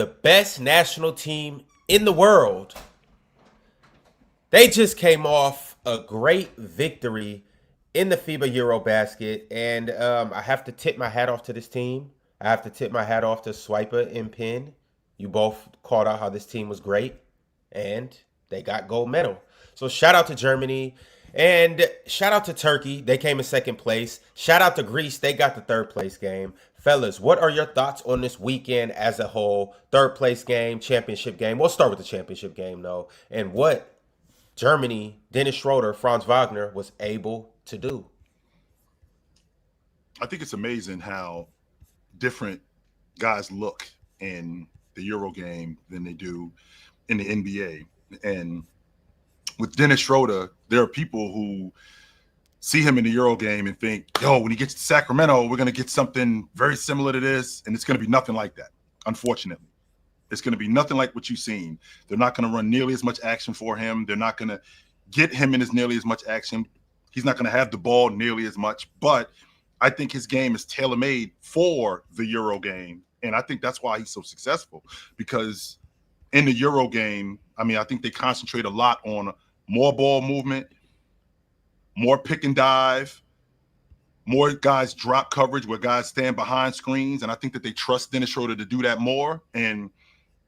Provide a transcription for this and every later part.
the best national team in the world. They just came off a great victory in the FIBA Eurobasket, and I have to tip my hat off to this team. I have to tip my hat off to Swiper and Penn. You both called out how this team was great, and they got gold medal. So shout out to Germany, and shout out to Turkey. They came in second place. Shout out to Greece. They got the third place game. Fellas, what are your thoughts on this weekend as a whole? Third place game, championship game. We'll start with the championship game, though. And what Germany, Dennis Schroder, Franz Wagner was able to do. I think it's amazing how different guys look in the Euro game than they do in the NBA. And with Dennis Schroder, there are people who see him in the Euro game and think, yo, when he gets to Sacramento, we're going to get something very similar to this. And it's going to be nothing like that, unfortunately. It's going to be nothing like what you've seen. They're not going to run nearly as much action for him. They're not going to get him in as nearly as much action. He's not going to have the ball nearly as much. But I think his game is tailor-made for the Euro game. And I think that's why he's so successful. Because in the Euro game, I mean, I think they concentrate a lot on more ball movement, more pick and dive, more guys drop coverage where guys stand behind screens. And I think that they trust Dennis Schroder to do that more. And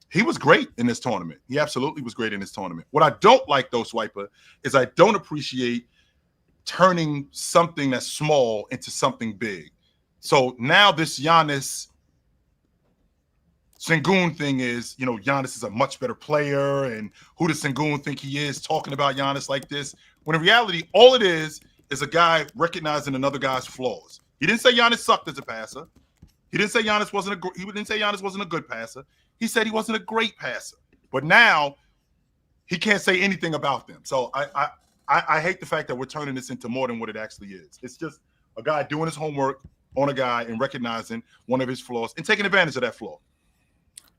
he was great in this tournament. He absolutely was great in this tournament. What I don't like, though, Swiper, is I don't appreciate turning something that's small into something big. So now this Giannis Sengun thing is, you know, Giannis is a much better player, and who does Sengun think he is talking about Giannis like this? When in reality, all it is a guy recognizing another guy's flaws. He didn't say Giannis sucked as a passer. He didn't say Giannis wasn't a good passer. He said he wasn't a great passer. But now he can't say anything about them. So I hate the fact that we're turning this into more than what it actually is. It's just a guy doing his homework on a guy and recognizing one of his flaws and taking advantage of that flaw.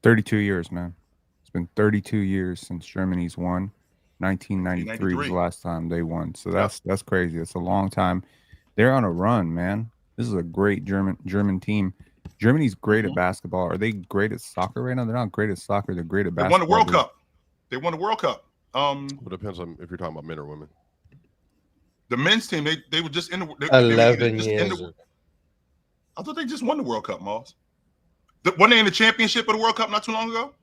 32 years, man. It's been 32 years since Germany's won. 1993 was the last time they won. So that's crazy. It's a long time. They're on a run, man. This is a great German team. Germany's great at basketball. Are they great at soccer right now? They're not great at soccer. They're great at basketball. They won the World Cup. They won the World Cup. It depends on if you're talking about men or women. The men's team, they were just in the 11 years. I thought they just won the World Cup, Moss. Weren't they in the championship of the World Cup not too long ago?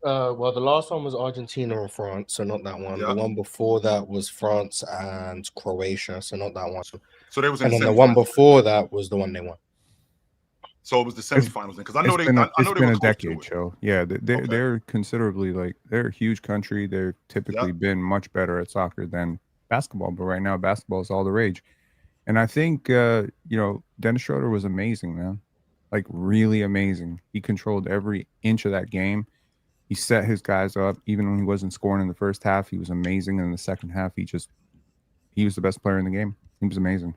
Well, the last one was Argentina and France, so not that one. Yeah. The one before that was France and Croatia, so not that one. So there was, and then the one before that was the one they won. So it was the semifinals then, because I know they. It's been a decade, Joe. Yeah, they're considerably they're a huge country. They've typically been much better at soccer than basketball, but right now basketball is all the rage. And I think Dennis Schroder was amazing, man. Like really amazing. He controlled every inch of that game. He set his guys up. Even when he wasn't scoring in the first half, he was amazing. And in the second half, he was the best player in the game. He was amazing.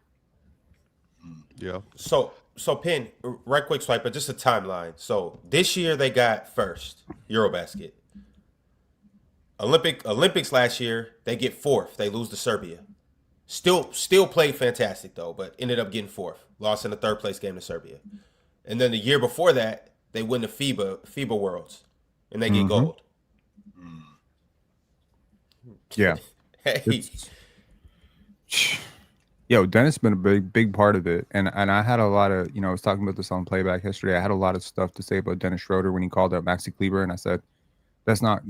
Yeah. So Penn, right quick swipe, but just a timeline. So this year they got first Eurobasket. Olympics last year, they get fourth. They lose to Serbia. Still played fantastic though, but ended up getting fourth. Lost in the third place game to Serbia. And then the year before that, they win the FIBA Worlds, and they get gold. Yeah. Hey. Yo, Dennis has been a big part of it. And I had a lot of, I was talking about this on playback yesterday. I had a lot of stuff to say about Dennis Schroder when he called out Maxi Kleber, and I said, that's not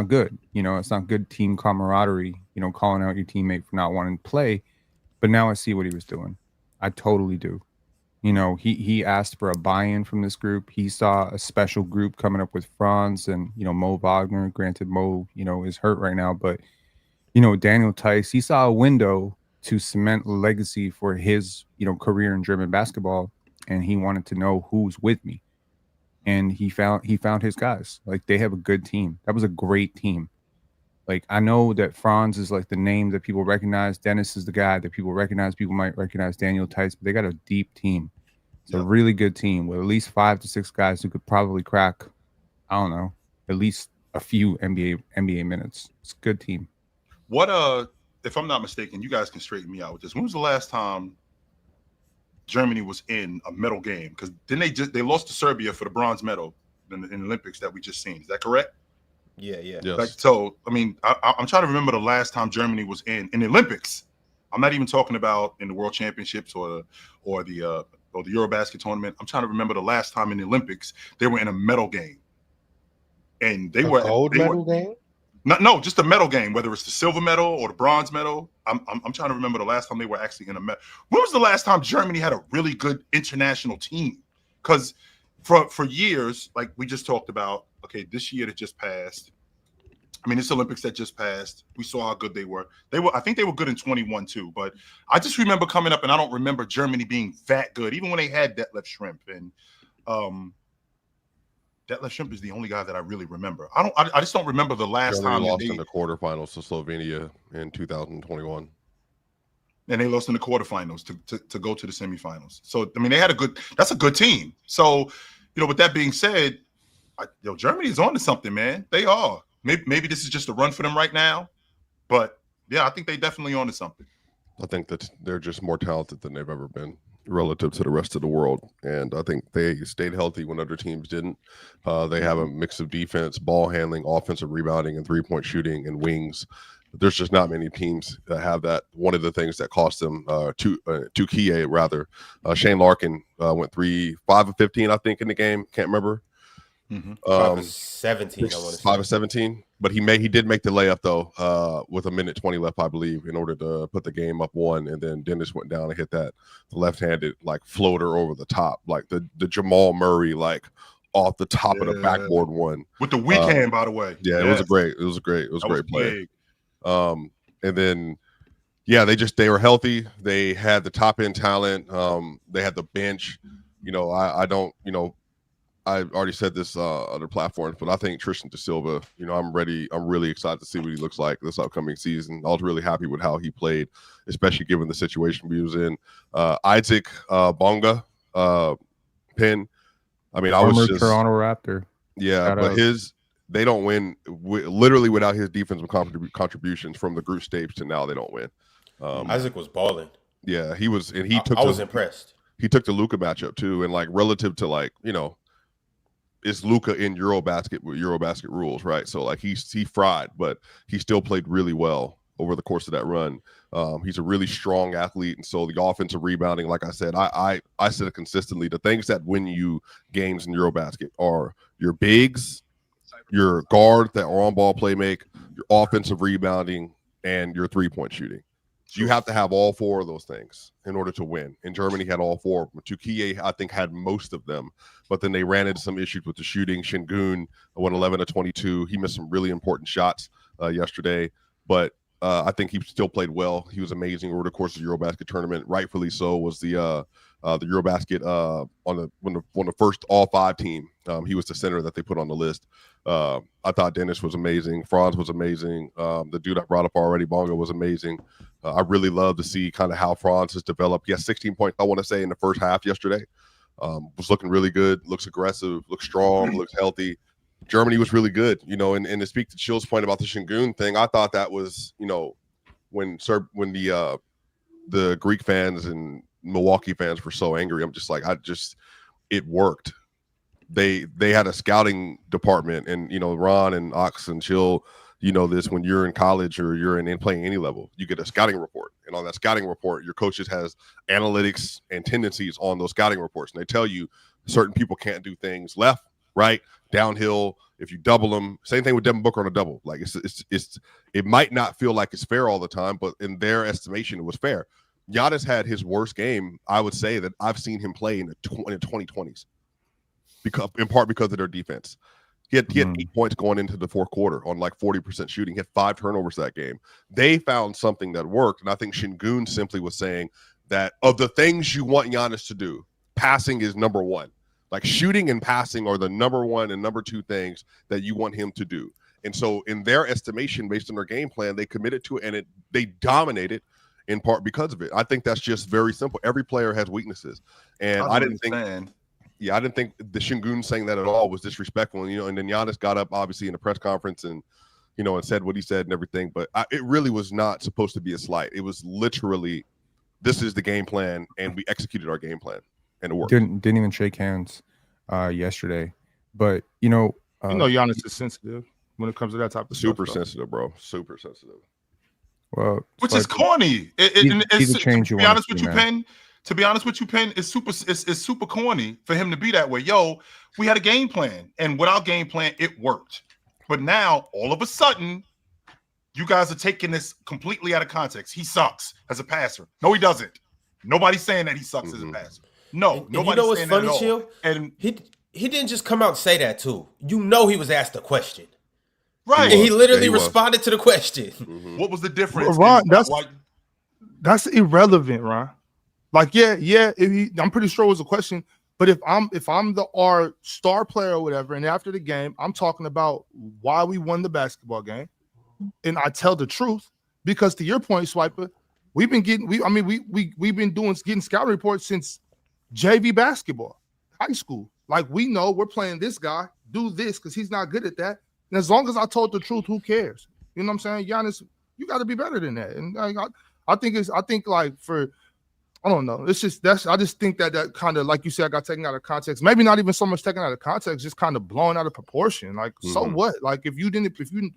good. It's not good team camaraderie, calling out your teammate for not wanting to play. But now I see what he was doing. I totally do. He asked for a buy-in from this group. He saw a special group coming up with Franz and, Mo Wagner. Granted, Mo, is hurt right now. But, Daniel Theis, he saw a window to cement legacy for his, career in German basketball. And he wanted to know who's with me. And he found his guys. Like, they have a good team. That was a great team. Like, I know that Franz is like the name that people recognize. Dennis is the guy that people recognize. People might recognize Daniel Theis, but they got a deep team. It's a really good team with at least 5 to 6 guys who could probably crack, I don't know, at least a few NBA minutes. It's a good team. What if I'm not mistaken, you guys can straighten me out with this. When was the last time Germany was in a medal game? Because then they lost to Serbia for the bronze medal, in the Olympics that we just seen. Is that correct? Yeah. Yes. Like, so, I mean, I'm trying to remember the last time Germany was in the Olympics. I'm not even talking about in the World Championships or the Eurobasket tournament. I'm trying to remember the last time in the Olympics they were in a medal game, and they were gold medal game. No, just a medal game, whether it's the silver medal or the bronze medal. I'm trying to remember the last time they were actually in a medal. When was the last time Germany had a really good international team? Because for years, like we just talked about, okay, this year that just passed. I mean, this Olympics that just passed, we saw how good they were. I think they were good in 21 too, but I just remember coming up and I don't remember Germany being that good, even when they had Detlef Schrempf. And Detlef Schrempf is the only guy that I really remember. I just don't remember the last Germany time lost in the quarterfinals to Slovenia in 2021. And they lost in the quarterfinals to go to the semifinals. So, I mean, that's a good team. So, with that being said, Germany is on to something, man. They are. Maybe this is just a run for them right now, but yeah, I think they definitely on to something. I think that they're just more talented than they've ever been relative to the rest of the world. And I think they stayed healthy when other teams didn't. They have a mix of defense, ball handling, offensive rebounding, and three-point shooting and wings. There's just not many teams that have that. One of the things that cost them Shane Larkin went 5 of 15, I think, in the game. Can't remember. 5 of 17, I want to say. 5 of 17, but he did make the layup though, with 1:20 left, I believe, in order to put the game up 1. And then Dennis went down and hit that left-handed like floater over the top, like the Jamal Murray, like off the top of the backboard one with the weak hand, by the way. Yeah, yes. It was a great play. And then they were healthy. They had the top end talent. They had the bench. I already said this on other platforms, but I think Tristan da Silva, I'm ready. I'm really excited to see what he looks like this upcoming season. I was really happy with how he played, especially given the situation we was in. Isaac Bonga, Penn. I mean, I was just Toronto Raptor. Yeah, but they don't win literally without his defensive contributions from the group stage to now. They don't win. Isaac was balling. Yeah, he was, and I was impressed. He took the Luka matchup too, and like relative to it's Luka in Eurobasket with Eurobasket rules, right? So like he fried, but he still played really well over the course of that run. He's a really strong athlete, and so the offensive rebounding, like I said, I said it consistently. The things that win you games in Eurobasket are your bigs, your guard that are on ball play make, your offensive rebounding, and your 3-point shooting. You have to have all 4 of those things in order to win. And Germany had all 4. Tukiye, I think, had most of them, but then they ran into some issues with the shooting. Sengun went 11 of 22. He missed some really important shots yesterday, but I think he still played well. He was amazing over the course of the Eurobasket tournament. Rightfully so. Was the Eurobasket on the first all 5 team. He was the center that they put on the list. I thought Dennis was amazing. Franz was amazing. The dude I brought up already, Bonga, was amazing. I really love to see kind of how Franz has developed. He has 16 points, I want to say, in the first half yesterday. Was looking really good, looks aggressive, looks strong, looks healthy. Germany was really good, and to speak to Chill's point about the Sengun thing, I thought that was, when the Greek fans and Milwaukee fans were so angry, I'm just like, it worked. They had a scouting department, and Ron and Ox and Chill, this, when you're in college or you're in playing any level, you get a scouting report, and on that scouting report, your coaches has analytics and tendencies on those scouting reports, and they tell you certain people can't do things left, right, downhill. If you double them, same thing with Devin Booker on a double. Like it might not feel like it's fair all the time, but in their estimation, it was fair. Giannis had his worst game, I would say, that I've seen him play in the 2020s, in part because of their defense. He had 8 points going into the fourth quarter on like 40% shooting. He had 5 turnovers that game. They found something that worked, and I think Sengun simply was saying that of the things you want Giannis to do, passing is number 1. Like shooting and passing are the number 1 and number 2 things that you want him to do. And so in their estimation, based on their game plan, they committed to it, and they dominated in part because of it. I think that's just very simple. Every player has weaknesses. And I didn't think the Sengun saying that at all was disrespectful. And then Giannis got up, obviously, in the press conference and said what he said and everything. But it really was not supposed to be a slight. It was literally, this is the game plan, and we executed our game plan, and it worked. Didn't even shake hands yesterday. But Giannis is sensitive when it comes to that type of Super stuff. sensitive, bro. Super sensitive. Well, which is corny. He's a change To be honest with you, Penn. To be honest with you, Penn, it's super corny for him to be that way. Yo, we had a game plan, and with our game plan, it worked. But now, all of a sudden, you guys are taking this completely out of context. He sucks as a passer. No, he doesn't. Nobody's saying that he sucks as a passer. No, nobody's you know what's saying funny, that at all. Chill? And he didn't just come out and say that too. You know he was asked a question. Right. And he literally responded to the question. Mm-hmm. What was the difference? Ron, that's irrelevant, Ron. Like, I'm pretty sure it was a question. But if I'm our star player or whatever, and after the game, I'm talking about why we won the basketball game, and I tell the truth, because to your point, Swiper, we've been getting we've been getting scouting reports since JV basketball, high school. Like, we know we're playing this guy, do this because he's not good at that. And as long as I told the truth, who cares? You know what I'm saying? Giannis, you got to be better than that. And I think I don't know. It's just I just think that kind of, like you said, got taken out of context. Maybe not even so much taken out of context, just kind of blown out of proportion. Like, so what? Like, if you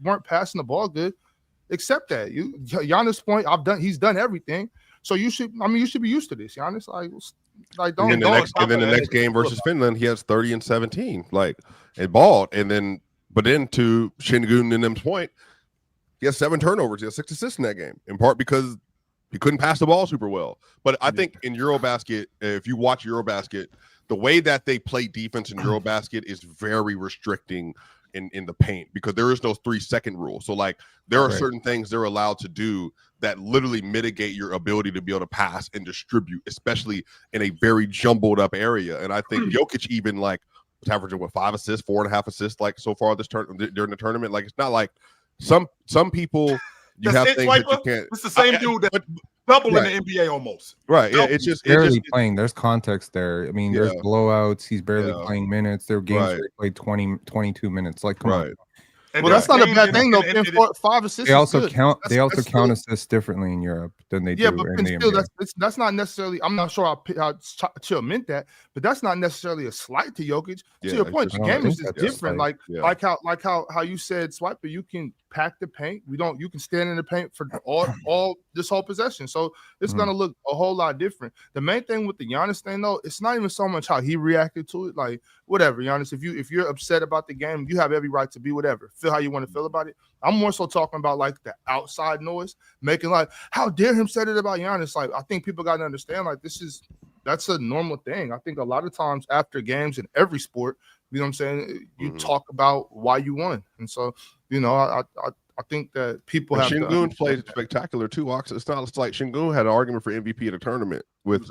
weren't passing the ball good, accept that. Giannis' point, he's done everything. So you should be used to this, Giannis. Like don't. And then the next game versus Finland, he has 30 and 17, and balled. But then to Sengun and them's point, he has 7 turnovers. He has 6 assists in that game, in part because he couldn't pass the ball super well. But I think in Eurobasket, if you watch Eurobasket, the way that they play defense in Eurobasket is very restricting in the paint, because there is no 3-second rule. So there are certain things they're allowed to do that literally mitigate your ability to be able to pass and distribute, especially in a very jumbled up area. And I think Jokic even was averaging 5 assists, 4.5 assists so far during the tournament. Like, it's not like some people you have things that you can't. It's the same dude that double in the NBA almost. Right. Yeah, it's just barely playing. There's context there. I mean, there's blowouts. He's barely playing minutes. There are games where he played 20, 22 minutes. Like, come on. Well, that's not a bad thing though. 5 assists. They also count. They also count assists differently in Europe than they do in the NBA. That's not necessarily. I'm not sure how Chill meant that, but that's not necessarily a slight to Jokic. To your point, the game is just different. Like how you said, Swiper, you can pack the paint. You can stand in the paint for all this whole possession. So it's gonna look a whole lot different. The main thing with the Giannis thing though, it's not even so much how he reacted to it. Like, whatever, Giannis, if you're upset about the game, you have every right to be whatever. Feel how you want to feel about it. I'm more so talking about the outside noise, making how dare him say it about Giannis. Like, I think people got to understand that's a normal thing. I think a lot of times after games in every sport, you know what I'm saying, you talk about why you won. And so, I think that people have. Sengun played spectacular too. It's not like Sengun had an argument for MVP of the tournament with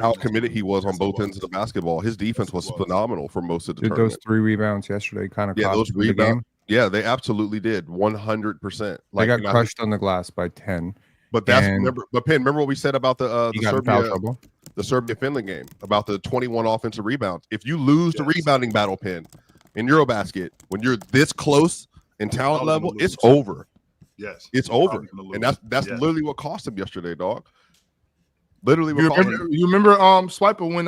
how committed he was on both ends of the basketball. His defense was phenomenal for most of the tournament. Those 3 rebounds yesterday kind of those rebounds. The game. Yeah, they absolutely did. 100%. They got crushed on the glass by 10. But remember what we said about the Serbia-Finland game about the 21 offensive rebounds. If you lose the rebounding battle, Penn, in Eurobasket, when you're this close in talent level, it's over. Yes, it's over, and that's literally what cost him yesterday, dog. Literally, you remember Swiper when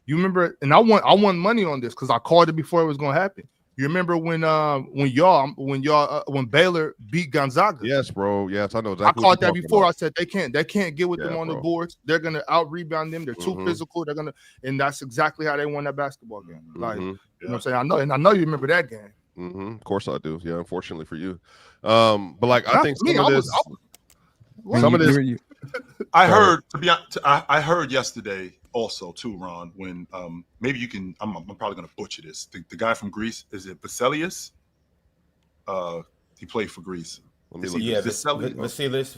you remember, and I won money on this because I called it before it was going to happen. You remember when Baylor beat Gonzaga? Yes, bro. Yes, I know exactly. I called that before. I said they can't get with them on the boards. They're gonna out rebound them. They're too physical. They're gonna, and that's exactly how they won that basketball game. You know what I'm saying? I know you remember that game. Of course I do. Yeah, unfortunately for you. But I think some of this. I heard I heard yesterday also too, Ron, when maybe you can. I'm probably gonna butcher this. The guy from Greece, is it Vasilis? He played for Greece. Vasilis.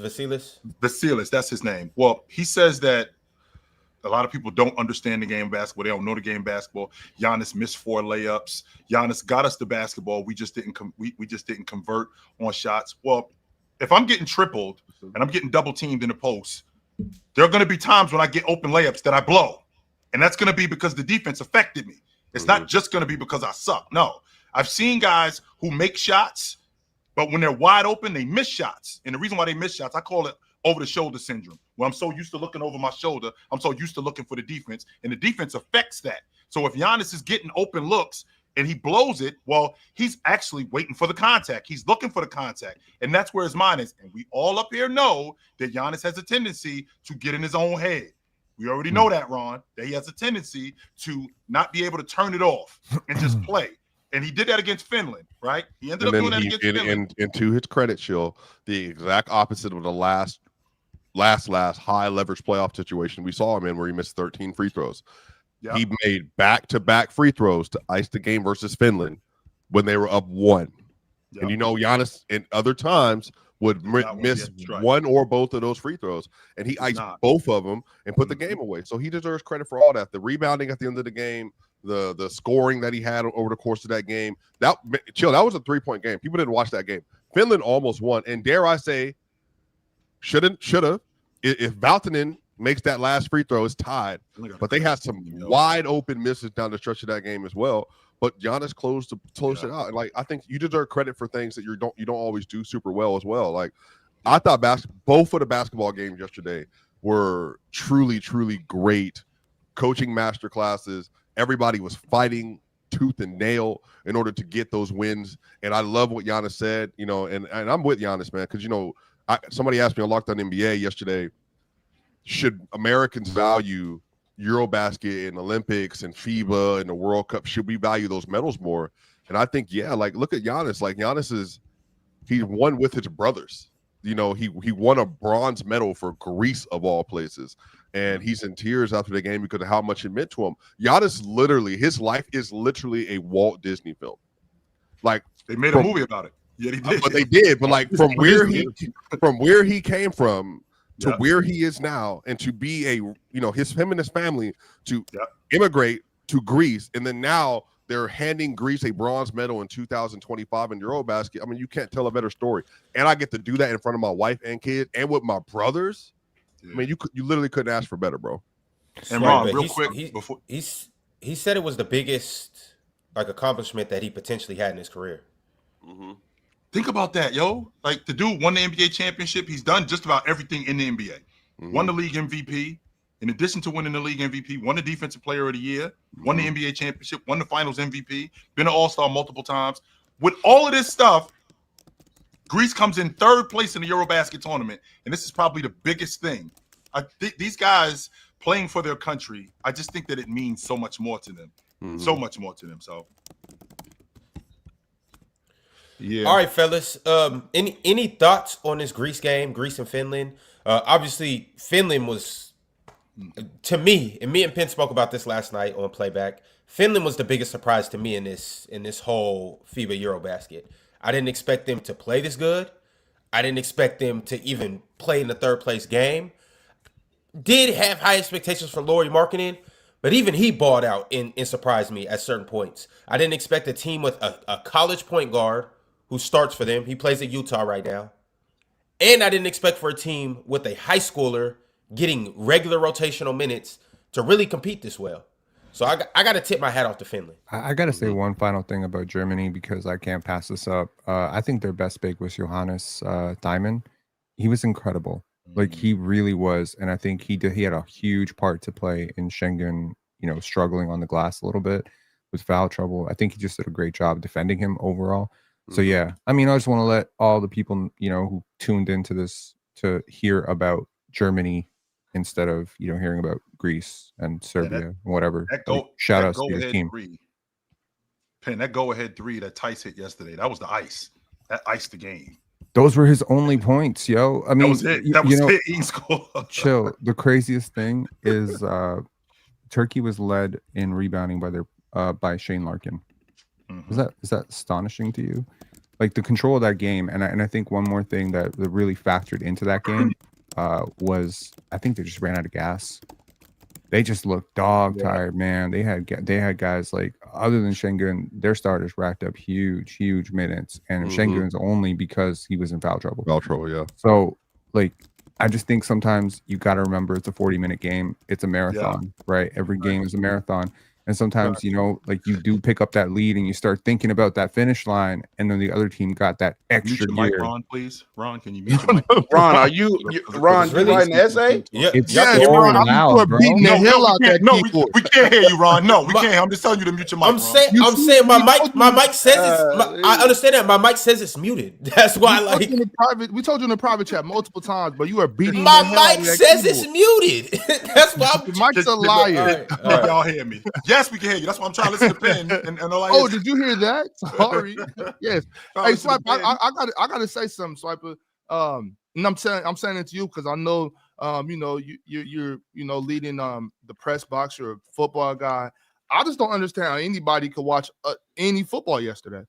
Vasilis, that's his name. Well, he says that a lot of people don't understand the game of basketball. They don't know the game of basketball. Giannis missed 4 layups. Giannis got us the basketball. We just didn't convert on shots. Well, if I'm getting tripled and I'm getting double teamed in the post, there are going to be times when I get open layups that I blow. And that's going to be because the defense affected me. It's not just going to be because I suck. No, I've seen guys who make shots, but when they're wide open, they miss shots. And the reason why they miss shots, I call it over-the-shoulder syndrome, where I'm so used to looking over my shoulder, I'm so used to looking for the defense, and the defense affects that. So if Giannis is getting open looks, and he blows it, well, he's actually waiting for the contact. He's looking for the contact, and that's where his mind is. And we all up here know that Giannis has a tendency to get in his own head. We already know that, Ron, that he has a tendency to not be able to turn it off and just play. And he did that against Finland, right? He ended up doing that against Finland. And to his credit, Chill, the exact opposite of the last high leverage playoff situation we saw him in, where he missed 13 free throws. Yep. He made back-to-back free throws to ice the game versus Finland when they were up 1. Yep. And you know, Giannis in other times would miss one or both of those free throws, and he iced both of them and put the game away. So he deserves credit for all that. The rebounding at the end of the game, the scoring that he had over the course of that game. That was a 3-point game. People didn't watch that game. Finland almost won, and dare I say, should have. If Valtonen makes that last free throw, it's tied. But they had some wide open misses down the stretch of that game as well. But Giannis closed it out. And like, I think you deserve credit for things that you don't always do super well as well. Like, I thought both of the basketball games yesterday were truly, truly great coaching master classes. Everybody was fighting tooth and nail in order to get those wins. And I love what Giannis said, you know, and I'm with Giannis, man, because, you know, somebody asked me on Locked On NBA yesterday, should Americans value Eurobasket and Olympics and FIBA and the World Cup? Should we value those medals more? And I think, yeah, like, look at Giannis. Like, he won with his brothers. You know, he won a bronze medal for Greece of all places. And he's in tears after the game because of how much it meant to him. Giannis, literally, his life is literally a Walt Disney film. Like, they made a movie about it. Yeah, they did. But they did. But like, from where he came from to where he is now, and to be him and his family to immigrate to Greece, and then now they're handing Greece a bronze medal in 2025 in Eurobasket. I mean, you can't tell a better story. And I get to do that in front of my wife and kids and with my brothers. I mean, you literally couldn't ask for better, bro. And Ron, real quick, he said it was the biggest accomplishment that he potentially had in his career. Mm-hmm. Think about that, yo. Like, the dude won the NBA championship. He's done just about everything in the NBA. Mm-hmm. Won the league MVP. In addition to winning the league MVP, won the defensive player of the year, won the NBA championship, won the finals MVP, been an all-star multiple times. With all of this stuff, Greece comes in 3rd place in the Eurobasket tournament, and this is probably the biggest thing. These guys playing for their country, I just think that it means so much more to them. Mm-hmm. So much more to them, so... Yeah. All right, fellas. Any thoughts on this Greece game, Greece and Finland? Obviously, Finland was, to me, and me and Penn spoke about this last night on Playback. Finland was the biggest surprise to me in this whole FIBA Eurobasket. I didn't expect them to play this good. I didn't expect them to even play in the 3rd place game. Did have high expectations for Lauri Markkanen, but even he balled out and surprised me at certain points. I didn't expect a team with a college point guard who starts for them. He plays at Utah right now. And I didn't expect for a team with a high schooler getting regular rotational minutes to really compete this well. So I got to tip my hat off to Finland. I got to say one final thing about Germany, because I can't pass this up. I think their best big was Johannes Diamond. He was incredible. Like, he really was. And I think he had a huge part to play in Sengun, struggling on the glass a little bit with foul trouble. I think he just did a great job defending him overall. So, yeah, I mean, I just want to let all the people, who tuned into this to hear about Germany instead of, hearing about Greece and Serbia, whatever. Shout out to your team. Penn, that go-ahead 3 that Tice hit yesterday, that was the ice. That iced the game. Those were his only points, yo. I mean, that was it. That was it. He scored. Chill. The craziest thing is Turkey was led in rebounding by Shane Larkin. Is that astonishing to you? Like, the control of that game, and I think one more thing that really factored into that game was, I think they just ran out of gas. They just looked dog tired, man. They had guys like, other than Sengun, their starters racked up huge minutes, and Sengun's only because he was in foul trouble. Yeah. So, like, I just think sometimes you got to remember it's a 40-minute game. It's a marathon, right? Every game is a marathon. And sometimes, you know, like you do pick up that lead and you start thinking about that finish line, and then the other team got that extra Mute your gear. mic, Ron, please. Ron, can you mute your mic? Ron, are you Ron? You really- writing an essay? Yeah, It's y'all Yes, can hear me Ron, right now? you are beating the hell out that no, keyboard. we can't hear you, Ron. No, we My- can't. I'm just telling you to mute your mic, I'm Ron. saying my mic says it's. I understand that my mic says it's muted. That's why, like, We told you in the private chat multiple times, but you are beating my the hell out mic of that says it's keyboard. muted. That's why I'm. The mic's a Just- liar. All right, Did all right. y'all hear me? Yes, we can hear you. That's why I'm trying to listen to Penn. And all I Oh, hear did you hear that? Sorry. Yes. Hey, Swipe, I gotta say something, Swiper. And I'm saying it to you because I know, you know, you're leading the press box. You're a football guy. I just don't understand how anybody could watch any football yesterday.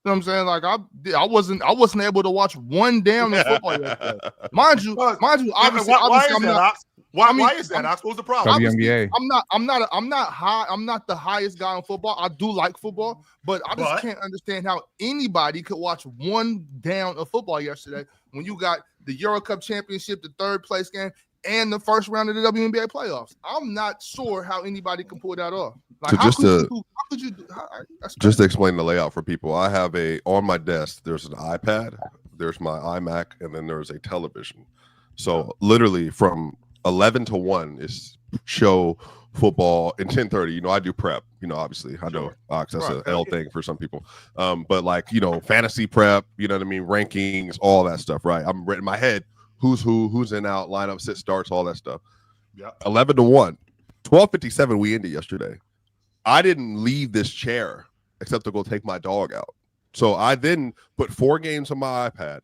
You know what I'm saying? Like I wasn't able to watch one damn football yesterday. Mind you, obviously, why is I'm that, not. Ox? Why, I mean, why is that, Ox? What's the problem? WNBA. I'm not the highest guy in football. I do like football, but I just can't understand how anybody could watch one down of football yesterday when you got the Euro Cup championship, the third place game, and the first round of the WNBA playoffs. I'm not sure how anybody can pull that off. Like, So how could you do? That's Just to explain the layout for people, I have on my desk, there's an iPad, there's my iMac, and then there's a television. So literally from 11 to 1 is show football, and 10:30, you know, I do prep, you know, obviously I know Ox, that's an L thing for some people. But like, you know, fantasy prep, you know what I mean? Rankings, all that stuff, right? I'm written in my head, who's in, out, lineup, sit, starts, all that stuff. Yeah. 11 to 1, 12:57, we ended yesterday. I didn't leave this chair except to go take my dog out. So I then put 4 games on my iPad.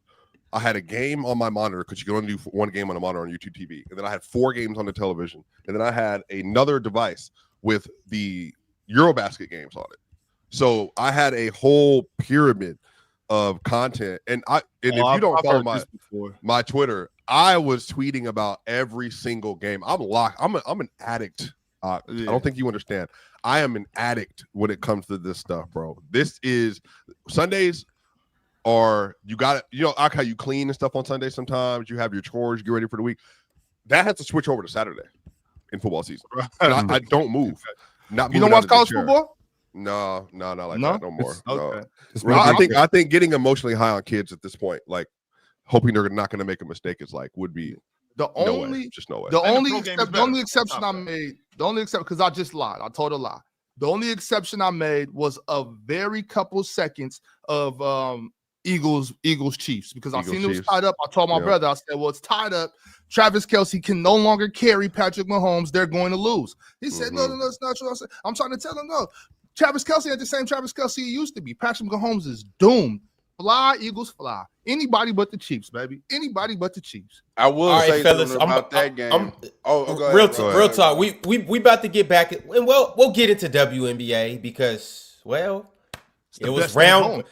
I had a game on my monitor because you can only do one game on a monitor on YouTube TV. And then I had 4 games on the television. And then I had another device with the Eurobasket games on it. So I had a whole pyramid of content. And if you don't follow my Twitter, I was tweeting about every single game. I'm locked. I'm an addict. I don't think you understand. I am an addict when it comes to this stuff, bro. This is Sundays. Or you got it, you know, how you clean and stuff on Sunday. Sometimes you have your chores, you get ready for the week. That has to switch over to Saturday in football season. And I don't move. You don't watch college football? No, not like that no more. Okay. No. I think getting emotionally high on kids at this point, like hoping they're not going to make a mistake, is like would be no way. The only exception I made, because I just lied. I told a lie. The only exception I made was a very couple seconds of Eagles Chiefs, because I seen it was tied up. I told my brother, I said, well, it's tied up. Travis Kelce can no longer carry Patrick Mahomes. They're going to lose. He said, no, it's not true. I said, I'm trying to tell him, no. Travis Kelce ain't the same Travis Kelce he used to be. Patrick Mahomes is doomed. Fly, Eagles, fly. Anybody but the Chiefs, baby. Anybody but the Chiefs. I will say fellas, something about that game. Go ahead, real talk. We about to get back, and we'll get into WNBA because, well, it was round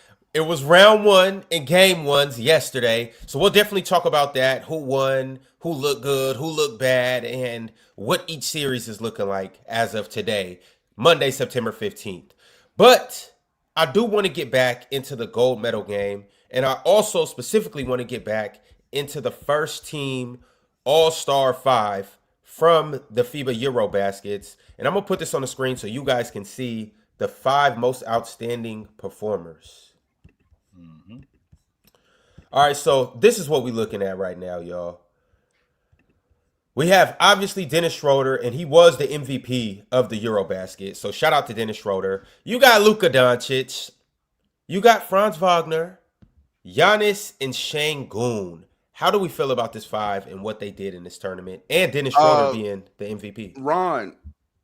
1 and game 1s yesterday. So we'll definitely talk about that. Who won, who looked good, who looked bad, and what each series is looking like as of today, Monday, September 15th. But I do want to get back into the gold medal game. And I also specifically want to get back into the first team All-Star 5 from the FIBA Eurobaskets. And I'm going to put this on the screen so you guys can see the 5 most outstanding performers. All right, so this is what we're looking at right now, y'all. We have obviously Dennis Schroder, and he was the MVP of the Eurobasket. So shout out to Dennis Schroder. You got Luka Doncic. You got Franz Wagner, Giannis, and Sengun. How do we feel about this 5 and what they did in this tournament? And Dennis Schroder being the MVP. Ron.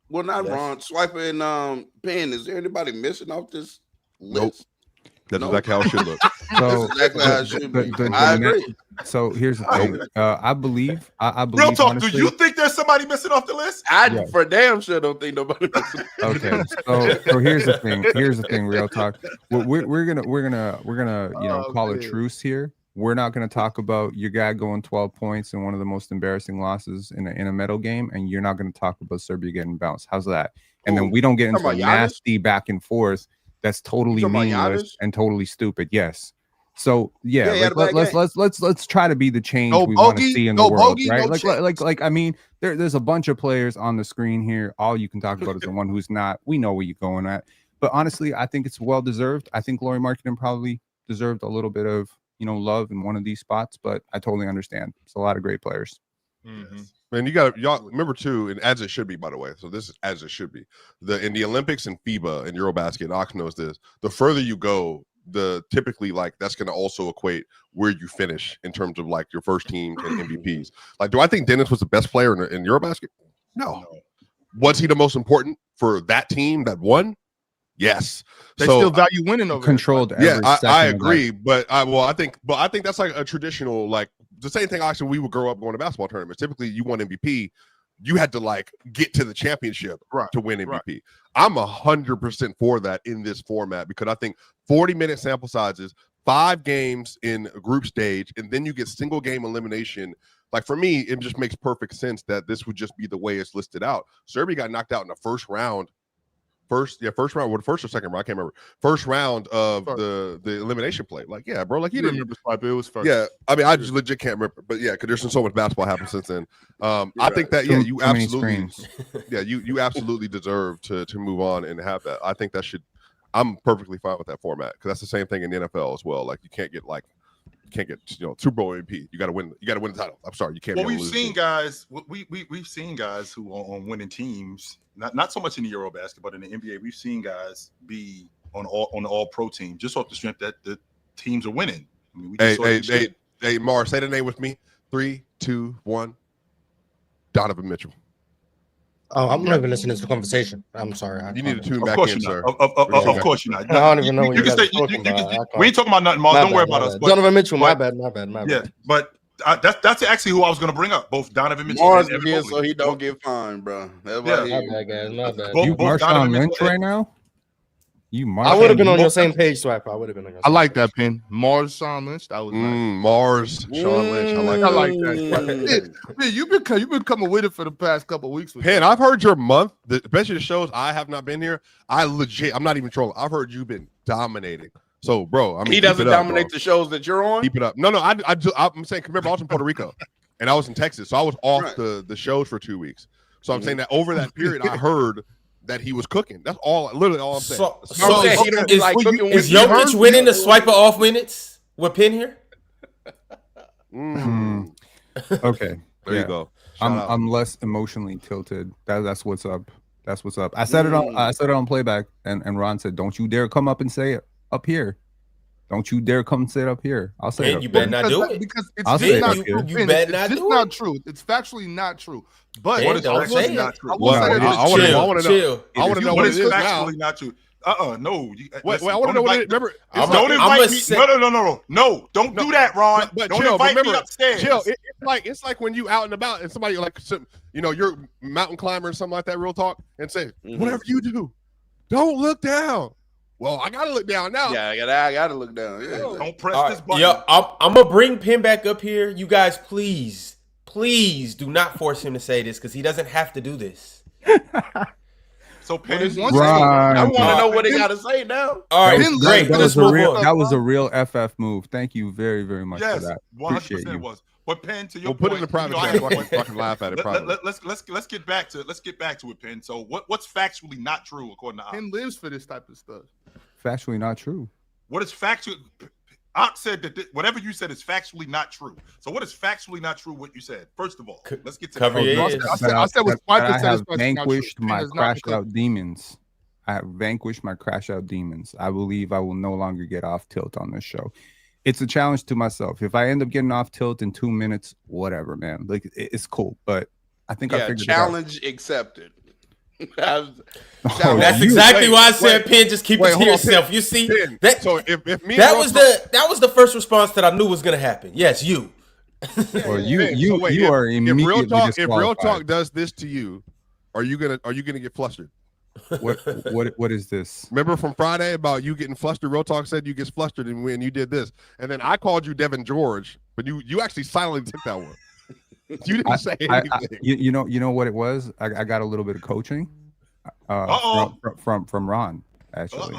Well, not yes. Ron. Swiper and Penn. Is there anybody missing off this list? Nope. That's exactly how it should look. So, that's exactly how it should be. I agree. So here's the thing. I believe. Real talk. Honestly, do you think there's somebody missing off the list? I for damn sure don't think nobody missing. Okay. So here's the thing. Here's the thing. Real talk. We're gonna call a truce here. We're not gonna talk about your guy going 12 points in one of the most embarrassing losses in a medal game, and you're not gonna talk about Serbia getting bounced. How's that? And then we don't get into a nasty back and forth. That's totally meaningless and totally stupid. Yes. So Yeah, he had like, a bad let's try to be the change No we want to bogey, see in no the world, bogey, right? no Like I mean, there's a bunch of players on the screen here. All you can talk about is the one who's not. We know where you're going at, but honestly, I think it's well deserved. I think Lauri Markkanen probably deserved a little bit of love in one of these spots, but I totally understand. It's a lot of great players. Mm-hmm. And y'all remember too, and as it should be, by the way. So this is as it should be. In the Olympics and FIBA and Eurobasket, Ox knows this. The further you go, the typically like that's going to also equate where you finish in terms of like your first team and MVPs. Like, do I think Dennis was the best player in Eurobasket? No. Was he the most important for that team that won? Yes. They still value winning over controlled. Yeah, I agree, but I think that's like a traditional, like the same thing. Actually, we would grow up going to basketball tournaments. Typically, you won MVP, you had to like get to the championship to win MVP. Right. I'm 100% for that in this format because I think 40-minute sample sizes, 5 games in a group stage, and then you get single game elimination. Like for me, it just makes perfect sense that this would just be the way it's listed out. Serbia got knocked out in the first round. First or second round, I can't remember. First round of the elimination play. Like, yeah, bro, like you didn't remember Swipe. It was first. Yeah, I mean, I just legit can't remember. But yeah, because there's so much basketball happened since then. I think that you absolutely, you absolutely deserve to move on and have that. I think that should. I'm perfectly fine with that format because that's the same thing in the NFL as well. Like you can't get Super Bowl MVP. You got to win. You got to win the title. I'm sorry, you can't. Well, we've seen guys. We've seen guys who are on winning teams. Not so much in the Eurobasket, but in the NBA, we've seen guys be on the All-Pro team just off the strength that the teams are winning. I mean, hey, Mars, say the name with me. 3, 2, 1. Donovan Mitchell. Oh, I'm not even listening to the conversation. I'm sorry. You need to tune back in, sir. Of course you're not. I don't even know what you're talking about. We ain't talking about nothing, Mars. Don't worry about us. Donovan Mitchell, my bad. Yeah, but that's actually who I was going to bring up. Both Donovan Mitchell Mars and Evan again, Mobley. so he don't get fined, bro. That's my bad, guys. My bad. You Marshawn Lynch right now? I would have been on your same page, Swiper. I would have been on your same I like that pin. Marshawn Lynch. That was nice. Mars, Sean Lynch. I like that. Man, you've been coming with it for the past couple of weeks. Pen, I've heard your month, especially the shows I have not been here. I'm not even trolling. I've heard you've been dominating. So, bro, I mean, he doesn't dominate the shows that you're on. Keep it up. No, I'm saying, remember, I was in Puerto Rico, and I was in Texas, so I was off the shows for 2 weeks. So I'm saying that over that period, I heard that he was cooking. That's literally all I'm saying. Is Jokic winning the Swiper off minutes with Penn here? Okay, there you go. I'm less emotionally tilted. That's what's up. That's what's up. I said it on playback, and Ron said, "Don't you dare come up and say it up here. Don't you dare come say it up here." I'll say it. You better not do it because it's not true. You better not do it. It's not true. It's factually not true. But what is factually not true? I want to know. I want to know what it is factually not true. No. Wait, I want to know what it is. Remember, don't invite me. No. Don't do that, Ron. But don't chill, invite remember, me upstairs. Chill. It's like when you out and about and somebody like you're a mountain climber or something like that. Real talk and say whatever you do, don't look down. Well, I gotta look down now. Yeah, I gotta look down. Yeah. Don't press this button. Yo, I'm gonna bring Penn back up here. You guys, please do not force him to say this because he doesn't have to do this. So Penn is one. I want to know what he got to say now. All right, great. That was a real FF move. Thank you very, very much for that. 100% it was. But Penn, to your point, put it in the private chat. I can laugh at it. Let's get back to it, Penn. So what's factually not true according to Ox? Penn lives for this type of stuff. Factually not true. What is factual? Ox said that whatever you said is factually not true. So what is factually not true? What you said? First of all, let's get to cover your ears. I said what I have vanquished my crash out demons. I have vanquished my crash out demons. I believe I will no longer get off tilt on this show. It's a challenge to myself. If I end up getting off tilt in 2 minutes, whatever, man. Like it's cool, but I think I figured challenge accepted. That's exactly why I said, Penn, just keep it to yourself. You see, that was the first response that I knew was gonna happen. Yes, you. Well, you are immediately if real talk does this to you, are you gonna get flustered? What is this? Remember from Friday about you getting flustered? Real talk said you get flustered and when you did this, and then I called you Devin George, but you actually silently took that one. You didn't say anything. You know what it was? I got a little bit of coaching from Ron, actually.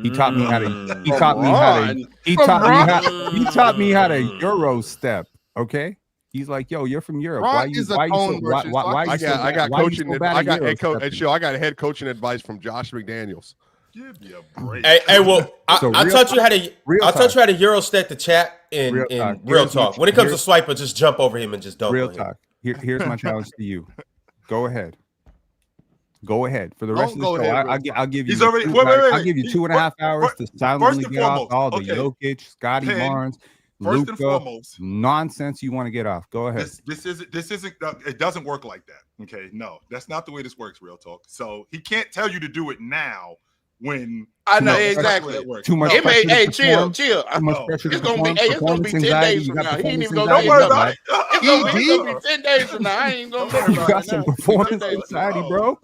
He taught me how to. He Mm. taught me how to. He taught me how. He taught me how to Mm. Euro step. Okay. He's like, yo, you're from Europe. Ron Why you? is a Why you so? tone Why? merchant, Why? so I Why can you so I bad? got Why you coaching. so bad I at got Euro head coach. stepping? Show. I got head coaching advice from Josh McDaniels. Give me a break. Hey, well, So I'll real taught you how to. real I'll talk. teach you how to Euro step the chat in Real in talk. real Here's my- talk. When it comes to here's- swiper, just jump over him and just dunk Real on him. talk. Here's my challenge to you. Go ahead. Go ahead for the rest of Don't the go show. ahead, I'll give you. He's already- two- wait, wait, I'll give you 2.5 hours to silently and get off foremost, all the okay. Jokic, Scotty Pen, Barnes, First and Luka foremost, nonsense you want to get off. Go ahead. this isn't it doesn't work like that. Okay, no, that's not the way this works. Real talk. So he can't tell you to do it now when I know Too much- exactly. it works. Too much It may, pressure to hey, perform. chill. Too much No. pressure to It's gonna be, perform. hey, it's gonna be Performance 10 anxiety. days You from got now. He ain't performance even gonna Don't say worry nothing. about it. It's gonna be 10 days from now. I ain't gonna Don't mention worry You it got right some now. performance 10 days. anxiety, bro.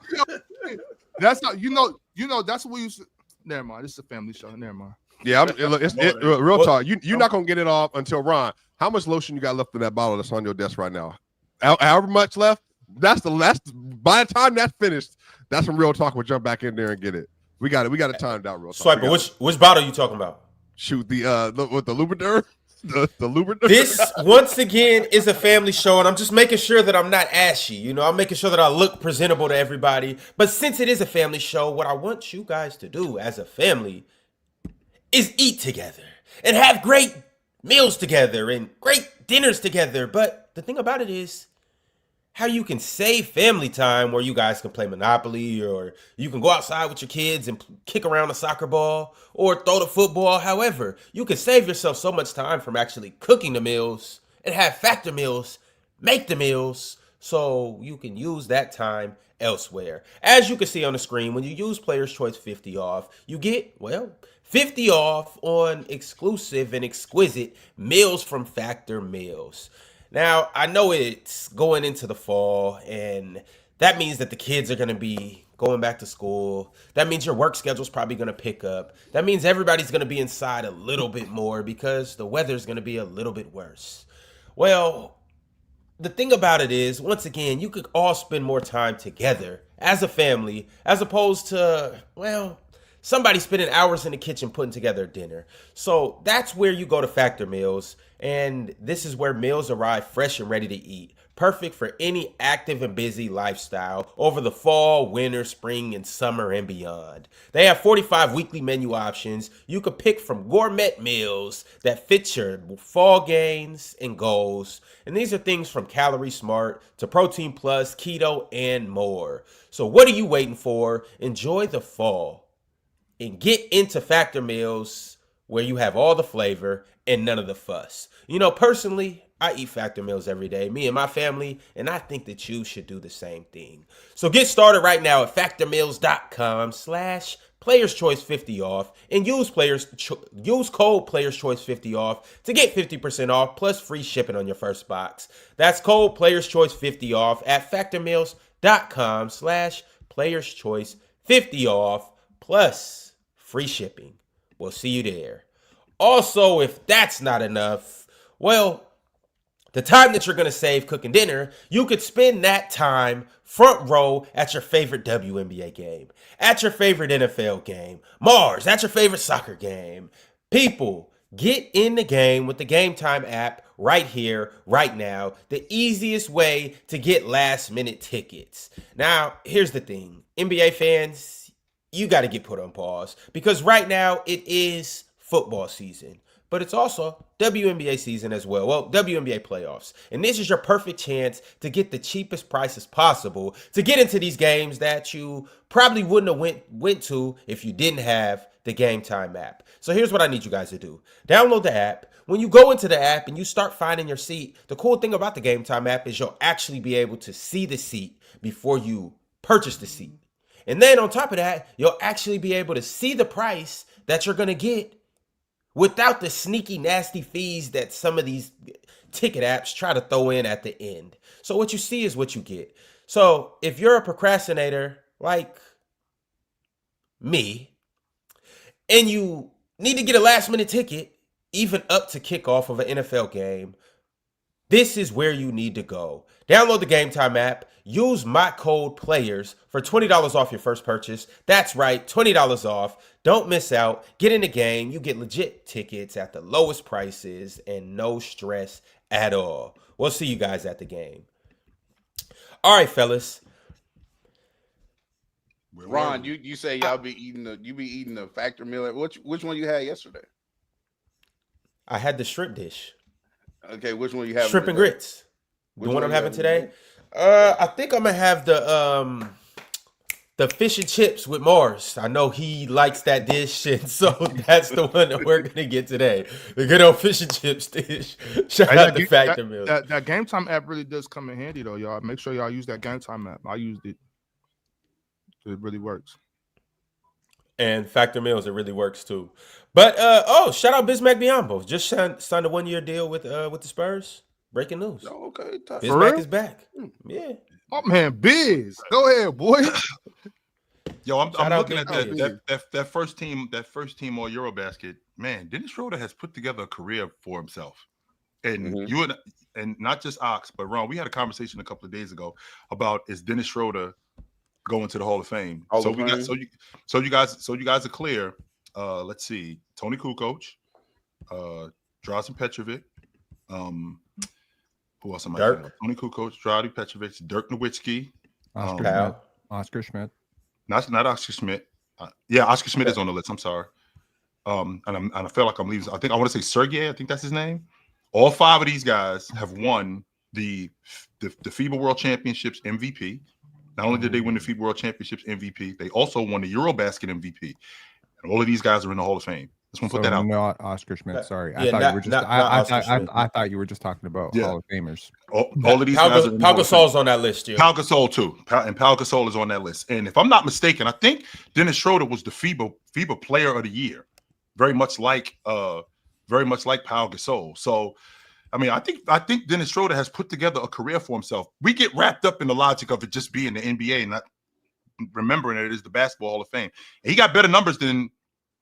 That's not that's what we used to. Never mind. This is a family show. Never mind. Yeah, real What- talk. You're not gonna get it off until Ron. How much lotion you got left in that bottle that's on your desk right now? However much left. That's by the time that's finished. That's when real talk will jump back in there and get it. We got it timed out. Real talk. Swiper, which bottle you talking about? Shoot the with the Lubrider, the Lubrider. This once again is a family show, and I'm just making sure that I'm not ashy. You know, I'm making sure that I look presentable to everybody. But since it is a family show, what I want you guys to do as a family is eat together and have great meals together and great dinners together. But the thing about it is how you can save family time where you guys can play Monopoly, or you can go outside with your kids and kick around a soccer ball or throw the football. However, you can save yourself so much time from actually cooking the meals and have factor meals, make the meals, so you can use that time elsewhere. As you can see on the screen, when you use Player's Choice 50 off, you get, well, 50 off on exclusive and exquisite meals from Factor Meals. Now, I know it's going into the fall, and that means that the kids are going to be going back to school. That means your work schedule is probably going to pick up. That means everybody's going to be inside a little bit more because the weather's going to be a little bit worse. Well, the thing about it is, once again, you could all spend more time together as a family as opposed to, well, somebody spending hours in the kitchen putting together dinner. So that's where you go to Factor Meals, and this is where meals arrive fresh and ready to eat. Perfect for any active and busy lifestyle over the fall, winter, spring, and summer and beyond. They have 45 weekly menu options. You could pick from gourmet meals that fit your fall gains and goals. And these are things from Calorie Smart to Protein Plus, Keto, and more. So what are you waiting for? Enjoy the fall and get into Factor Meals where you have all the flavor and none of the fuss. You know, personally, I eat Factor Meals every day, me and my family, and I think that you should do the same thing. So get started right now at factormeals.com/PlayersChoice50 off and use code PlayersChoice50 off to get 50% off plus free shipping on your first box. That's code PlayersChoice50 off at factormeals.com/PlayersChoice50 off plus free shipping. We'll see you there. Also, if that's not enough, well, the time that you're going to save cooking dinner, you could spend that time front row at your favorite WNBA game, at your favorite NFL game, Mars, at your favorite soccer game. People, get in the game with the Gametime app right here, right now. The easiest way to get last minute tickets. Now, here's the thing. NBA fans, you got to get put on pause because right now it is football season. But it's also WNBA season as well. Well, WNBA playoffs. And this is your perfect chance to get the cheapest prices possible to get into these games that you probably wouldn't have went to if you didn't have the Gametime app. So here's what I need you guys to do. Download the app. When you go into the app and you start finding your seat, the cool thing about the Gametime app is you'll actually be able to see the seat before you purchase the seat. And then on top of that, you'll actually be able to see the price that you're going to get without the sneaky, nasty fees that some of these ticket apps try to throw in at the end. So what you see is what you get. So if you're a procrastinator like me, and you need to get a last minute ticket, even up to kickoff of an NFL game, This is where you need to go. Download the Gametime app. Use my code PLAYERS for $20 off your first purchase. That's right, $20 off. Don't miss out. Get in the game. You get legit tickets at the lowest prices and no stress at all. We'll see you guys at the game. All right, fellas. Ron, you say y'all be eating the factor meal. Which one you had yesterday? I had the shrimp dish. Okay, which one you have? Shrimp and grits. The one I'm having today. I think I'm gonna have the fish and chips with Mars. I know he likes that dish, and so that's the one that we're gonna get today. The good old fish and chips dish. Shout out to Factor Meals. That Gametime app really does come in handy, though, y'all. Make sure y'all use that Gametime app. I used it. It really works. And Factor Meals, it really works too. But shout out Bismack Biyombo. Just signed a 1-year deal with the Spurs. Breaking news. Oh, okay. Bismack is back. Yeah. Oh man, Biz. Go ahead, boy. Yo, I'm looking at that first team all Eurobasket. Man, Dennis Schroder has put together a career for himself. And you and not just Ox, but Ron, we had a conversation a couple of days ago about is Dennis Schroder going to the Hall of Fame. So you guys are clear. Let's see. Tony Kukoc, Drazen Petrovic, who else am I thinking of? Tony Kukoc, Drazen Petrovic, Dirk Nowitzki, Oscar Schmidt. Not Oscar Schmidt. Oscar Schmidt is on the list. I'm sorry. And I feel like I'm leaving. I think I want to say Sergey. I think that's his name. All 5 of these guys have won the FIBA World Championships MVP. Not only did they win the FIBA World Championships MVP, they also won the Eurobasket MVP. And all of these guys are in the Hall of Fame. Just want to put that out. Not Oscar Schmidt. Sorry, I thought you were just talking about Hall of Famers. All of these guys. Pau Gasol's on that list, Jim. Pau Gasol too, and Pau Gasol is on that list. And if I'm not mistaken, I think Dennis Schroder was the FIBA Player of the Year, very much like Pau Gasol. So, I mean, I think Dennis Schroder has put together a career for himself. We get wrapped up in the logic of it just being the NBA and not remembering that it is the Basketball Hall of Fame. And he got better numbers than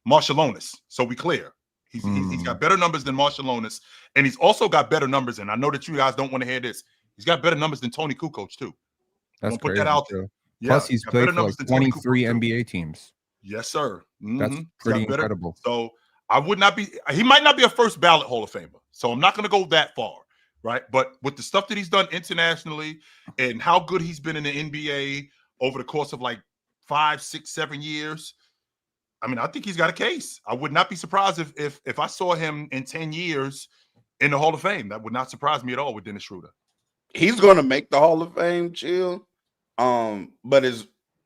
Marshallonis, so we clear. He's got better numbers than Marshallonis, and he's also got better numbers. And I know that you guys don't want to hear this. He's got better numbers than Tony Kukoc too. That's put that out there. Yeah, plus, he's played for like 23 NBA teams. Yes, sir. That's pretty incredible. So I would not be. He might not be a first ballot Hall of Famer. So I'm not going to go that far, right? But with the stuff that he's done internationally and how good he's been in the NBA over the course of like 5, 6, 7 years. I mean, I think he's got a case. I would not be surprised if I saw him in 10 years in the Hall of Fame. That would not surprise me at all with Dennis Schroder. He's going to make the Hall of Fame, chill. But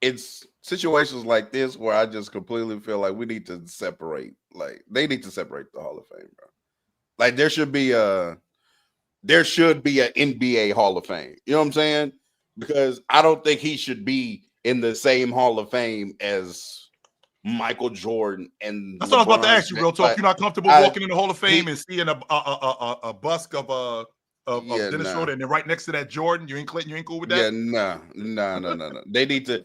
it's situations like this where I just completely feel like we need to separate. Like they need to separate the Hall of Fame, bro. Like there should be an NBA Hall of Fame. You know what I'm saying? Because I don't think he should be in the same Hall of Fame as Michael Jordan and that's what I was about to ask you, real talk. You're not comfortable walking in the Hall of Fame and seeing a bust of Dennis Schroder, and then right next to that Jordan. You ain't cool with that? Yeah, no. They need to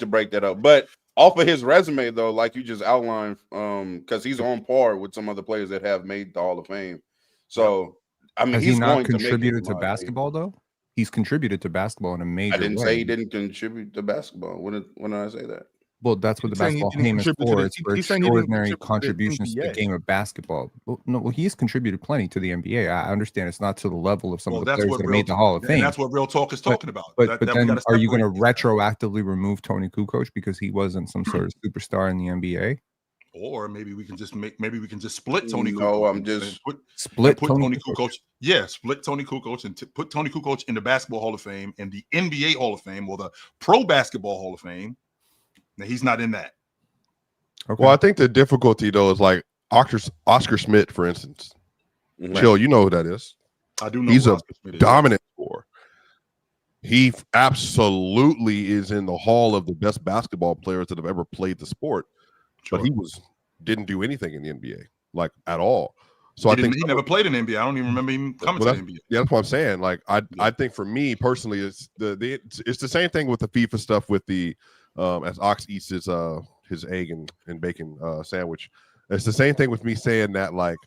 break that up. But off of his resume, though, like you just outlined, because he's on par with some other players that have made the Hall of Fame. So I mean, he's not contributed to basketball though. He's contributed to basketball in a major way. I didn't say he didn't contribute to basketball. When did I say that? Well, that's what the basketball game is for. It's for extraordinary contributions to the game of basketball. Well, he's contributed plenty to the NBA. I understand it's not to the level of some of the players that made the Hall of Fame. That's what Real Talk is talking about. But then are you going to retroactively remove Tony Kukoc because he wasn't some sort of superstar in the NBA? Or maybe we can just split Tony Kukoc. No, I'm just split Tony Kukoc. Yeah, split Tony Kukoc and put Tony Kukoc in the Basketball Hall of Fame and the NBA Hall of Fame or the Pro Basketball Hall of Fame. Now, he's not in that. Okay. Well, I think the difficulty though is like Oscar Schmidt, for instance. Chill, you know who that is. I do know. He's a dominant scorer. He absolutely is in the hall of the best basketball players that have ever played the sport. Sure. But he didn't do anything in the NBA, like at all. So I think he never played in the NBA. I don't even remember him coming to the NBA. Yeah, that's what I'm saying. Like I think for me personally, it's the same thing with the FIFA stuff with the as Ox eats his egg and bacon sandwich. It's the same thing with me saying that like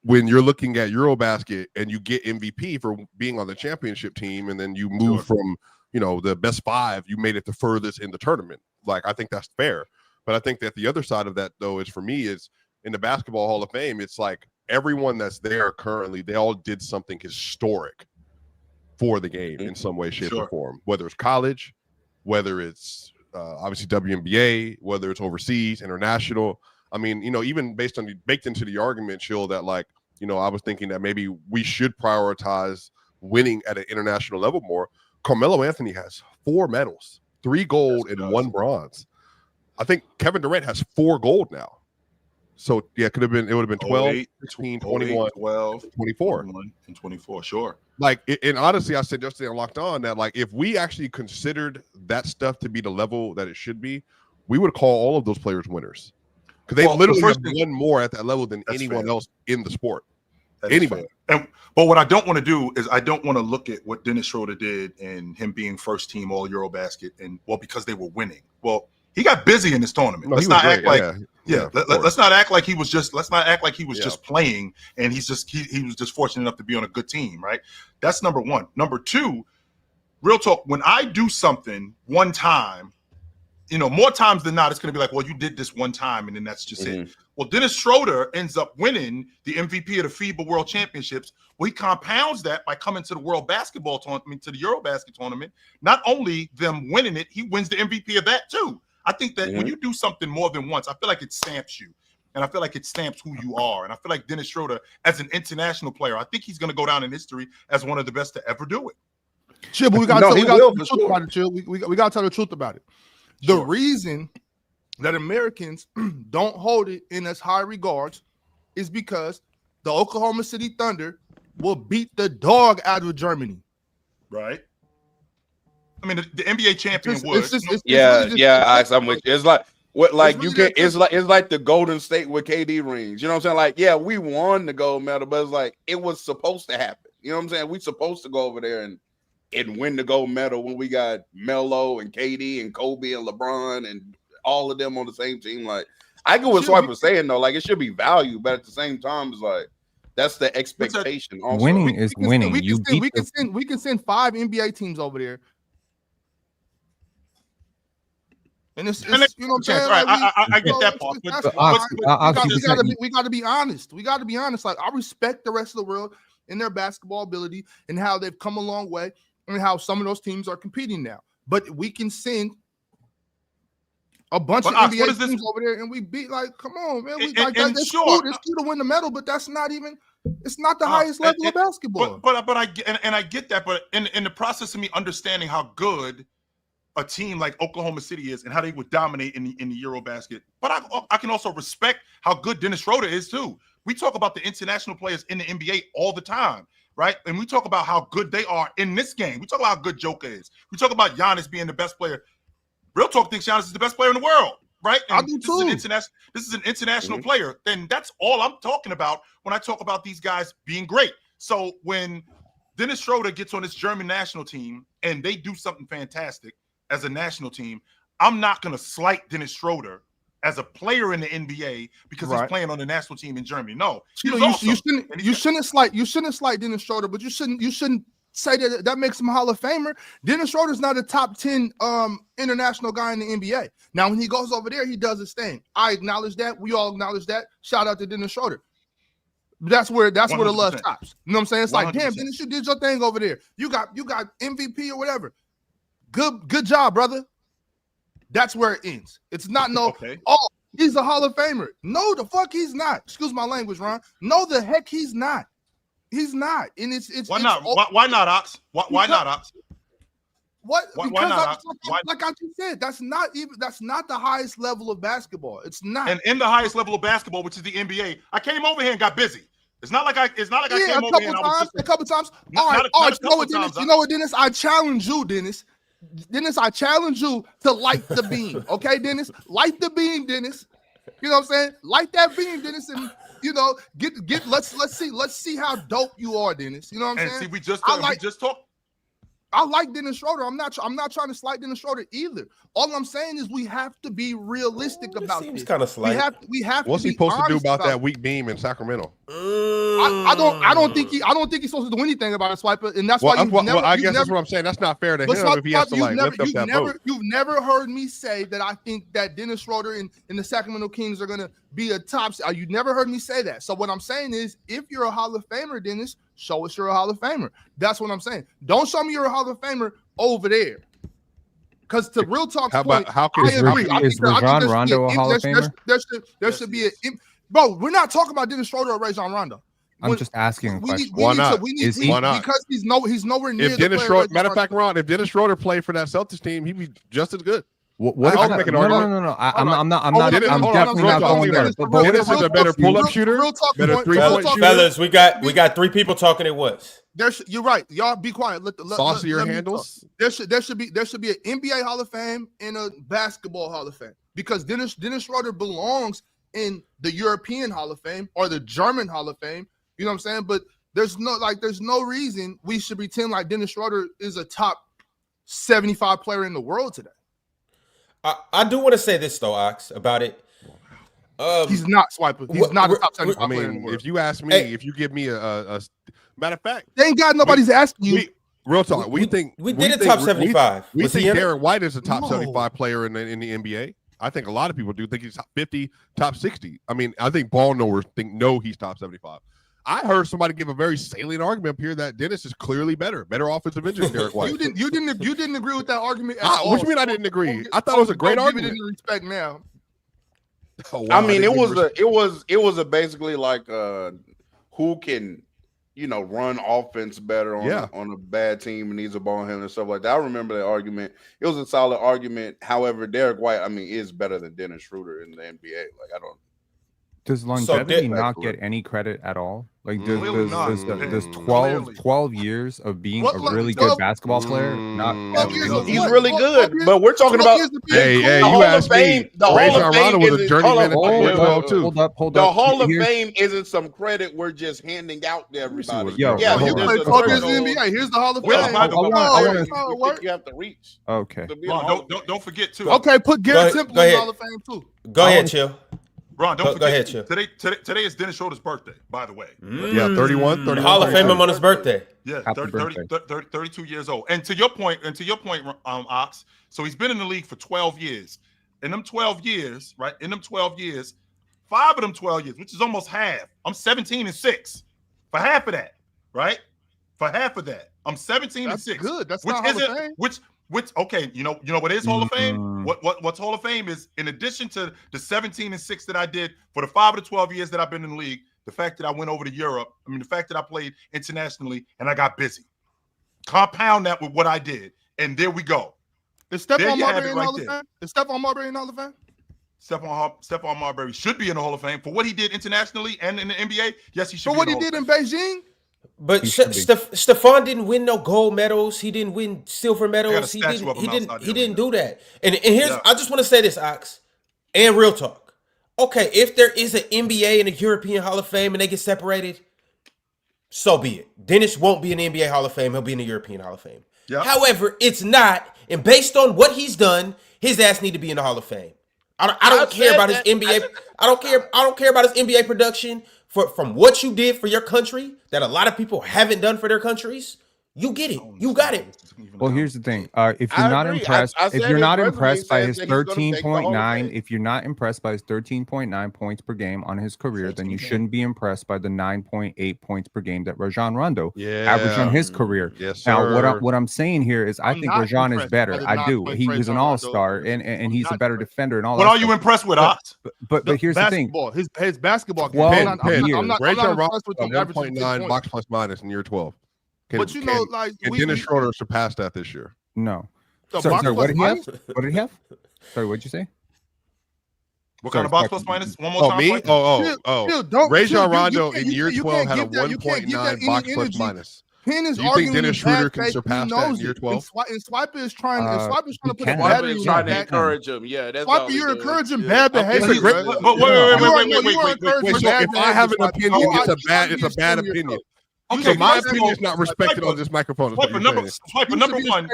when you're looking at Eurobasket and you get MVP for being on the championship team, and then you move from, you know, the best 5, you made it the furthest in the tournament. Like, I think that's fair. But I think that the other side of that, though, is for me is in the Basketball Hall of Fame, it's like everyone that's there currently, they all did something historic for the game in some way, shape, or form, whether it's college, whether it's obviously WNBA, whether it's overseas, international. I mean, you know, even baked into the argument, Chill, that like, you know, I was thinking that maybe we should prioritize winning at an international level more. Carmelo Anthony has 4 medals, 3 gold and 1 bronze. I think Kevin Durant has 4 gold now. So yeah, it would have been 12, 16, 21, 12, 24. 21, and 24, sure. Like, and honestly, I said yesterday on Locked On that like if we actually considered that stuff to be the level that it should be, we would call all of those players winners. Because they literally have won more at that level than anyone else in the sport. Anybody. But what I don't want to do is I don't want to look at what Dennis Schroder did and him being first team all Eurobasket and because they were winning. Well, he got busy in this tournament. No, let's not act like let's not act like he was just just playing and he was just fortunate enough to be on a good team, right? That's number one. Number two, real talk, when I do something one time, you know, more times than not, it's going to be like, well, you did this one time, and then that's just it. Well, Dennis Schroder ends up winning the MVP of the FIBA World Championships. Well, he compounds that by coming to the World Basketball Tournament, to the Eurobasket Tournament. Not only them winning it, he wins the MVP of that too. I think that when you do something more than once, I feel like it stamps you, and I feel like it stamps who you are. And I feel like Dennis Schroder, as an international player, I think he's going to go down in history as one of the best to ever do it. Chill, but we got to tell the truth about it, Chill. We got to tell the truth about it. The reason that Americans don't hold it in as high regards is because the Oklahoma City Thunder will beat the dog out of Germany. Right. I mean, the NBA champion would. I'm with you. It's like what, like you can. It's like the Golden State with KD rings. You know what I'm saying? Like, yeah, we won the gold medal, but it's like it was supposed to happen. You know what I'm saying? We supposed to go over there and win the gold medal when we got Melo and KD and Kobe and LeBron and all of them on the same team. Like, I get what Swipe was saying though. Like, it should be valued, but at the same time, it's like that's the expectation. Also, winning is winning. We can send 5 NBA teams over there. And it's you know what I'm saying? Right, like I get that part. We got to be honest. We got to be honest. Like, I respect the rest of the world in their basketball ability and how they've come a long way and how some of those teams are competing now. But we can send a bunch of NBA teams over there and we beat, like, come on, man. It's cool to win the medal, but that's not even, it's not the highest level of basketball. But I get that. But in the process of me understanding how good a team like Oklahoma City is and how they would dominate in the Eurobasket, but I can also respect how good Dennis Schroder is too. We talk about the international players in the NBA all the time, right? And we talk about how good they are in this game. We talk about how good Joker is. We talk about Giannis being the best player. Real Talk thinks Giannis is the best player in the world, right? And I do too. This is an international player. Then that's all I'm talking about when I talk about these guys being great. So when Dennis Schroder gets on this German national team and they do something fantastic as a national team, I'm not going to slight Dennis Schroder as a player in the NBA because he's playing on the national team in Germany. No, you shouldn't slight Dennis Schroder, but you shouldn't say that makes him a Hall of Famer. Dennis Schroder's not a top 10 international guy in the NBA. Now, when he goes over there, he does his thing. I acknowledge that. We all acknowledge that. Shout out to Dennis Schroder. That's where the love stops. You know what I'm saying? It's 100%. Like, damn, Dennis, you did your thing over there. You got MVP or whatever. Good job, brother. That's where it ends. It's not he's a Hall of Famer. No, the fuck he's not. Excuse my language, Ron. No, the heck he's not. He's not. And it's why not? Why not, Ox? Why not, Ox? What? Because why not? Like I just said, that's not the highest level of basketball. It's not. And in the highest level of basketball, which is the NBA, I came over here and got busy. It's not like I came over here and I was a couple times. All right. You know what, Dennis? I challenge you, Dennis. Dennis, I challenge you to light the beam. Okay, Dennis? Light the beam, Dennis. You know what I'm saying? Light that beam, Dennis, and let's see how dope you are, Dennis. You know what I'm saying? See, we just talked. I like Dennis Schroder. I'm not trying to slight Dennis Schroder either. All I'm saying is we have to be realistic about this. Kind of slight. We have. What's he supposed to do about that weak beam in Sacramento? I don't think he's supposed to do anything about it, Swiper, and that's why I guess that's what I'm saying. That's not fair to him if he has to like lift up that boat. You've never heard me say that I think that Dennis Schroder and the Sacramento Kings are gonna be a top. You never heard me say that. So what I'm saying is, if you're a Hall of Famer, Dennis, show us you're a Hall of Famer. That's what I'm saying. Don't show me you're a Hall of Famer over there. Because to real talk, is Rajon Rondo a Hall of Famer? There should be a bro. We're not talking about Dennis Schroder or Rajon Rondo. I'm just asking a question. Why not? Why not? Because he's nowhere near. If Dennis Schroder, matter of fact, Ron, if Dennis Schroder played for that Celtics team, he'd be just as good. No. I'm definitely not going there. Dennis is a better pull-up shooter, better three-point shooter. Fellas, we got 3 people talking at once. You're right. Y'all be quiet. Saucier handles. There should be an NBA Hall of Fame and a basketball Hall of Fame, because Dennis Schroder belongs in the European Hall of Fame or the German Hall of Fame. You know what I'm saying? But there's no reason we should pretend like Dennis Schroder is a top 75 player in the world today. I do want to say this though, Ox, about it. He's not Swiper. He's not a top 75 player in the world. If you ask me, if you give me a matter of fact, they ain't got nobody's asking you. Real talk. We did a top 75. We think Derek White is a top 75 player in the NBA. I think a lot of people do think he's top 50, top 60. I mean, I think ball knowers know he's top 75. I heard somebody give a very salient argument up here that Dennis is clearly better offensive engine than Derek White. You didn't agree with that argument at all. What you mean I didn't agree? I thought it was a great argument. Didn't respect now. Oh, wow. I mean, it was basically like who can run offense better on a bad team and needs a ball handler and stuff like that. I remember that argument. It was a solid argument. However, Derek White, is better than Dennis Schroder in the NBA. Like, I don't. Does longevity not get any credit at all? Like, does 12 years of being a really good basketball player not? He's really good, but we're talking about. Hey, you asked me. Rajon Rondo was a journeyman at 12 too. Hold up. The Hall of Fame isn't some credit we're just handing out to everybody. You play 12 years in the NBA. Here's the Hall of Fame. You have to reach. Okay. Don't forget too. Okay, put Garrett Temple in the Hall of Fame too. Go ahead, Chill. Ron, don't forget. Go ahead, Chill. Today is Dennis Schroder's birthday, by the way. Yeah, 31. Hall of Fame on his birthday. Yeah, 32 years old. And to your point, Ox, so he's been in the league for 12 years. In them 12 years, right? 5 of them 12 years, which is almost half. I'm 17-6 for half of that, right? For half of that, I'm 17-6. That's good. That's not Hall of Fame. Which okay, you know what is Hall of Fame? What's Hall of Fame is, in addition to the 17-6 that I did for the 5 of the 12 years that I've been in the league, the fact that I went over to Europe, the fact that I played internationally and I got busy. Compound that with what I did, and there we go. Is Stephon Marbury in the Hall of Fame? Is Stephon Marbury in the Hall of Fame? Stephon Marbury should be in the Hall of Fame for what he did internationally and in the NBA. Yes, he should. For what he did in Beijing. But Stephon didn't win no gold medals. He didn't win silver medals. He didn't do that. And here's I just want to say this, Ox, and real talk. Okay, if there is an NBA and a European Hall of Fame and they get separated, so be it. Dennis won't be in the NBA Hall of Fame. He'll be in the European Hall of Fame. Yep. However, it's not, and based on what he's done, his ass need to be in the Hall of Fame. I don't care about his NBA. I don't care about his NBA production. From what you did for your country that a lot of people haven't done for their countries, you get it. You got it. Well, here's the thing. If you're not impressed, if you're not impressed by his 13.9, if you're not impressed by his 13.9 points per game on his career, then you shouldn't be impressed by the 9.8 points per game that Rajon Rondo averaged on his career. Yes, now, what I'm saying here is I think Rajon is better. I do. He was an all-star and he's a better defender and all that. What are you impressed with, Ox? But here's the thing. His basketball game. I'm not impressed with 1.9 box plus minus in year 12. Can Dennis Schroder surpass that this year? No. Sorry, what did he have? What did he have? Sorry, what did you say? What kind of box plus minus? One more time. Me? Rajon Rondo in year 12 had a 1.9 box plus minus. Do you think Dennis Schroder can surpass that in year 12? And Swiper is trying to put a battery in trying to encourage him. Yeah, that's Swiper, you're encouraging bad behavior. But wait. So if I have an opinion, it's a bad opinion. Okay, my opinion is not respected on this microphone. Swiper number one.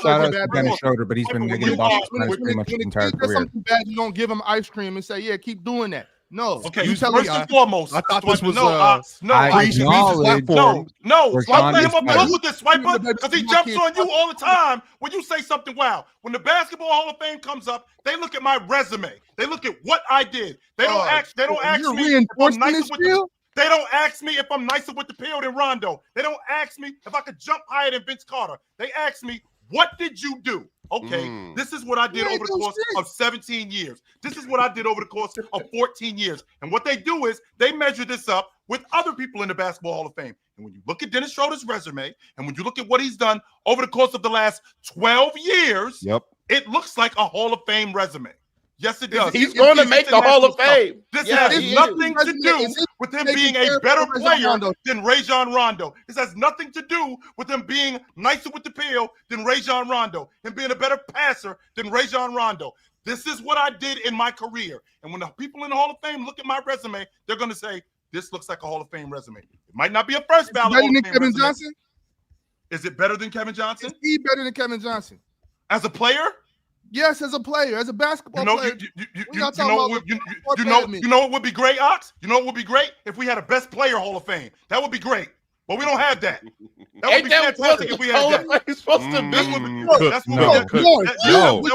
Shout out to Dennis Schroder, but he's been negative box pretty much his entire career. Something bad, you don't give him ice cream and say, "Yeah, keep doing that." No. Okay, You first tell me, and foremost, I thought this Swiper, was, no, Ox, no, I Ox, acknowledge no, where Swiper, Sean let is him better. up with this, Swiper, because he jumps on you all the time when you say something wild. When the Basketball Hall of Fame comes up, they look at my resume. They look at what I did. They don't ask. They don't ask me if I'm nicer with the. They don't ask me if I'm nicer with the field than Rondo. They don't ask me if I could jump higher than Vince Carter. They ask me, what did you do? Okay, this is what I did over the course of 17 years. This is what I did over the course of 14 years. And what they do is they measure this up with other people in the Basketball Hall of Fame. And when you look at Dennis Schroder's resume, and when you look at what he's done over the course of the last 12 years, it looks like a Hall of Fame resume. Yes, it does. He's going to make the Hall of Fame. This has nothing to do with him being a better player than Rajon Rondo. This has nothing to do with him being nicer with the pill than Rajon Rondo, and being a better passer than Rajon Rondo. This is what I did in my career. And when the people in the Hall of Fame look at my resume, they're going to say, this looks like a Hall of Fame resume. It might not be a first ballot Hall of Fame Kevin resume. Johnson? Is it better than Kevin Johnson? Is he better than Kevin Johnson? As a player? Yes, as a player, as a basketball player. You know what would be great, Ox? You know what would be great? If we had a best player Hall of Fame. That would be great. But we don't have that. That would be fantastic if we had that. That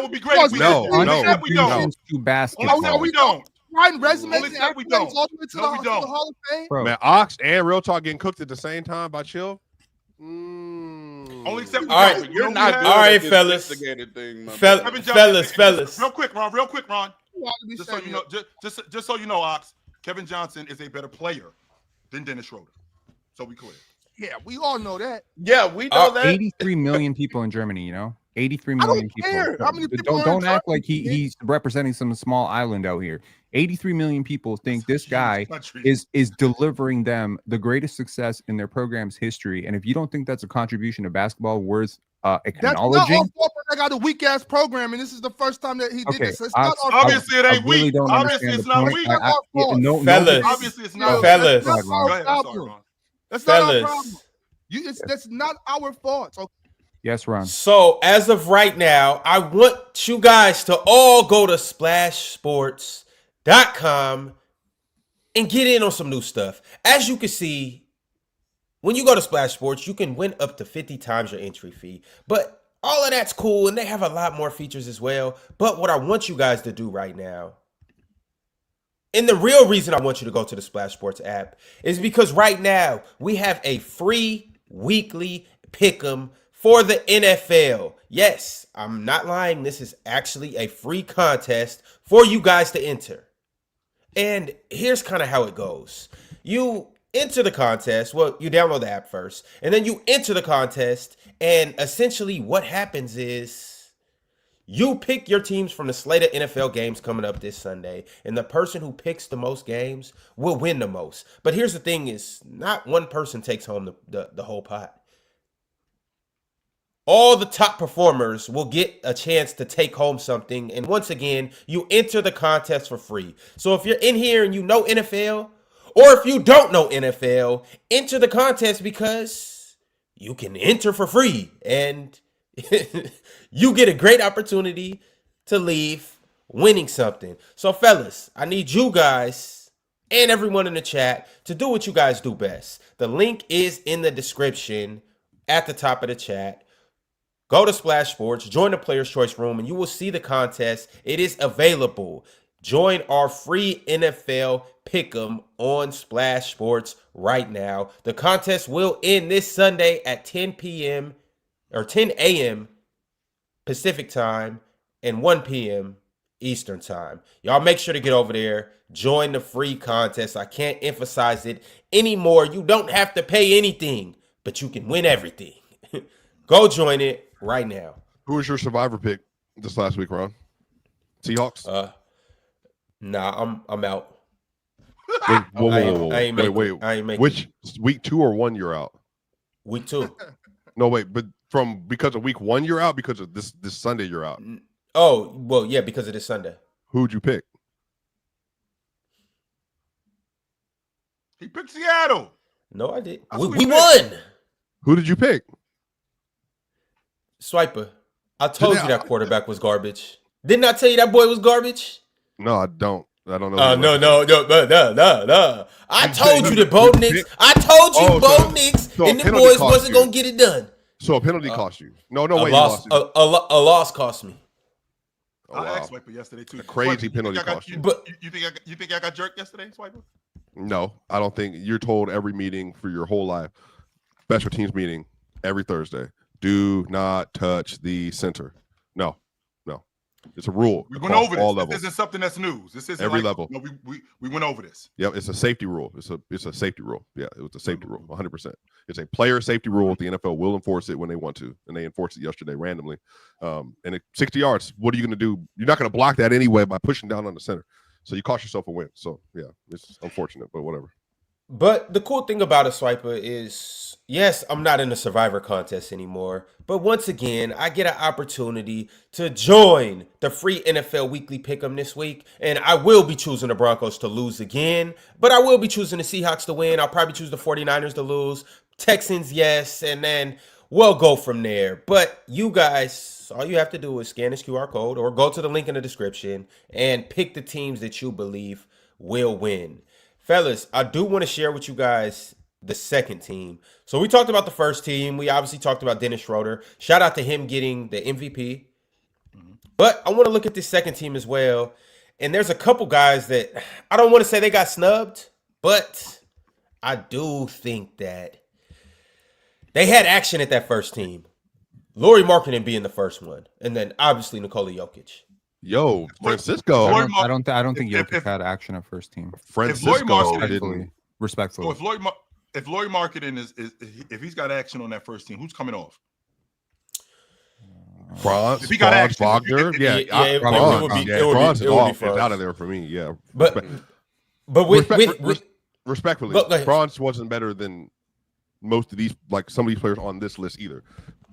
would be great if we had that. We don't. Basketball. We don't. Writing resumes and all the way to the Hall of Fame. Bro. Man, Ox and Real Talk getting cooked at the same time by Chill. Only except all right, you're not good all right, at fellas. Thing, fellas. Real quick, Ron. Just so you know, just so you know, Ox, Kevin Johnson is a better player than Dennis Schroder. So we clear. Yeah, we all know that. Yeah, we know that. 83 million people in Germany, 83 million people. Care. How many people don't act like he's representing some small island out here. 83 million people think this guy is delivering them the greatest success in their program's history. And if you don't think that's a contribution to basketball worth acknowledging, I got a weak ass program, and this is the first time that he did this. It's not obviously it ain't weak. Obviously it's not weak. Fellas, obviously it's not. Fellas, that's not our problem. That's not our problem. That's not our fault. Okay. Yes, Ron. So as of right now, I want you guys to all go to Splashsports.com and get in on some new stuff. As you can see, when you go to Splash Sports, you can win up to 50 times your entry fee. But all of that's cool, and they have a lot more features as well. But what I want you guys to do right now, and the real reason I want you to go to the Splash Sports app, is because right now we have a free weekly pick'em for the NFL. Yes, I'm not lying. This is actually a free contest for you guys to enter. And here's kind of how it goes. You enter the contest. Well, you download the app first, and then you enter the contest. And essentially what happens is you pick your teams from the slate of NFL games coming up this Sunday, and the person who picks the most games will win the most. But here's the thing is, not one person takes home the whole pot. All the top performers will get a chance to take home something. And once again, you enter the contest for free. So if you're in here and you know NFL, or if you don't know NFL, enter the contest because you can enter for free. And you get a great opportunity to leave winning something. So fellas, I need you guys and everyone in the chat to do what you guys do best. The link is in the description at the top of the chat. Go to Splash Sports, join the Player's Choice Room, and you will see the contest. It is available. Join our free NFL Pick'em on Splash Sports right now. The contest will end this Sunday at 10 p.m. or 10 a.m. Pacific time and 1 p.m. Eastern time. Y'all make sure to get over there. Join the free contest. I can't emphasize it anymore. You don't have to pay anything, but you can win everything. Go join it right now. Who was your survivor pick this last week, Ron? Seahawks? Nah, I'm out. Wait, whoa. I ain't making Which week 2 or 1 you're out? Week 2. No, wait, but because of week 1 you're out, because of this Sunday you're out. Oh, well, yeah, because of this Sunday. Who'd you pick? He picked Seattle. No, I did. We won. Who did you pick? Swiper. I told you that quarterback was garbage. Didn't I tell you that boy was garbage? No, I don't. I don't know. No. I told you the Bo Knicks. I told you Bo Knicks and the boys wasn't gonna get it done. So a penalty cost you? No way. A loss cost me. Oh, wow. I asked Swiper yesterday too. A crazy penalty cost you. But you think I got jerked yesterday, Swiper? No, I don't think you're told every meeting for your whole life. Special teams meeting every Thursday. Do not touch the center. No. It's a rule. We went over this. Levels. This isn't something that's news. This isn't every level. No, we went over this. Yep, it's a safety rule. It's a safety rule. Yeah, it was a safety rule, 100%. It's a player safety rule. The NFL will enforce it when they want to, and they enforced it yesterday randomly. And at 60 yards, what are you going to do? You're not going to block that anyway by pushing down on the center. So you cost yourself a win. So yeah, it's unfortunate, but whatever. But the cool thing about a Swiper is, yes, I'm not in the Survivor contest anymore. But once again, I get an opportunity to join the free NFL Weekly Pick'em this week. And I will be choosing the Broncos to lose again. But I will be choosing the Seahawks to win. I'll probably choose the 49ers to lose. Texans, yes. And then we'll go from there. But you guys, all you have to do is scan this QR code or go to the link in the description and pick the teams that you believe will win. Fellas, I do want to share with you guys the second team. So we talked about the first team. We obviously talked about Dennis Schroder. Shout out to him getting the MVP. But I want to look at this second team as well. And there's a couple guys that I don't want to say they got snubbed, but I do think that they had action at that first team. Lauri Markkanen being the first one. And then obviously Nikola Jokic. Yo, Francisco. I don't think Jokic had action at first team. Francisco respectfully. So if Lauri Markkanen is if he's got action on that first team, who's coming off? Franz, if he got action, Wagner, Franz is out of there for me. Yeah, but respectfully, Franz wasn't better than most of these, like some of these players on this list either.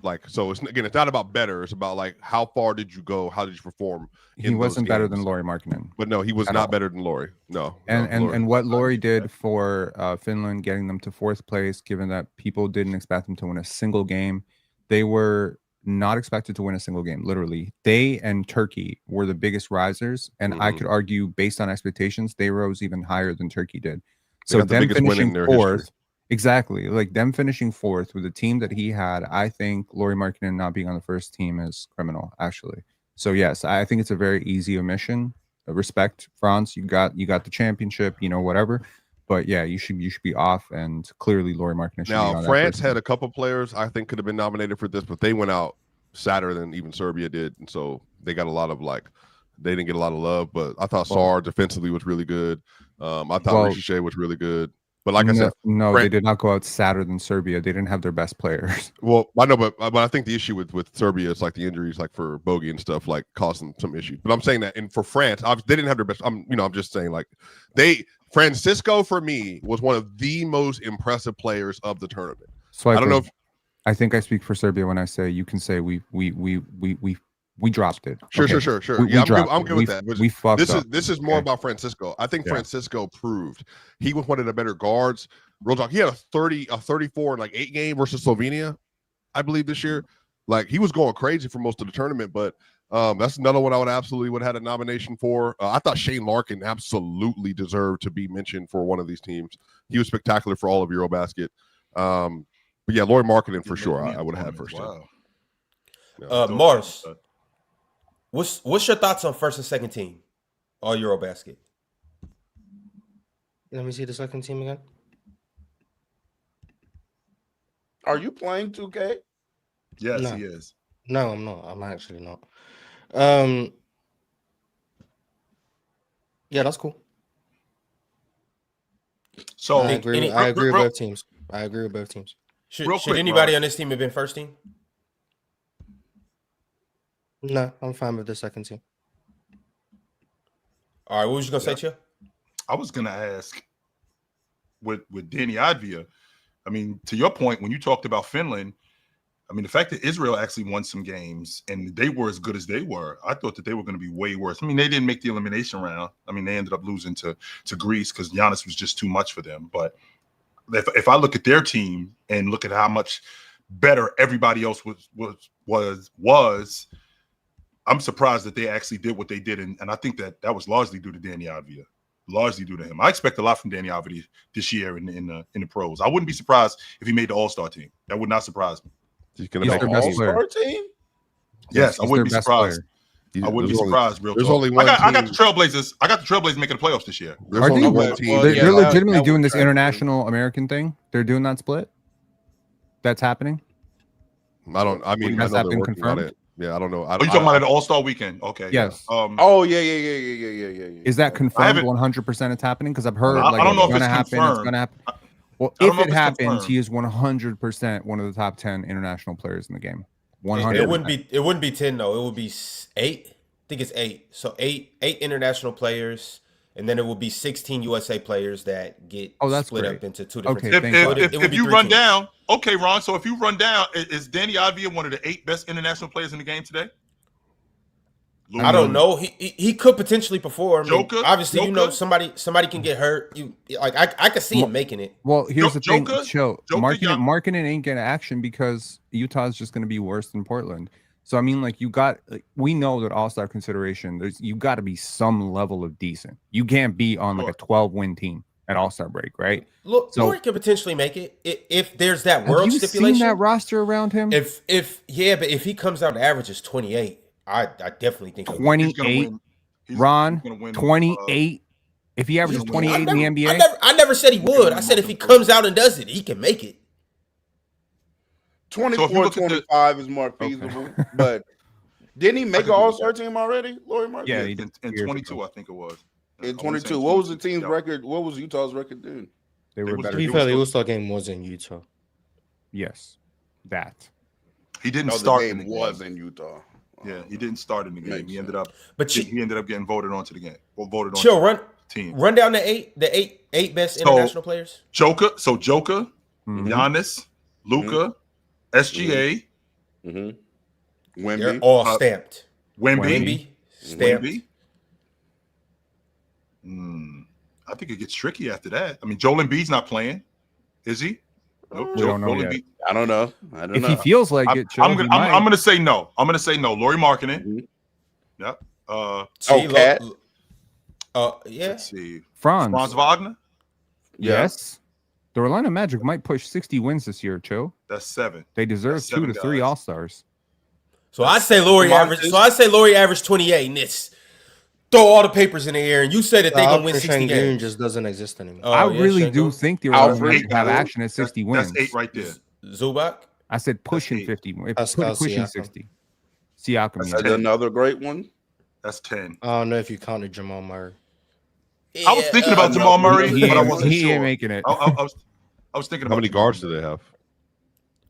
Like, so it's not about better. It's about like how far did you go? How did you perform? He wasn't better than Lauri Markkanen. But no, he was not better than Lauri. No. And what Lauri did for Finland, getting them to fourth place, given that people didn't expect them to win a single game, they were not expected to win a single game. Literally, they and Turkey were the biggest risers, and I could argue, based on expectations, they rose even higher than Turkey did. So them finishing fourth. Exactly. Like them finishing fourth with the team that he had, I think Lauri Markkanen not being on the first team is criminal, actually. So yes, I think it's a very easy omission. Respect, Franz. You got the championship, whatever. But yeah, you should be off, and clearly Lauri Markkanen should be on. Now, France had a couple players I think could have been nominated for this, but they went out sadder than even Serbia did, and so they got a lot of they didn't get a lot of love. But I thought Sar defensively was really good. I thought Ricochet was really good. But like I said, they did not go out sadder than Serbia. They didn't have their best players. Well, I know, but I think the issue with Serbia is like the injuries, like for Bogey and stuff, like caused them some issues. But I'm saying that, and for France, they didn't have their best. I'm just saying, like Francisco for me was one of the most impressive players of the tournament. So I don't know if I think I speak for Serbia when I say you can say we dropped it. Sure. I'm good with that. We fucked up. This is more about Francisco. I think Francisco proved he was one of the better guards. Real talk. He had a 34 in like 8 game versus Slovenia, I believe, this year. Like he was going crazy for most of the tournament, but that's another one I would have had a nomination for. I thought Shane Larkin absolutely deserved to be mentioned for one of these teams. He was spectacular for all of Eurobasket. But yeah, Lauri Markkanen for sure. I would have had first. Wow. Morris. What's your thoughts on first and second team, all Eurobasket? Let me see the second team again. Are you playing 2K? Yes, No. he is. No, I'm not. I'm actually not. Yeah, that's cool. So I agree with both teams. I agree with both teams. Should anybody on this team have been first team? No, I'm fine with the second team. All right, what was you gonna say, Chill? I was gonna ask with Danny Advia. I mean, to your point, when you talked about Finland, I mean, the fact that Israel actually won some games and they were as good as they were, I thought that they were going to be way worse. I mean, they didn't make the elimination round. I mean, they ended up losing to Greece because Giannis was just too much for them. But if I look at their team and look at how much better everybody else was, I'm surprised that they actually did what they did, and I think that was largely due to Danny Avdia. Largely due to him. I expect a lot from Danny Avdia this year in the pros. I wouldn't be surprised if he made the All-Star team. That would not surprise me. He's gonna He's make their a best All-Star team? Yes, I he's wouldn't be their best surprised. player. I wouldn't be There's surprised. Real there's talk. only one I got the team- Trailblazers. I got the Trailblazers making the playoffs this year. There's Are only they? one team. They're, yeah, they're that- legitimately that doing would this track international American thing. They're doing that split. That's happening. I mean, I know Has that they're been working on confirmed? it. Yeah, I don't know. Oh, you talking about at the All-Star weekend? Okay. Yes. Yeah. Oh yeah. Is that confirmed? haven't- 100% it's happening? Because I've heard I like don't know if it's it's gonna happen. It's confirmed. gonna happen. Well, I don't if know it if it's happens, confirmed. he is 100% one of the top 10 international players in the game. 100. It wouldn't be 10 though. It would be 8. I think it's 8. So eight international players, and then it will be 16 USA players that get that's split great. up into 2 different Okay, teams. thank God. It would If be you 3 run teams. down, okay, Ron. So if you run down, is Danny Avdia one of the 8 best international players in the game today? I don't know. He could potentially perform. Joker? Obviously, you know Joker? somebody can get hurt. I could see him making it. Well, here's the thing. Joker? Chill. Joker, yeah. Marketing ain't getting action because Utah's just going to be worse than Portland. So I mean, like we know that All-Star consideration. You got to be some level of decent. You can't be on like a 12-win team at All-Star break, right? Look, So- Lori could potentially make it if there's that Have world you stipulation. seen that roster around him? But if he comes out and averages 28, I definitely think he'll- 28, Ron, 28. If he averages gonna win. 28 in the NBA, I never said he would. I said if he comes out and does it, he can make it. 24, So if you look at the- 25 is more feasible. But didn't he make an All-Star team already, Laurie Martin? Yeah, in years 22, ago. I think it was. In I wanna say 22. What was the team's yeah. record? What was Utah's record then? they were was- better. To be It fair, was the so- All-Star game was in Utah. Yes, that. He didn't No, the start in game the was game. in Utah. Yeah, he didn't start in the game. Makes He ended up. But He ended up getting voted onto the game. Or voted on chill, to run the team. run down the eight best So- international players. Joker, Mhm. Giannis, Luka, SGA, Mm-hmm. They're Wemby. all stamped. Wemby. Wemby stamped. Wemby. I think it gets tricky after that. I mean, Joel Embiid's not playing, is he? Nope. We don't know Joel yet. Embiid. I don't know. If he feels like it, Joe, I'm he gonna might. say no. I'm gonna say no. Laurie Markkinen. Mhm. Yep. See, Cat. Yeah. Let's see. Franz. Franz Wagner. Yes. The Orlando Magic might push 60 wins this year, Cho. That's 7. They deserve That's 2 7 to 3 guys. All-Stars. So I say Lori averaged 28, and it's throw all the papers in the air, and you say that they're gonna win 60 Sengun games. just doesn't exist anymore. Oh, I yeah, really do Sengun. think the Orlando Alfred, Magic have yeah. action at 60 wins. That's 8 right there. Zubac. I said pushing 8. 50. Pascal Pushing Siakam. 60. Siakam. That's yeah. That's another great one. That's 10. I don't know if you counted Jamal Murray. I was thinking about Jamal Murray, He but I ain't- wasn't he sure. ain't making it. I was thinking How about many Jamal guards Murray. do they have?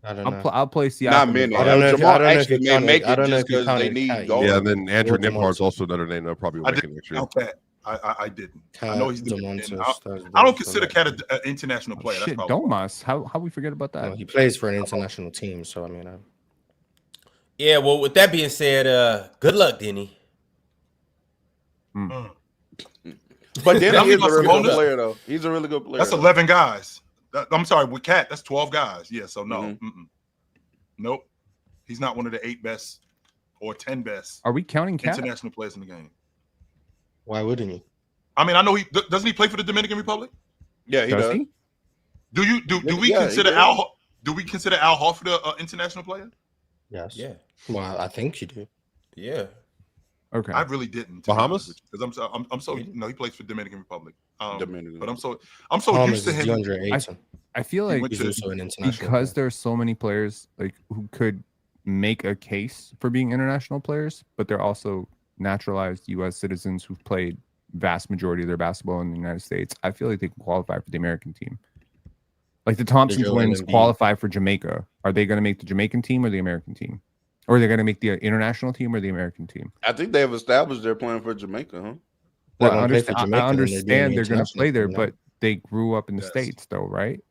I don't know. I'll play Siakam. Not many. I don't know if Jamal you actually may counted- make I it don't know just if you because they counted need Cat. goals. Yeah, and then Andrew Or DeMontis. Nembhard's also another name they'll probably I make didn't next year. count Cat. I didn't. I know he's the. DeMontis, I don't consider Cat an international player. Shit, That's probably why. Domas. How we forget about that? Well, he plays for an international team, so I mean, Yeah, well, with that being said, good luck, Denny. But then Yeah, he is I'm a really about good to- player, though. He's a really good player. That's though. 11 guys. I'm sorry, with Cat, that's 12 guys. Yeah, so no. Mhm. Nope. He's not one of the 8 best or 10 best Are we counting Cat? international players in the game. why wouldn't you? I mean, I know doesn't he play for the Dominican Republic? Yeah, he Does does. he? Do we Yeah, he consider does. do we consider Al Horford an international player? Yes. Yeah, Well, I think you do. yeah. Okay. I really didn't. Bahamas? Because I'm so no, he plays for Dominican Republic. Dominican. But I'm so Thomas used to is him. DeAndre Ayton. I feel He like went He's to- also an international. because player. there's so many players like who could make a case for being international players, but they're also naturalized U.S. citizens who've played vast majority of their basketball in the United States. I feel like they can qualify for the American team. Like the Thompson Joel twins Embiid. qualify for Jamaica. Are they going to make the Jamaican team or the American team? Or are they going to make the international team or the American team? I think they have established they're playing for Jamaica, huh? They're Well, gonna play for I Jamaica, and they're doing understand the they're going to play there, international but they grew up in the Yes. States though, right?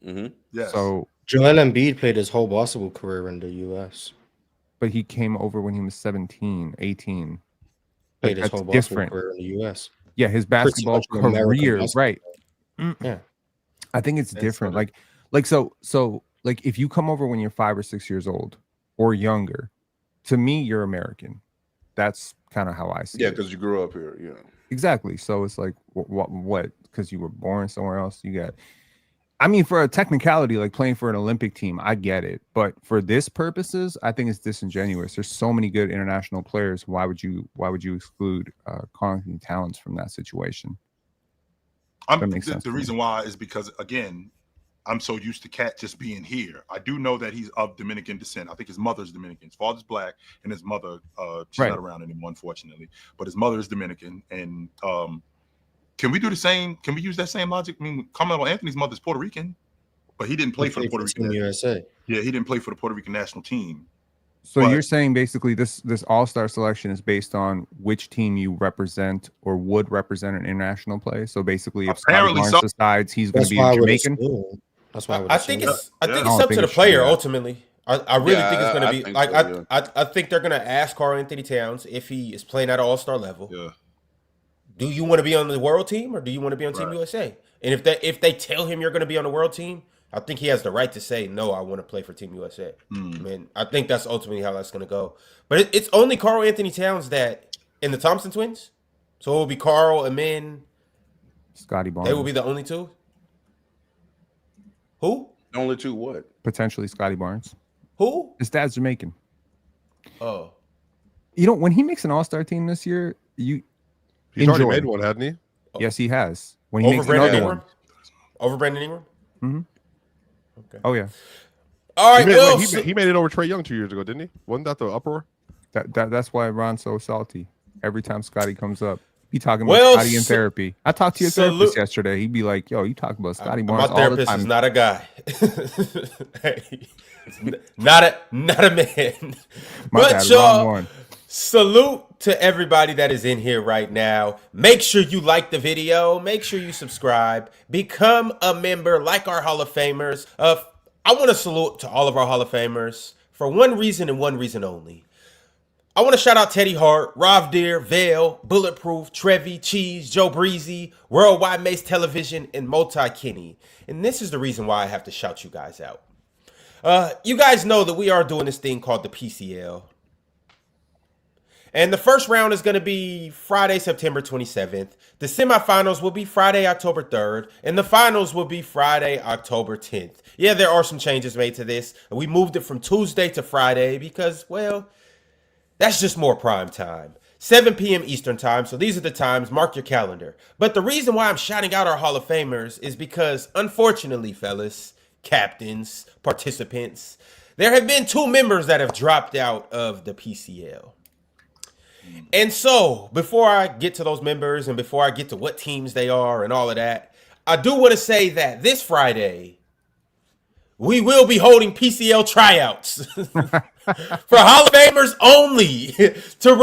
Mm-hmm. Yes. So, Joel Embiid played his whole basketball career in the U.S. but he came over when he was 17, 18. Played his That's whole basketball different. career in the U.S. Yeah, his basketball much an American career, basketball right? Yeah. I think it's That's different. what Like so if you come over when you're 5 or 6 years old or younger, to me you're American. That's kind of how I see Yeah, it. because you grew up here. Yeah. Exactly. So it's like what? Because you were born somewhere else. You got. I mean, for a technicality, like playing for an Olympic team, I get it. But for this purposes, I think it's disingenuous. There's so many good international players. Why would you exclude Carl-Anthony Towns from that situation? The reason why is because, again, I'm so used to Cat just being here. I do know that he's of Dominican descent. I think his mother's Dominican. His father's black, and his mother, she's not around anymore, unfortunately. But his mother is Dominican. And can we do the same? Can we use that same logic? I mean, Carmelo Anthony's mother's Puerto Rican, but he didn't play for the Puerto Rican USA. Yeah, he didn't play for the Puerto Rican national team. So you're saying basically this all-star selection is based on which team you represent or would represent an international play. So basically, if Scottie Barnes decides he's going to be a Jamaican, that's why I think it's up to the player ultimately. I really think it's going to be like I think they're going to ask Karl-Anthony Towns if he is playing at an all-star level. Yeah. Do you want to be on the world team or do you want to be on Team USA? And if they tell him you're going to be on the world team, I think he has the right to say, no, I want to play for Team USA. I mean, I think that's ultimately how that's going to go. But it's only Karl-Anthony Towns that in the Thompson twins. So it will be Carl, Amin, Scottie Barnes. They will be the only two? Who? The only two what? Potentially Scottie Barnes. Who? His dad's Jamaican. Oh. You know, when he makes an all-star team this year, he's already made one, hadn't he? Yes, he has. When he makes Brandon another Ingram? Over Brandon Ingram? Mm-hmm. Okay. Oh yeah. All right. He made it over Trae Young 2 years ago, didn't he? Wasn't that the uproar? That's why Ron's so salty. Every time Scottie comes up, he talking about Scottie in therapy. I talked to your therapist yesterday. He'd be like, "Yo, you talking about Scottie Barnes all the time." My therapist is not a guy. Hey, not a man. But y'all, salute to everybody that is in here right now. Make sure you like the video. Make sure you subscribe. Become a member like our Hall of Famers. I want to salute to all of our Hall of Famers for one reason and one reason only. I want to shout out Teddy Hart, Rav Deer, Vale, Bulletproof, Trevi, Cheese, Joe Breezy, Worldwide Mace Television, and Multi Kenny. And this is the reason why I have to shout you guys out. You guys know that we are doing this thing called the PCL. And the first round is going to be Friday, September 27th. The semifinals will be Friday, October 3rd. And the finals will be Friday, October 10th. Yeah, there are some changes made to this. We moved it from Tuesday to Friday because, well, that's just more prime time. 7 p.m. Eastern time. So these are the times. Mark your calendar. But the reason why I'm shouting out our Hall of Famers is because, unfortunately, fellas, captains, participants, there have been 2 members that have dropped out of the PCL. And so, before I get to those members and before I get to what teams they are and all of that, I do want to say that this Friday, we will be holding PCL tryouts for Hall of Famers only to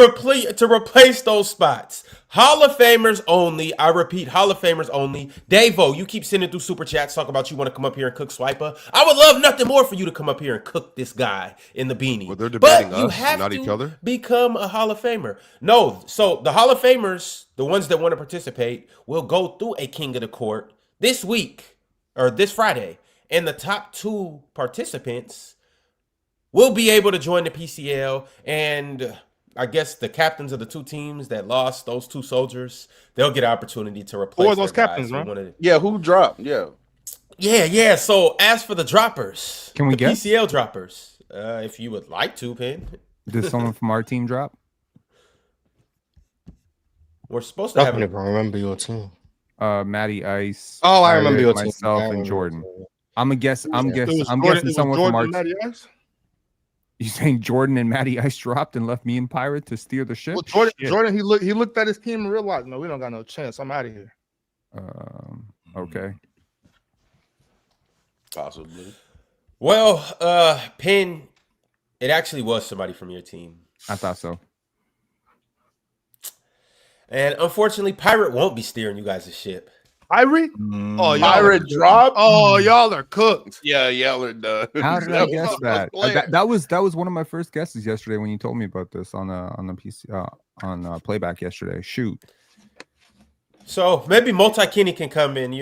replace those spots. Hall of Famers only. I repeat, Hall of Famers only. Davo, you keep sending through super chats talking about you want to come up here and cook Swiper. I would love nothing more for you to come up here and cook this guy in the beanie. Well, they're debating but you us, have not to each other. become a Hall of Famer. No, so the Hall of Famers, the ones that want to participate, will go through a King of the Court this week or this Friday. And the top 2 participants will be able to join the PCL. And I guess the captains of the 2 teams that lost those 2 soldiers, they'll get an opportunity to replace. Who are those captains, man? Yeah, who dropped? Yeah. So as for the droppers, can we get PCL droppers? If you would like to, Pin. Did someone from our team drop? We're supposed to have. I remember your team. Matty Ice. Oh, I remember your myself team. and Jordan. I'm guessing someone Jordan from our. Matty Ice? You saying Jordan and Matty Ice dropped and left me and Pirate to steer the ship? Well, Jordan, he looked at his team and realized, no, we don't got no chance. I'm out of here. Okay. Possibly. Well, Pin, it actually was somebody from your team. I thought so. And unfortunately, Pirate won't be steering you guys' ship. Pirate? Oh, Pirate dropped? Oh, y'all are cooked. Yeah, y'all are done. How did I guess that? That was one of my first guesses yesterday when you told me about this on the PC on playback yesterday. Shoot. So maybe Multi Kenny can come in,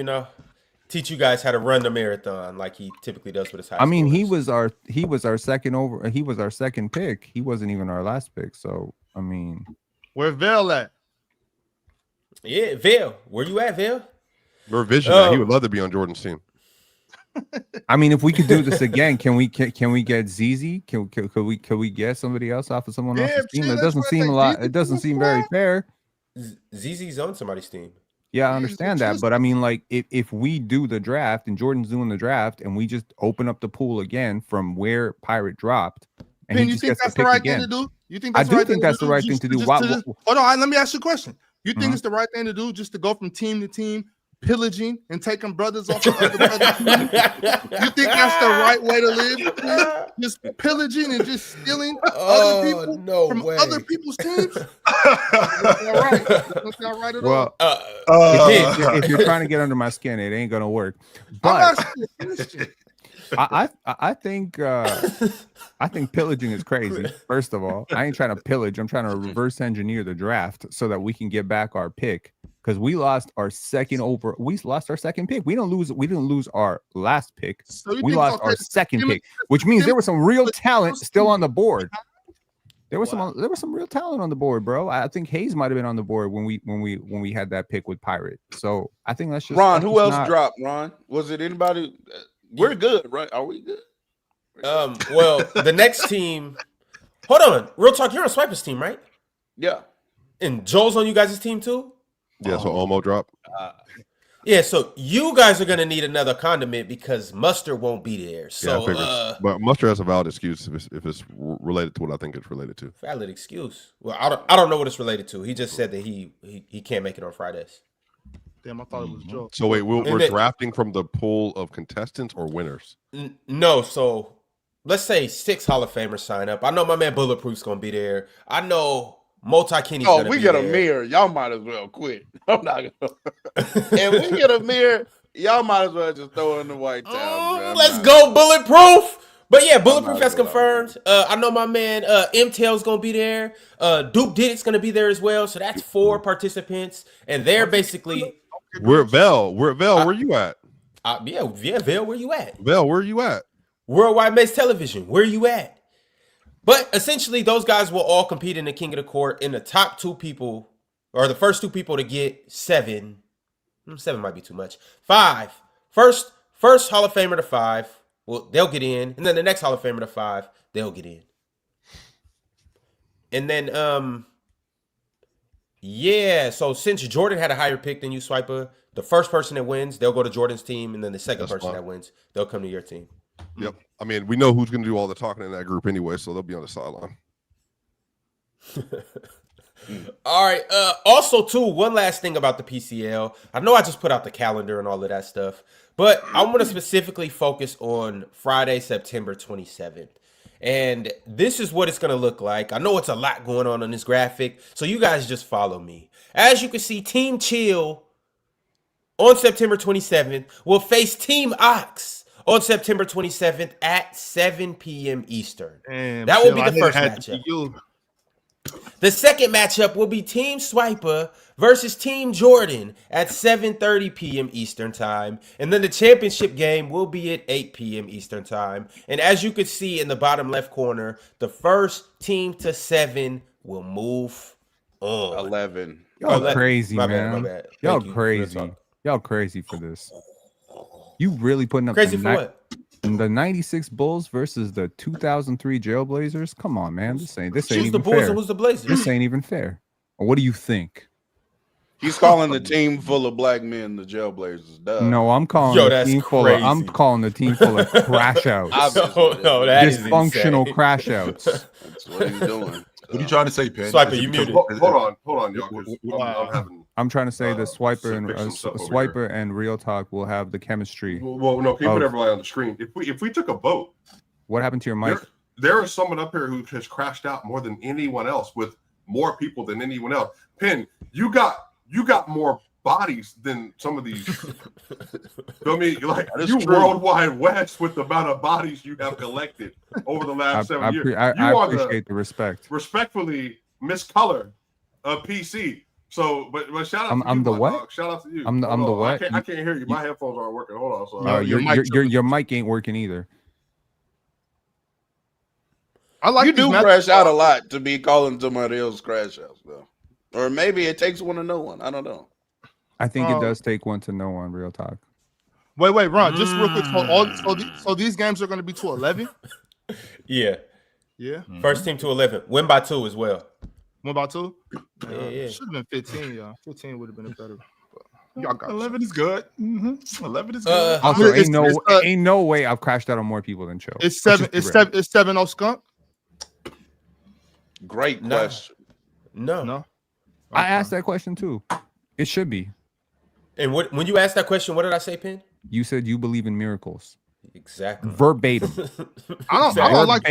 teach you guys how to run the marathon like he typically does with his high schoolers. He was our second pick. He wasn't even our last pick. So I mean, Where Vail at? Yeah, Vail. Where you at, Vail? Your vision. Man. He would love to be on Jordan's team. I mean, if we could do this again, can we get ZZ? Could we get somebody else off of someone else's team? It doesn't seem a lot. It doesn't seem very fair. ZZ's on somebody's team. Yeah, I understand that, but I mean, like, if we do the draft and Jordan's doing the draft, and we just open up the pool again from where Pirate dropped, and Ben, he you just think gets that's to the pick right again. thing to do? You think I that's do the right think that's the right thing to do. Hold on, let me ask you a question. You think it's the right thing to do just to go from team to team, pillaging and taking brothers off of other brothers? You think that's the right way to live? Just pillaging and just stealing other people from other people's teams? That's not right. That's not right at all. Well, if you're trying to get under my skin, it ain't gonna work. But I think pillaging is crazy. First of all, I ain't trying to pillage. I'm trying to reverse engineer the draft so that we can get back our pick. Because we lost our second pick. We didn't lose our last pick. So we lost our second pick, which means there was some real talent still on the board. There was some real talent on the board, bro. I think Hayes might have been on the board when we had that pick with Pirate. So I think that's just Ron. Who else dropped? Ron, was it anybody? We're good, right? Are we good? Well, the next team. Hold on, real talk. You're on Swiper's team, right? Yeah. And Joel's on you guys' team too. Yeah, so Omo drop. Yeah, so you guys are gonna need another condiment because Mustard won't be there. So, but Mustard has a valid excuse if it's related to what I think it's related to. Valid excuse. Well, I don't know what it's related to. He just said that he can't make it on Fridays. Damn, I thought it was Joe. So wait, we're drafting from the pool of contestants or winners? No, so let's say 6 Hall of Famers sign up. I know my man Bulletproof's gonna be there. I know Multi-Kenny's gonna be there. We get a mirror. Y'all might as well quit. I'm not gonna. If we get a mirror, y'all might as well just throw in the white towel. Let's go, Bulletproof. But yeah, Bulletproof has confirmed. I know my man M-Tail's gonna be there. Duke Diddy's gonna be there as well. So that's 4 participants, and they're basically. We're at Vel. Where you at? Yeah, Vel, where you at? Vel, where you at? Worldwide Mace Television, where you at? But essentially, those guys will all compete in the King of the Court. In the top 2 people, or the first 2 people to get 7. 7 might be too much. 5. First Hall of Famer to 5. Well, they'll get in. And then the next Hall of Famer to 5, they'll get in. And then, yeah. So since Jordan had a higher pick than you, Swiper, the first person that wins, they'll go to Jordan's team. And then the second person that wins, they'll come to your team. Yep. I mean, we know who's going to do all the talking in that group anyway, so they'll be on the sideline. All right. Also, too, one last thing about the PCL. I know I just put out the calendar and all of that stuff, but I want to specifically focus on Friday, September 27th. And this is what it's going to look like. I know it's a lot going on this graphic, so you guys just follow me. As you can see, Team Chill on September 27th will face Team Ox on September 27th at 7 p.m. Eastern. That will be the first matchup. The second matchup will be Team Swiper versus Team Jordan at 7:30 p.m. Eastern time. And then the championship game will be at 8 p.m. Eastern time. And as you can see in the bottom left corner, the first team to 7 will move on. 11. Y'all crazy, my man. bad. Y'all crazy. Y'all crazy for this. You really putting up crazy for what? The 96 Bulls versus the 2003 Jailblazers? Come on, man. This ain't Who's even the Bulls fair. and who's the Blazers? This ain't even fair. Or what do you think? He's calling the team full of black men the Jailblazers. Duh. No, I'm calling the team full of crash outs. No, that is dysfunctional crash outs. That's what he's doing. What are you trying to say, Penn? Swiper, you muted. Hold on, y'all. I'm trying to say the Swiper and Swiper and Real Talk will have the chemistry. Well, no, can you put everybody on the screen? If we took a vote, what happened to your mic? There is someone up here who has crashed out more than anyone else, with more people than anyone else. Penn, you got more bodies than some of these. Feel me? Like you true. Worldwide West with the amount of bodies you have collected over the last 7 years. I appreciate the respect. Respectfully, Miss Color of PC. So, but shout out to I'm you, the what? Dog. Shout out to you. I'm the what? I can't hear you. My headphones aren't working. Hold on. Your mic ain't working either. I like you these do matchups. crash out a lot to be calling somebody else crash outs, though. Or maybe it takes one to know one. I don't know. I think it does take one to know one. Real talk. Wait, Ron, just real quick. So these games are going to be to 11. Yeah. Yeah. First team to 11. Win by 2 as well. Win by 2? Yeah. Should have been 15, y'all. 15 would have been a better. Y'all got 11 is good. 11 is good. Also, ain't no way I've crashed out on more people than Chill. It's 7. It's 7-0 skunk. Great question. No. I asked that question too. It should be. And when you asked that question, what did I say, Pin? You said you believe in miracles. Exactly. Verbatim. I don't like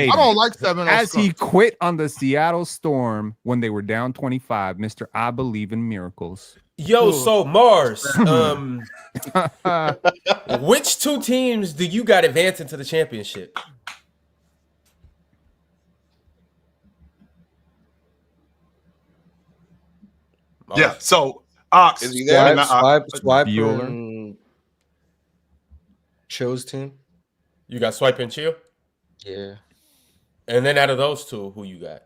7-0 As skunk. he quit on the Seattle Storm when they were down 25, Mr. I believe in miracles. Yo, so Mars, which 2 teams do you got advancing to the championship? Mars. Yeah, so Ox. Is he there? Swiper Bueller. and Chill's team. You got Swipe and Chill? Yeah. And then out of those 2, who you got?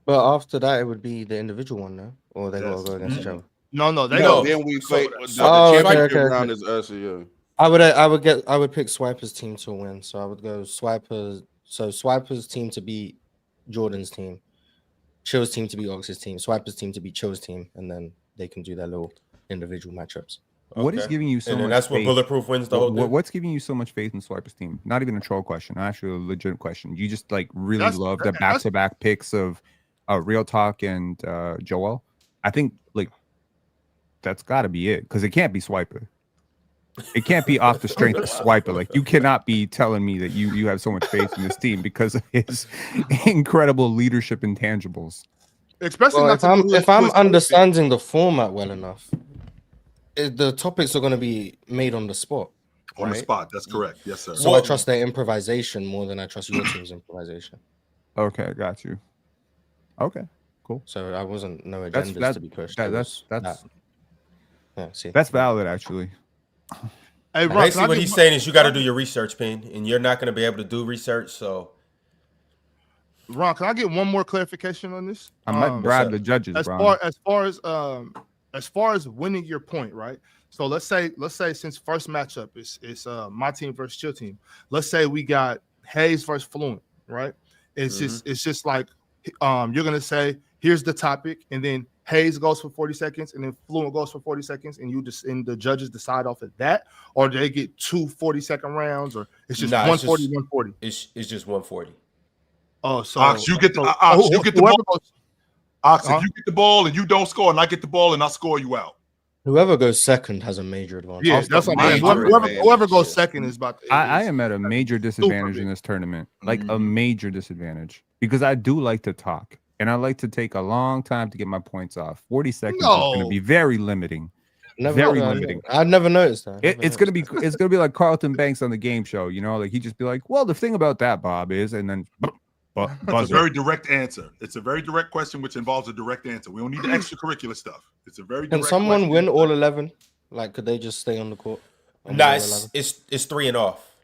But after that, it would be the individual one, no? Or they gotta go against each other. No, they No, go. then we play. So- The Oh, championship okay. round is us or you. I would pick Swiper's team to win. So I would go Swiper's team to beat Jordan's team, Chill's team to beat Ox's team, Swiper's team to beat Chill's team, and then they can do their little individual matchups. What is Okay. giving you so And much then that's what faith? Bulletproof wins the whole thing. What's giving you so much faith in Swiper's team? Not even a troll question, actually a legit question. You just like really love the back-to-back picks of Real Talk and Joel. I think like that's got to be it because it can't be Swiper. It can't be off the strength of Swiper. Like you cannot be telling me that you have so much faith in this team because of his incredible leadership intangibles. Especially Well, if I'm understanding the format well enough, the topics are going to be made on the spot. On the right? spot. That's correct. Yes, sir. So I trust their improvisation more than I trust your team's improvisation. Okay, got you. Okay, cool. So I wasn't no That's agendas to be pushed. That's valid actually. Hey, Ron, Basically, what he's saying is you got to do your research, Pin, and you're not going to be able to do research. So, Ron, can I get one more clarification on this? I might bribe the judges, as Ron. far as winning your point, right? So let's say since first matchup is my team versus your team. Let's say we got Hayes versus Fluent, right? It's just like you're gonna say here's the topic, and then Hayes goes for 40 seconds, and then Fluent goes for 40 seconds, and the judges decide off of that, or do they get 2 40-second rounds, or it's just 140, 140? It's just 140. Oh, so Ox, you get the ball. Ox, if you get the ball and you don't score, and I get the ball and I score you out. Whoever goes second has a major advantage. Yeah, that's what I'm saying. Whoever goes second is about to. I am at a major disadvantage in this tournament, like a major disadvantage, because I do like to talk and I like to take a long time to get my points off. 40 seconds is going to be very limiting. Very limiting. I've never noticed that. It's gonna be like Carlton Banks on the game show, you know, like he just be like, well, the thing about that, Bob, is, and then It's a very direct answer. It's a very direct question, which involves a direct answer. We don't need the extracurricular stuff. It's a very. Can someone win all 11? Like, could they just stay on the court? Nah, it's 3 and off.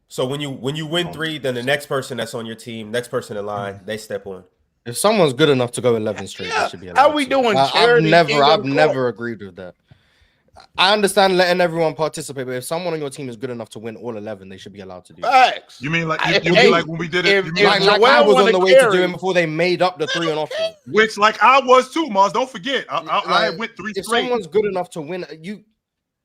So when you win 3, then the next person that's on your team, next person in line, they step on. If someone's good enough to go 11 straight, they should be allowed. How we doing? I've never agreed with that. I understand letting everyone participate, but if someone on your team is good enough to win all 11, they should be allowed to do it. Facts. You mean like when we did it? Like I was on the way to do it before they made up the 3 and off rule. Which like I was too, Mars. Don't forget, I went 3 If straight. someone's good enough to win, you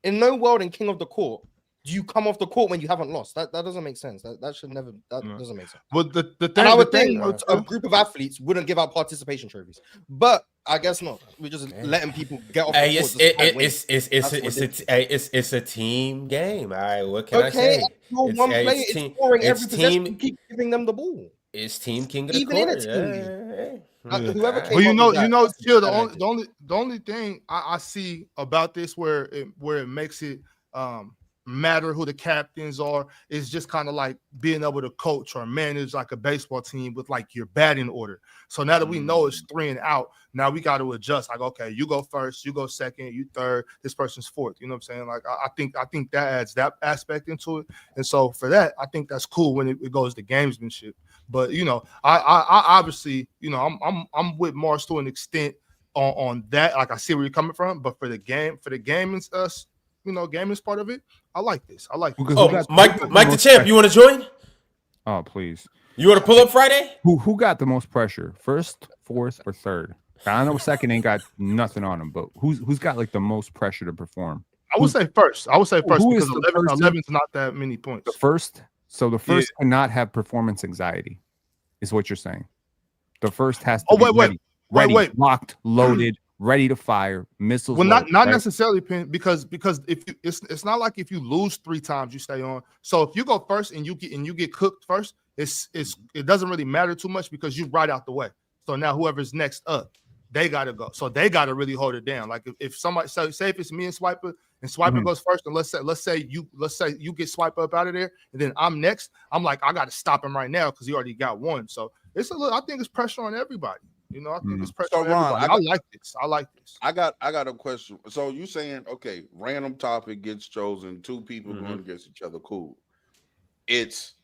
in no world in King of the Court do you come off the court when you haven't lost. That doesn't make sense. That should never. That doesn't make sense. Well, the thing, and I would think a group of athletes wouldn't give out participation trophies, but I guess not. We're just letting people get off. Hey, the it's a team game. All right, what can I say? One player is scoring every possession. You keep giving them the ball. It's team king of the Even court. in a team. Whoever came the only thing I see about this where it makes it matter who the captains are. It's just kind of like being able to coach or manage like a baseball team with like your batting order. So now that we know it's 3 and out, now we got to adjust. Like, okay, you go first, you go second, you third, this person's fourth. You know what I'm saying? Like, I think that adds that aspect into it. And so for that, I think that's cool when it goes to gamesmanship. But you know, I obviously, you know, I'm with Mars to an extent on that. Like, I see where you're coming from, but for the game and us, you know, gaming's part of it. I like this. I like this. Oh, Mike the champ, you want to join? Oh, please. You want to pull up Friday? Who got the most pressure? First, fourth, or third? I know second ain't got nothing on him, but who's got like the most pressure to perform? I would say first. Because the 11 is not that many points. The first cannot have performance anxiety, is what you're saying. The first has to be ready, locked, loaded, ready to fire, missiles. Well, not necessarily, because if it's not like if you lose 3 times you stay on. So if you go first and you get cooked first, it doesn't really matter too much because you're right out the way. So now whoever's next up, they gotta go. So they gotta really hold it down. Like if somebody say if it's me and Swiper goes first, and let's say you get Swiper up out of there, and then I'm next. I'm like, I gotta stop him right now because he already got one. So I think it's pressure on everybody. You know, I think it's pressure on everybody. I like this. I got a question. So you saying, okay, random topic gets chosen, 2 people going against each other. Cool. It's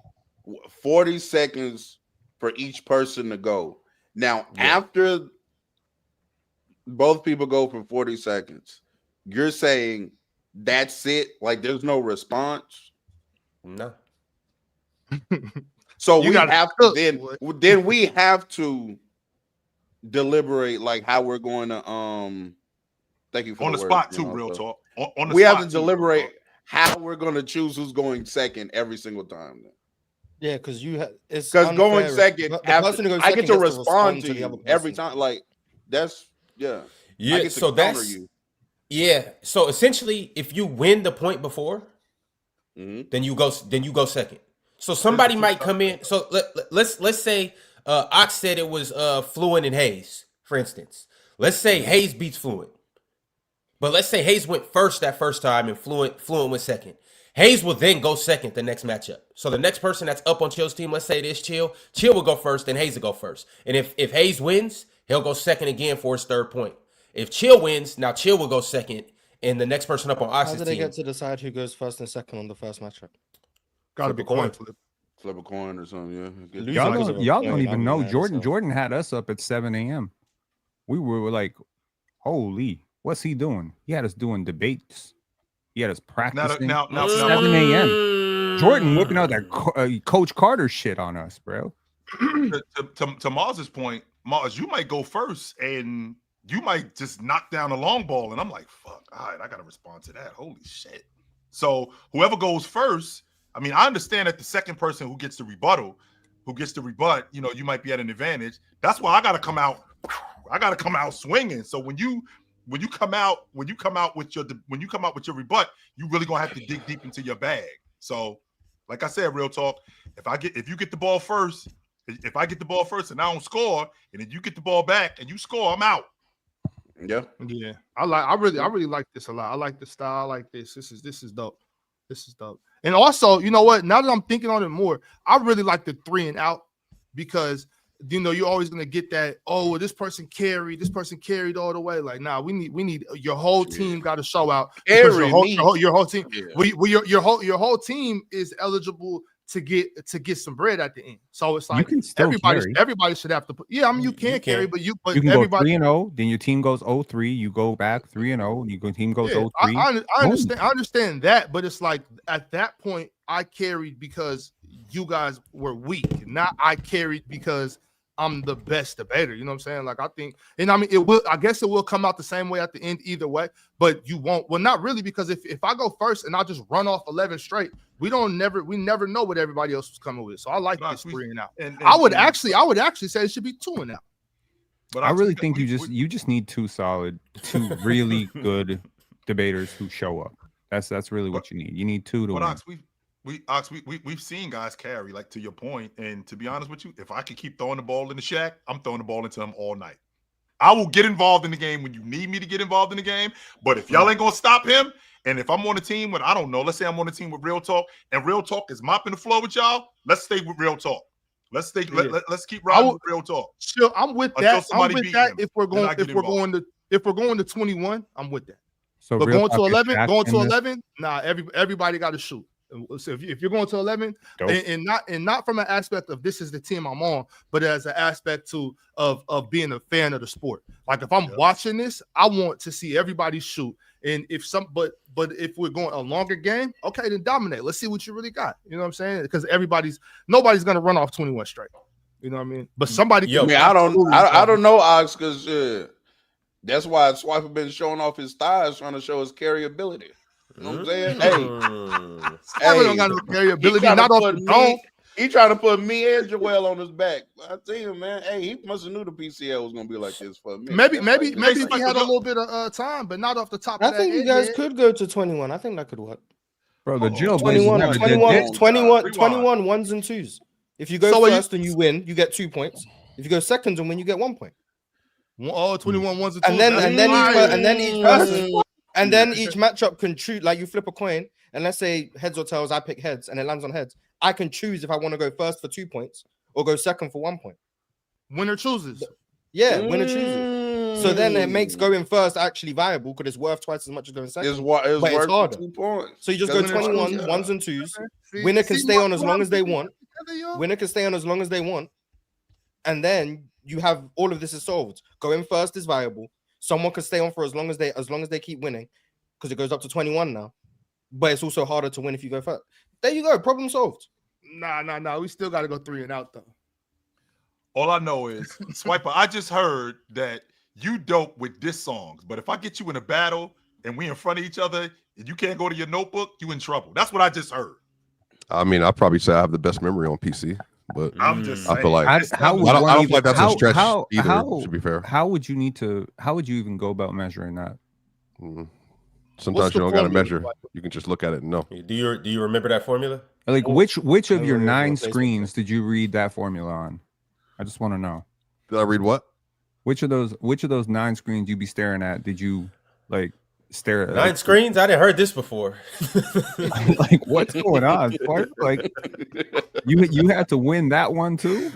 40 seconds for each person to go. Now, after both people go for 40 seconds, you're saying that's it? Like there's no response? No. So we have to then we have to deliberate like how we're going to thank you for on the spot too, real talk. We have to deliberate how we're going to choose who's going second every single time. Then. Yeah, because it's because going second, I get to respond to you every time. Like that's yeah. So that's So essentially, if you win the point before, then you go second. So somebody might come in. So let's say Ox said it was Fluent and Hayes, for instance. Let's say Hayes beats Fluent, but let's say Hayes went first that first time and Fluent went second. Hayes will then go second the next matchup. So the next person that's up on Chill's team, let's say it is Chill will go first, then Hayes will go first. And if Hayes wins, he'll go second again for his 3rd point. If Chill wins, now Chill will go second, and the next person up on Ox's team. How do they get to decide who goes first and second on the first matchup? Gotta be coin flip. Flip a coin or something, yeah. Y'all don't even know. Jordan had us up at 7 a.m. We were like, holy, what's he doing? He had us doing debates. He had us practicing. Now, 7 a.m. Jordan whipping out that Coach Carter shit on us, bro. To Mars's point, Mars, you might go first and you might just knock down a long ball. And I'm like, fuck, all right, I got to respond to that. Holy shit. So whoever goes first, I mean, I understand that the second person who gets the rebut, you know, you might be at an advantage. That's why I got to come out swinging. So when you come out with your rebut, you really gonna have to dig deep into your bag. So, like I said, real talk. If you get the ball first, if I get the ball first and I don't score, and then you get the ball back and you score, I'm out. Yeah. I really like this a lot. I like the style. I like this. This is dope. This is dope. And also, you know what? Now that I'm thinking on it more, I really like the 3 and out because you know you're always gonna get that. Oh, this person carried all the way. Like, nah, we need your whole team got to show out. Your whole team. Yeah. Your whole team is eligible to get some bread at the end. So it's like everybody should have to put. Yeah, I mean you can carry, but you can everybody go 3-0. Then your team goes 0-3. You go back 3-0. Your team goes 0-3. I understand that, but it's like at that point I carried because you guys were weak, not I carried because I'm the best debater. You know what I'm saying? Like I think, and I mean I guess it will come out the same way at the end either way, but you won't. Well, not really, because if I go first and I just run off 11 straight, we never know what everybody else was coming with. So I like this 3 and out. And I would actually say it should be 2 and out. But I really think you just need two really good debaters who show up. That's really what you need. You need 2 to win. We've seen guys carry, like to your point, and to be honest with you, if I could keep throwing the ball in the shack, I'm throwing the ball into him all night. I will get involved in the game when you need me to get involved in the game. But if y'all ain't gonna stop him, and if I'm on a team with, I don't know, let's say I'm on a team with Real Talk, and Real Talk is mopping the floor with y'all, let's stay with Real Talk. Let's stay. Let's keep riding with Real Talk. Sure, I'm with that. I'm with that. If we're going to 21, I'm with that. So but Real going to Talk is 11, Shaq going to in this? 11, nah. Everybody got to shoot. So if you're going to 11, and not from an aspect of this is the team I'm on, but as an aspect of being a fan of the sport. Like if I'm watching this, I want to see everybody shoot. And if but if we're going a longer game, okay, then dominate. Let's see what you really got. You know what I'm saying? Because nobody's gonna run off 21 straight. You know what I mean? But somebody. I don't know, Ox, because that's why Swiper been showing off his thighs, trying to show his carryability. You know what I'm saying? Swiper don't got no carryability. Not off the dome. He trying to put me and Joel on his back. I tell you, man. Hey, he must have knew the PCL was gonna be like this for me. Maybe if he had a little bit of time, but not off the top. I think you guys could go to 21. I think that could work. Bro, the Jill 21 ones and twos. If you go first and you win, you get 2 points. If you go second and win, you get 1 point. 21 ones and twos. And then each matchup can choose. Like you flip a coin, and let's say heads or tails. I pick heads, and it lands on heads. I can choose if I want to go first for 2 points or go second for 1 point. Winner chooses. Yeah, winner chooses. So then it makes going first actually viable because it's worth twice as much as going second. But it's harder. 2 points. So you just go 21 ones and twos. Winner can stay on as long as they want. Winner can stay on as long as they want. And then you have all of this is solved. Going first is viable. Someone can stay on for as long as they keep winning because it goes up to 21 now. But it's also harder to win if you go first. There you go. Problem solved. Nah. We still got to go 3 and out though. All I know is, Swiper, I just heard that you dope with diss songs, but if I get you in a battle and we in front of each other and you can't go to your notebook, you in trouble. That's what I just heard. I mean, I probably say I have the best memory on PC, but I'm just saying. I feel like I don't feel like that's a stretch either. To be fair, how would you even go about measuring that? Sometimes you don't got to measure. You can just look at it and know. Do you remember that formula? Like which of your 9 screens did you read that formula on? I just want to know. Did I read what? Which of those 9 screens you be staring at? Did you like stare at 9 screens? I didn't heard this before. Like what's going on? Like you had to win that one too.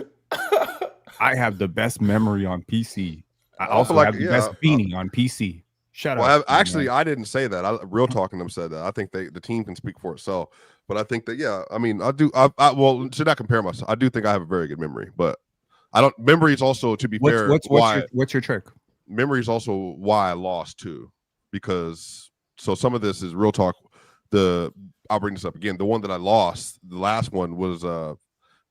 I have the best memory on PC. I also have the best beanie on PC. Shut up. Actually, I didn't say that. Real Talking them said that. I think the team can speak for itself. But I think that I mean, I do. Well, should not compare myself. I do think I have a very good memory, but I don't. Memory is also, to be fair, what's your trick? Memory is also why I lost too, because some of this is Real Talk. I'll bring this up again. The one that I lost, the last one was the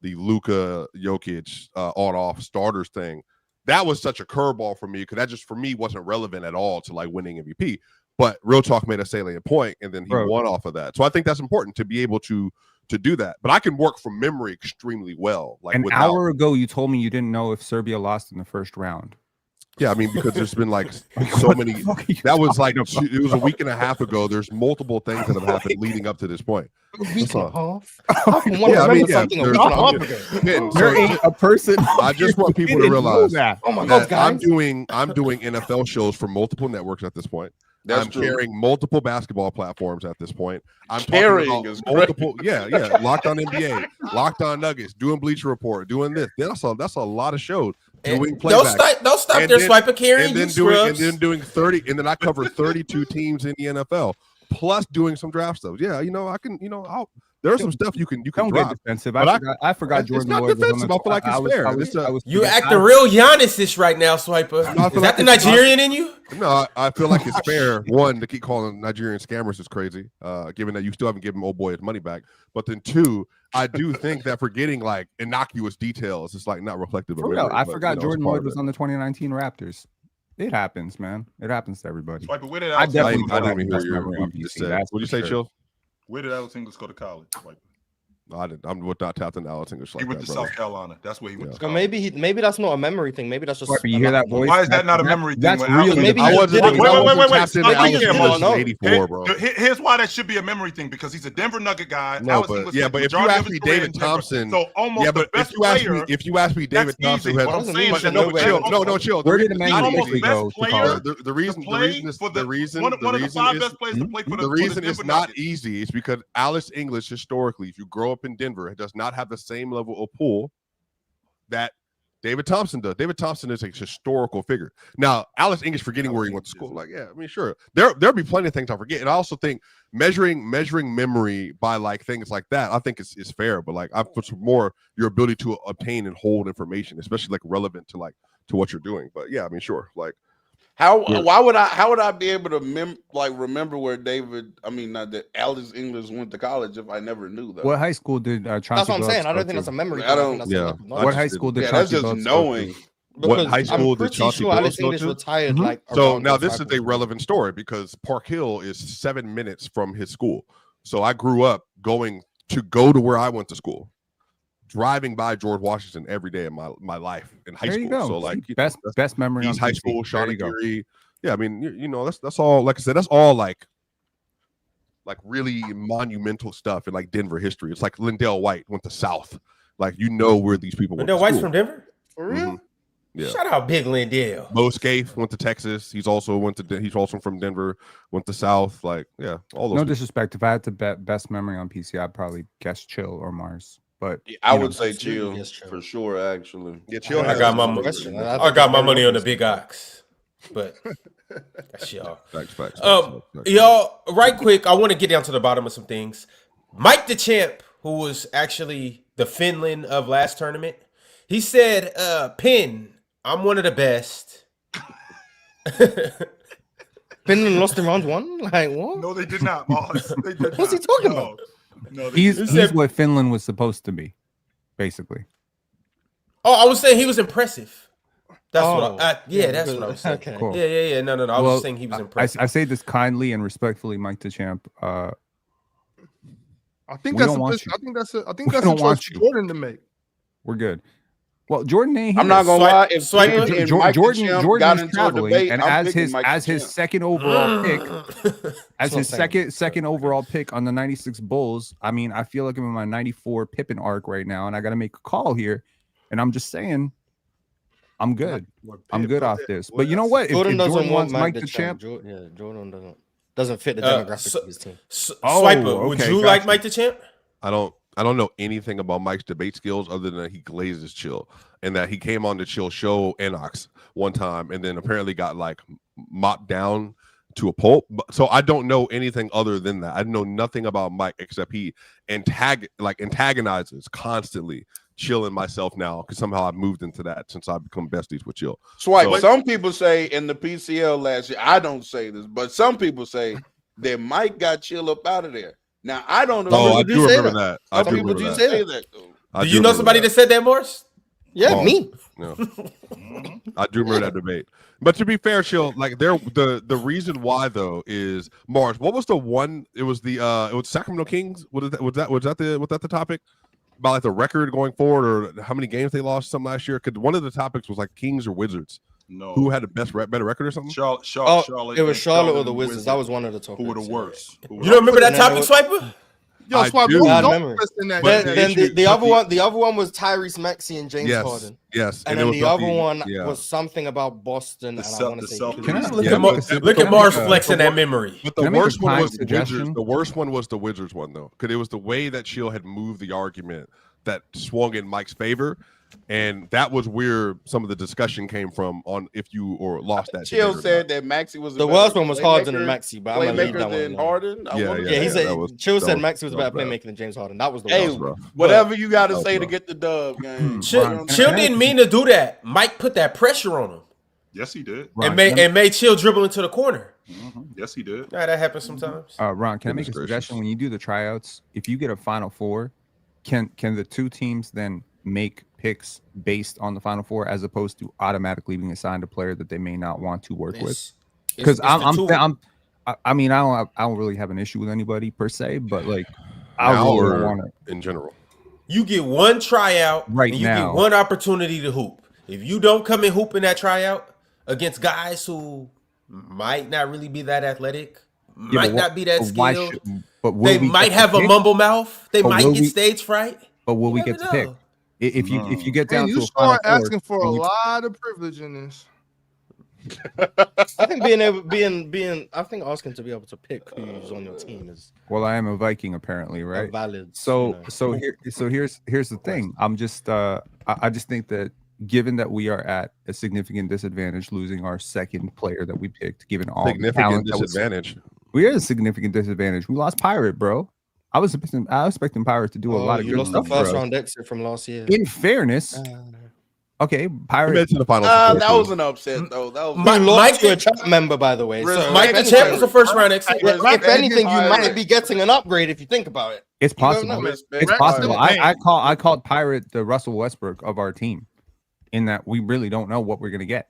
Luka Jokic on-off starters thing. That was such a curveball for me because that just for me wasn't relevant at all to like winning MVP. But Real Talk made a salient point, and then he won off of that. So I think that's important to be able to do that. But I can work from memory extremely well. Like an hour ago, you told me you didn't know if Serbia lost in the first round. Yeah, I mean, because there's been like so many. That was like it was a week and a half ago. There's multiple things that have happened leading up to this point. A week and a half. There ain't a person. I just want people to realize that. Oh my God, guys! I'm doing NFL shows for multiple networks at this point. I'm carrying multiple basketball platforms at this point. I'm carrying multiple, Locked On NBA, Locked On Nuggets, doing Bleacher Report, doing this. That's a lot of shows. Doing playback. Don't stop there, Swiper carrying. And then doing 30, and then I cover 32 teams in the NFL, plus doing some draft stuff. Yeah, I can. There's some stuff you can don't drop. Get defensive. I forgot Jordan Lloyd was on the. I feel like it's fair. You acting real Giannis-ish right now, Swiper. Is that the Nigerian in you? No, I feel like it's fair. One, to keep calling Nigerian scammers is crazy, given that you still haven't given old boy his money back. But then 2, I do think that for getting like innocuous details, it's like not reflective of I forgot Jordan Lloyd was on the 2019 Raptors. It happens, man. It happens to everybody. Swiper, where did I didn't even hear your what did you say, Chill? Where did Alex Inglis go to college? Swiper? I would not tap into Alex English like He went that, to brother. South Carolina. That's where he went. Yeah. To So college. maybe that's not a memory thing. Maybe that's just. Swiper, you hear that voice? Why is that not a memory thing? That's when really Alex- Maybe I he wasn't. did it. Wait, I wait, wasn't wait, wait. tapped into Stop Alex thinking, English Mars. in '84, bro. Here's why that should be a memory thing, because he's a Denver Nugget guy. No, Alex but English yeah, spent but if you majority ask of his me career David in Denver. Thompson, so almost yeah, but the best if you ask me David that's Thompson, easy. who What had I'm saying but is that no, but chill, almost- no, chill. Where did It's Emmanuel not almost easy. Quickley go to best college? player The reason is for the reason one of the is 5 best players to play for the reason for it's Denver not Nuggets. easy is because Alex English historically, if you grow up in Denver, it does not have the same level of pull that David Thompson does. David Thompson is a historical figure. Now, Alex English forgetting where he went to school, like, yeah, I mean, sure, there'll be plenty of things I forget, and I also think measuring memory by like things like that, I think is fair. But like, I put more your ability to obtain and hold information, especially like relevant to what you're doing. But yeah, I mean, sure, like. How would I be able to remember where not that Alex English went to college if I never knew that? What high school did Chauncey That's what I'm Billups saying. I go don't think to? that's a memory. I don't- thing. That's yeah. a lack of knowledge. What high school did Yeah, that's Chauncey just Billups go knowing. to? What Because high school I'm did pretty Chauncey sure Alex Billups go English to? retired Mhm. like. So around now those this is cycles. a relevant story because Park Hill is 7 minutes from his school. So I grew up going to where I went to school, driving by George Washington every day of my life in high There school. you go. So like best memory on East High PC. School, There Shawnee you go. Curie. Yeah, I mean, you know, that's all. Like I said, that's all like really monumental stuff in like Denver history. It's like Lindell White went to South. Like, you know where these people went. Lindell to White's school. from Denver. For real? Mhm. Yeah. Shout out Big Lindell. Mo Scaife went to Texas. He's also from Denver. Went to South. Like, yeah, all those. No people. disrespect. If I had to bet best memory on PC, I'd probably guess Chill or Mars. But I you know, would say absolutely, chill yes, chill. for sure. Actually, Yeah, Chill. I got my Question. I got my money on the Big Ox, but that's y'all. Facts. Y'all, right quick, I want to get down to the bottom of some things. Mike the Champ, who was actually the Finland of last tournament, he said, Pin, I'm one of the best. Finland lost in round 1? Like, what? No, they did not, Mars. They did What's he not. talking No. about? No, they he's did said- what Finland was supposed to be, basically. Oh, I was saying he was impressive. That's Oh, what I that's what I was saying. Okay. Cool. Yeah. No. I was just saying he was impressive. I say this kindly and respectfully, Mike the Champ. I think We that's don't a, want you. I think that's a We choice don't want for you. Jordan to make. We're good. Well, Jordan ain't here. I'm not gonna lie. If Swipe- Pin and Mike the Jordan Champ Jordan got is into a traveling, debate, and I'm as picking his Mike the Champ. second overall pick, as what his I'm saying. second overall pick on the 96 Bulls. I mean, I feel like I'm in my 94 Pippen arc right now, and I got to make a call here. And I'm just saying, I'm good. I'm good off this. But you know what? If Jordan doesn't Jordan want wants Mike the Champ, Jordan doesn't fit the Uh, demographics so- of his team. Oh, Swiper, would okay, you got like you. Mike the Champ? I don't know anything about Mike's debate skills other than that he glazes Chill and that he came on the Chill show Enox one time and then apparently got like mopped down to a pulp. So I don't know anything other than that. I know nothing about Mike except he antagonizes constantly Chill and myself now because somehow I've moved into that since I've become besties with Chill. Swipe. So- Some people say in the PCL last year, I don't say this, but some people say that Mike got Chill up out of there. Now I don't know. Oh, I people do do say remember that. I Some do people remember do that. say that. I Do you know remember somebody that said that, Morris? Yeah, Oh. me. No. I do remember that debate. But to be fair, Chill, like the reason why though is Mars. What was the one? It was Sacramento Kings. Was that the topic about like the record going forward or how many games they lost some last year? Because one of the topics was like Kings or Wizards. No. Who had the better record or something? Charlotte, It was Charlotte or and the Wizards. That was one of the topics. Who were the worst? Who were You don't remember that No, topic, it- Swiper? Yo, I Swipe, do. don't Bad don't memory. invest in that. But Then the the other one was Tyrese Maxey and James Harden. Yes. And it then was the about other one yeah. was something about Boston. The And I Cel- want to the say Celtics. Can I Look Yeah, at look at Mars but- flexing that memory. But Can the I make a worst one kind was the suggestion? Wizards. The worst one was the Wizards one though, because it was the way that Chill had moved the argument that swung in Mike's favor, and that was where some of the discussion came from on if you or lost that. Chill debate or said that Maxey was a the better worst one was Harden playmaker- and Maxey, but I'm gonna leave Playmaker that than one. alone. Harden. I Yeah, wonder- Yeah, he said that was- Chill that said was- Maxey was a that better was playmaker than James Harden. That was the Hey, worst. rough. whatever you got to That was say to rough. get the dub, game. Ron, Chill can I- didn't mean to do that. Mike put that pressure on him Yes, he did. Ron, and made Chill dribble into the corner. Yes, he did. Yeah, that happens sometimes. Ron, can I make Goodness a gracious. suggestion? When you do the tryouts, if you get a Final Four, can the two teams then make picks based on the Final Four as opposed to automatically being assigned a player that they may not want to work with? Because I don't really have an issue with anybody per se, but like I now really don't or want it in general? You get one tryout right and you now. get one opportunity to hoop. If you don't come and hoop in that tryout against guys who might not really be that athletic, Yeah, might but not be that but why skilled, should? But will they we might get to have a pick? mumble mouth, they But might will get we? stage fright. But will You we never get to pick? know. If you get down And to you a final start four, asking for a will we- lot of privilege in this. I think I think asking to be able to pick who's on your team is well, I am a Viking apparently, a right? valid. So here's the thing. I'm just I just think that given that we are at a significant disadvantage, losing our second player that we picked, given all the Significant talent that was, disadvantage. we are at a significant disadvantage. We lost Pirate, bro. I was expecting Pirate to do a lot of you good lost the stuff for first us. round exit from last year. In fairness, okay, He Pirate. made it to the finals. that before, was too. an upset though. That was Mike- Who lost Mike to a the- chat member, by the way. So Mike the if Champ was anything, a first round exit. if anything, you might Pirate. be getting an upgrade if you think about it. It's You don't possible. know. It's Rex possible. said, I called Pirate the Russell Westbrook of our team, in that we really don't know what we're gonna get.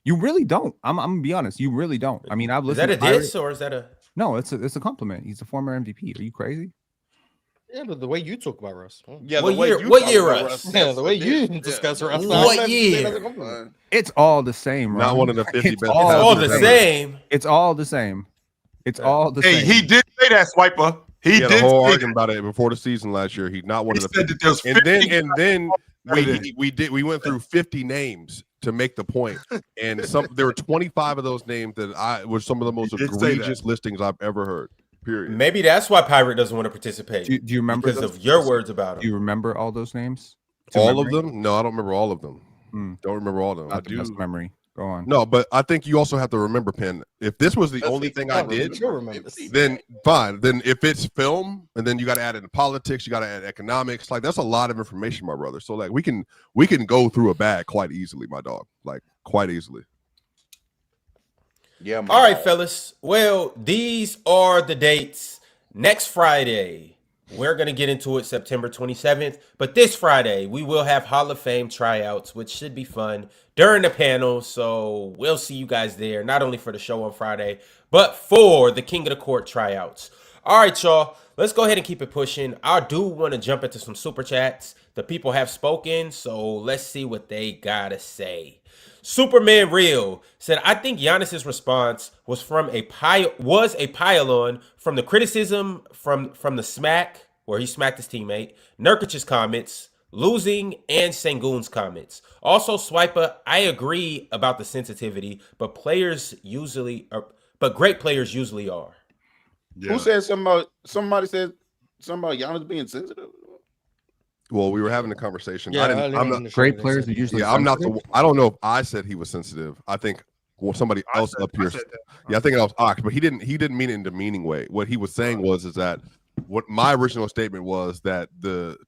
You really don't. I'm gonna be honest. You really don't. I mean, I've Is listened. that a to Pirate. diss or is that a? No, it's a compliment. He's a former MVP. Are you crazy? Yeah, but the way you talk about Russ. Yeah, What the way year- you what talk year, about Russ? Russ, Yeah, that's the way a you diss. discuss Yeah. Russ. What I'm not year? saying that's a compliment. It's all the same, Not Ron. one of the 50 It's best. all It's all the the passers same. ever. It's all the same. It's all the Hey, same. he did say that, Swiper. He He had did a whole say argument about it before the season last year. He's not one He of the said 50. that there's And then 50 we went through 50 names to make the point, and there were 25 of those names that were some of the most He did say that. egregious listings I've ever heard. Period. Maybe that's why Pirate doesn't want to participate. Do you remember because those? of your words about Do you him? remember all those names? To All of memory? them? No, I don't remember all of them. Mm. Don't remember all of them. I Not the best do. memory. Go on. No, but I think you also have to remember, Penn. If this was the only thing I did, You'll remember. then fine. Then if it's film, and then you got to add in politics, you got to add economics. Like that's a lot of information, my brother. So like we can go through a bag quite easily, my dog. Like quite easily. Yeah. All right, fellas. Well, these are the dates. Next Friday, we're going to get into it September 27th. But this Friday, we will have Hall of Fame tryouts, which should be fun during the panel. So we'll see you guys there, not only for the show on Friday, but for the King of the Court tryouts. All right, y'all. Let's go ahead and keep it pushing. I do want to jump into some super chats. The people have spoken, so let's see what they got to say. Superman Real said, I think Giannis's response was a pile-on from the criticism from the smack, where he smacked his teammate, Nurkic's comments, losing, and Sengun's comments. Also, Swiper, I agree about the sensitivity, but great players usually are. Yeah. Who said something about somebody said something about Giannis being sensitive? Well, we were having a conversation. Yeah, I'm not. Great players are usually. Yeah, I'm not. sensitive. I don't know if I said he was sensitive. I think somebody else up here. Yeah, I think it was Ox, but he didn't mean it in a demeaning way. What he was saying was that what my original statement was that the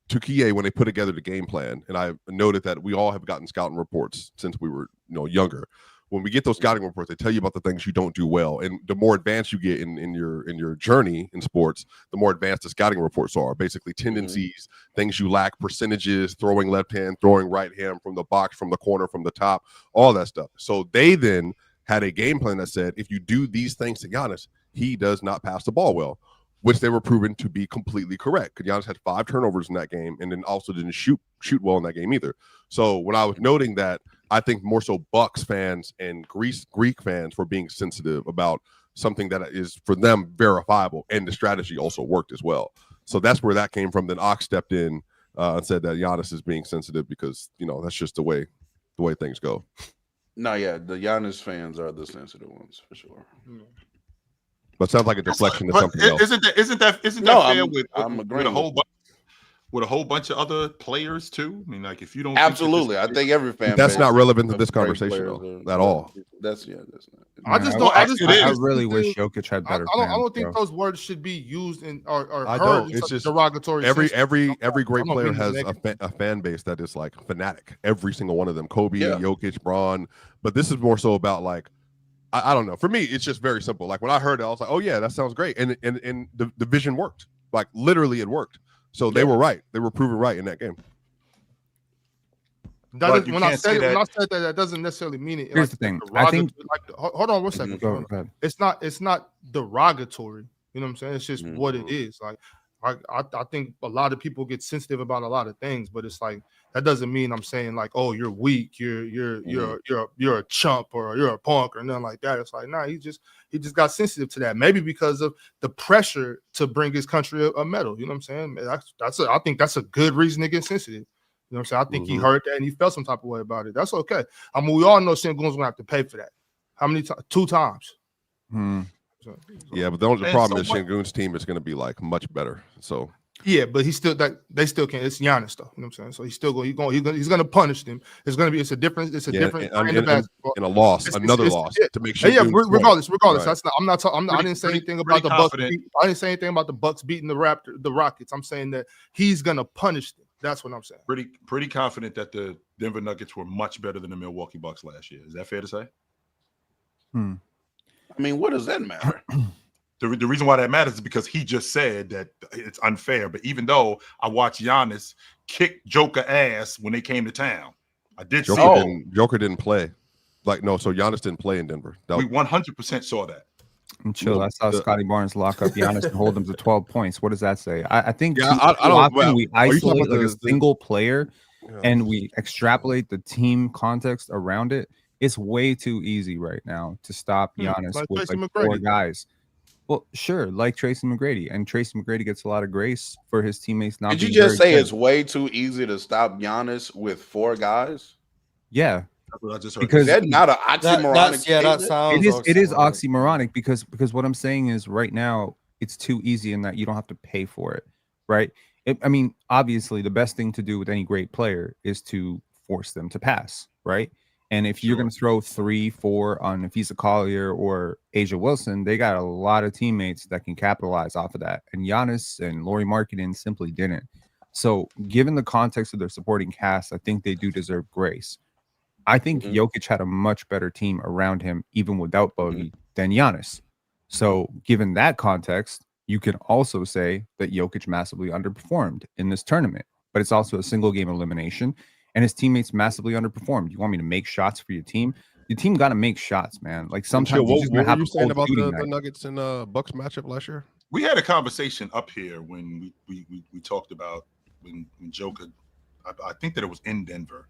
Tukie, when they put together the game plan, and I noted that we all have gotten scouting reports since we were younger. When we get those scouting reports, they tell you about the things you don't do well, and the more advanced you get in your journey in sports, the more advanced the scouting reports are. Basically, tendencies, things you lack, percentages, throwing left hand, throwing right hand, from the box, from the corner, from the top, all that stuff. So they then had a game plan that said, if you do these things to Giannis, he does not pass the ball well, which they were proven to be completely correct. Because Giannis had 5 turnovers in that game, and then also didn't shoot well in that game either. So when I was noting that, I think more so Bucks fans and Greek fans were being sensitive about something that is for them verifiable, and the strategy also worked as well. So that's where that came from. Then Ox stepped in and said that Giannis is being sensitive because that's just the way things go. No, yeah, the Giannis fans are the sensitive ones for sure. But it sounds like a deflection to But something else. Isn't that No, fair I'm with agreeing a whole with with a whole bunch of other players too? I mean, like if you don't Absolutely, I think every fan. That's base not relevant to this of great conversation players though, at all. That's not. I just Man, don't. I really wish Jokic had I better. don't think fans, those words should be used in or I heard don't. in It's such just derogatory. Every sense. great I don't player mean has negative. a fan base that is like fanatic. Every single one of them, Kobe, Yeah. Jokic, Braun. But this is more so about like, I don't know. For me, it's just very simple. Like when I heard it, I was like, oh yeah, that sounds great. And the vision worked. Like literally it worked. So they were right. They were proven right in that game. When I said that, that doesn't necessarily mean it. Here's the thing. I think. Hold on one second. Go ahead. It's not derogatory. You know what I'm saying? It's just what it is. Like I think a lot of people get sensitive about a lot of things, but it's like that doesn't mean I'm saying like, oh, you're weak, you're a chump or you're a punk or nothing like that. It's like, nah, he just got sensitive to that. Maybe because of the pressure to bring his country a medal. You know what I'm saying? I think that's a good reason to get sensitive. You know what I'm saying? I think he heard that and he felt some type of way about it. That's okay. I mean, we all know Sengun's gonna have to pay for that. How many times? 2 times. Yeah, but the problem is Sengun's team is going to be like much better. So yeah, but they still can't. It's Giannis though. You know what I'm saying? So he's going to punish them. It's a different in a loss, another loss to make sure. Yeah, regardless. Right. That's not. I didn't say anything about the Bucks. I didn't say anything about the Bucks beating the Rockets. I'm saying that he's going to punish them. That's what I'm saying. Pretty confident that the Denver Nuggets were much better than the Milwaukee Bucks last year. Is that fair to say? I mean, what does that matter? The reason why that matters is because he just said that it's unfair. But even though I watched Giannis kick Joker ass when they came to town, I did see that. Joker didn't play. So Giannis didn't play in Denver. We 100% saw that. And chill. I saw Scotty Barnes lock up Giannis and hold him to 12 points. What does that say? I think we isolate like a single player and we extrapolate the team context around it. It's way too easy right now to stop Giannis with like 4 guys. Well, sure, like Tracy McGrady, and Tracy McGrady gets a lot of grace for his teammates not. Did you just say it's way too easy to stop Giannis with 4 guys? Yeah, that's what I just heard. Because that's not an oxymoronic. That sounds. It is oxymoronic because what I'm saying is right now it's too easy in that you don't have to pay for it, right? I mean, obviously, the best thing to do with any great player is to force them to pass, right? And if you're going to throw 3, 4 on Afisa Collier or Asia Wilson, they got a lot of teammates that can capitalize off of that. And Giannis and Lauri Markkanen simply didn't. So given the context of their supporting cast, I think they do deserve grace. I think Jokic had a much better team around him, even without Bogey, than Giannis. So given that context, you can also say that Jokic massively underperformed in this tournament. But it's also a single game elimination. And his teammates massively underperformed. You want me to make shots for your team? Your team got to make shots, man. Like sometimes what were you saying about the Nuggets and Bucks matchup last year? We had a conversation up here when we talked about when Joker. I think that it was in Denver.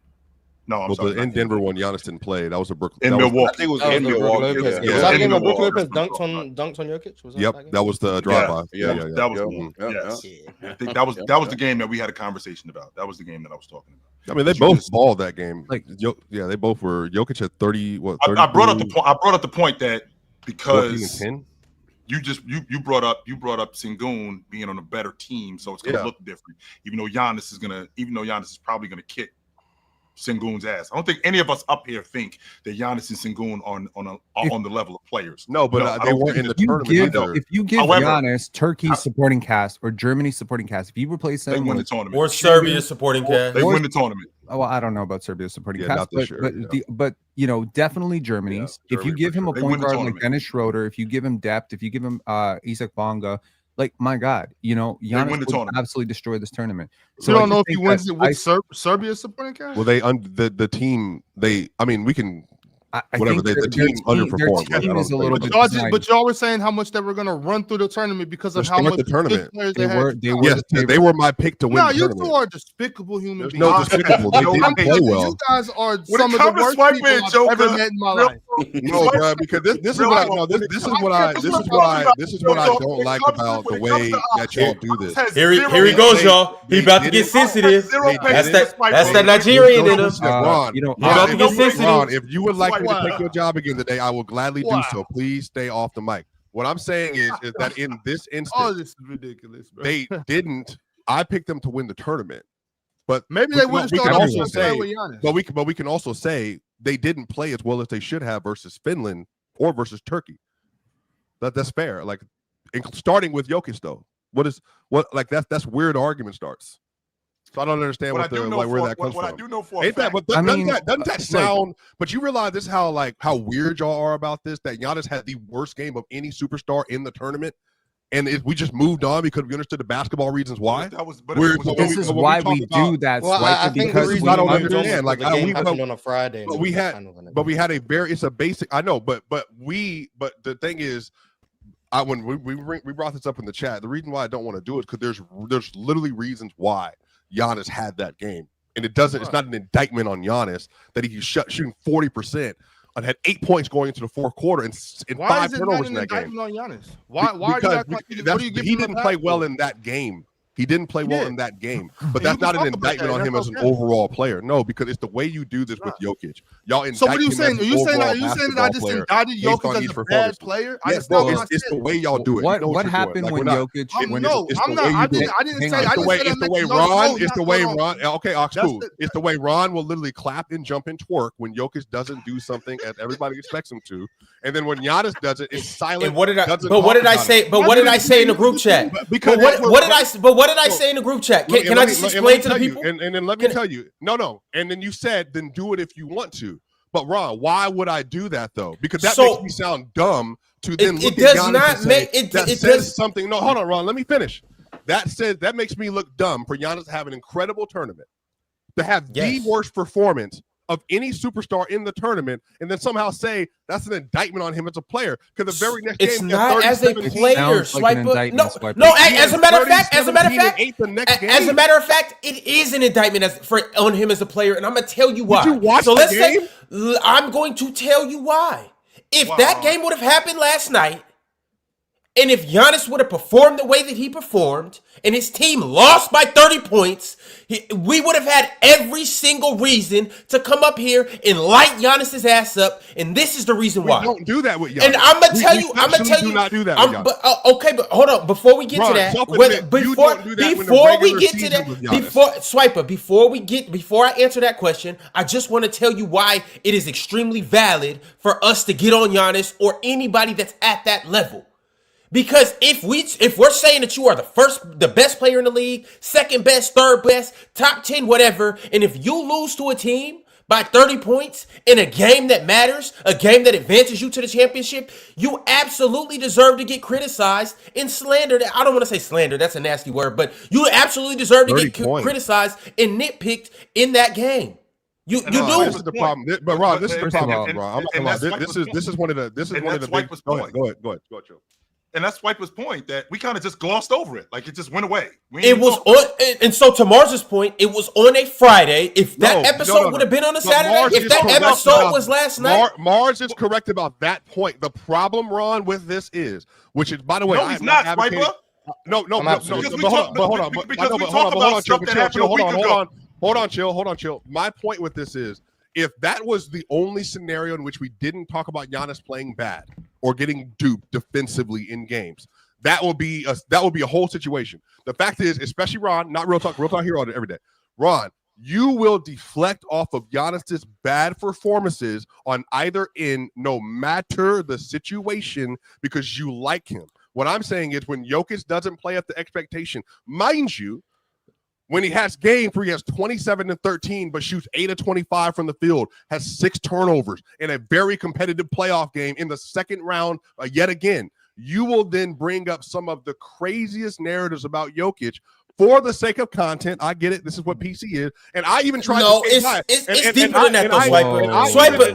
No, I'm sorry. In Denver when Giannis didn't play, that was a Brooklyn. In Milwaukee, I think it was in Milwaukee. Was that game where Brook Lopez dunked on Jokic? That was the drive-by. Yeah, that was the one. Yes, I think that was the game that we had a conversation about. That was the game that I was talking about. I mean, they both balled that game. They both were. Jokic had 30. I brought up the point. I brought up the point that because 10? you brought up Sengun being on a better team, so it's going to look different. Even though Giannis is probably going to kick Sengun's ass. I don't think any of us up here think that Giannis and Sengun on the level of players. No, but they weren't in the tournament either. If you give Giannis Turkey's supporting cast or Germany's supporting cast, if you replace them, they win the tournament. Or Serbia's supporting cast, they win the tournament. Well, I don't know about Serbia's supporting cast, but definitely Germany's. If you give him a point guard like Dennis Schroder, if you give him depth, if you give him Isak Bonga, like my God, Giannis would absolutely destroy this tournament. So you don't know if he wins it with Serbia's supporting cast. Well, the team. We can. The team underperformed. But y'all were saying how much they were going to run through the tournament because of how much the tournament players they were my pick to win. No, you two are despicable human beings. No, despicable. They didn't play well. You guys are some of the worst people I've ever met in my life. No, bro, because this is what I don't like about the way that y'all do this. Here he goes, y'all. He about to get sensitive. That's that Nigerian in him. Ron, if you would like me to take your job again today, I will gladly do so. Please stay off the mic. What I'm saying is that in this instance, this is ridiculous, bro. They didn't. I picked them to win the tournament, but maybe they wouldn't start also say, with Giannis. But we can also say they didn't play as well as they should have versus Finland or versus Turkey. That's fair. Like starting with Jokic though, that's weird argument starts. So I don't understand where that comes from. I do know for ain't that? But doesn't that sound? But you realize this how weird y'all are about this. That Giannis had the worst game of any superstar in the tournament, and we just moved on because we understood the basketball reasons why. This is why we do that. Well, I think because I don't understand. Like the game happened on a Friday. But we had a very. It's a basic. I know, but the thing is, when we brought this up in the chat, the reason why I don't want to do it is because there's literally reasons why Giannis had that game, and it's not an indictment on Giannis that he shooting 40% and had 8 points going into the fourth quarter and 5 turnovers in that game. On Giannis? Why He didn't play well in that game. He didn't play well in that game, but that's not an indictment on him as an overall player. No, because it's the way you do this with Jokic. Y'all indict so what are you saying? Are you saying that I just indicted Jokic as a bad player? Yes, bro. It's the way y'all do it. What happened when Jokic? It's the way Ron. It's the way Ron. Okay, cool. It's the way Ron will literally clap and jump and twerk when Jokic doesn't do something as everybody expects him to, and then when Giannis does it, it's silent. And what did I say? But what did I say in the group chat? Because what did I say in the group chat? Can I just explain to the people? And then let me tell you. No. And then you said, then do it if you want to. But Ron, why would I do that though? Because that makes me sound dumb to then look at Giannis and say, that says something. No, hold on, Ron. Let me finish. That makes me look dumb for Giannis to have an incredible tournament, to have the worst performance of any superstar in the tournament, and then somehow say that's an indictment on him as a player. Because the very next game, it's not as a player, Swiper. No. As a matter of fact, it is an indictment on him as a player, and I'm gonna tell you why. Did you watch the game? I'm going to tell you why. If that game would have happened last night, and if Giannis would have performed the way that he performed, and his team lost by 30 points, we would have had every single reason to come up here and light Giannis's ass up, and this is the reason why. We don't do that with Giannis. And I'm gonna tell you, do not do that with Giannis. But hold on, before we get to that, before I answer that question, I just want to tell you why it is extremely valid for us to get on Giannis or anybody that's at that level. Because if we're saying that you are the best player in the league, second best, third best, top 10, whatever, and if you lose to a team by 30 points in a game that matters, a game that advances you to the championship, you absolutely deserve to get criticized and slandered. I don't want to say slander, that's a nasty word, but you absolutely deserve to get criticized and nitpicked in that game. You do. This is the problem. But Ron, this is the problem, Ron. This is one of the big. Go ahead, Joe. And that's Swiper's point, that we kind of just glossed over it. Like it just went away. And so to Mars's point, it was on a Friday. If that episode would have been on a Saturday, if that episode was last night. Mars is correct about that point. The problem, Ron, with this is, which is, by the way, he's not, Swiper. No. Hold on, chill. My point with this is, if that was the only scenario in which we didn't talk about Giannis playing bad or getting duped defensively in games, that would be a whole situation. The fact is, especially Ron, not real talk here all day, every day. Ron, you will deflect off of Giannis's bad performances on either end, no matter the situation, because you like him. What I'm saying is, when Jokic doesn't play up to expectation, mind you, when he has games where he has 27 and 13, but shoots 8 of 25 from the field, has 6 turnovers in a very competitive playoff game in the second round, yet again, you will then bring up some of the craziest narratives about Jokic for the sake of content. I get it. This is what PC is. And I even tried to say it's deeper than that, though, Swiper.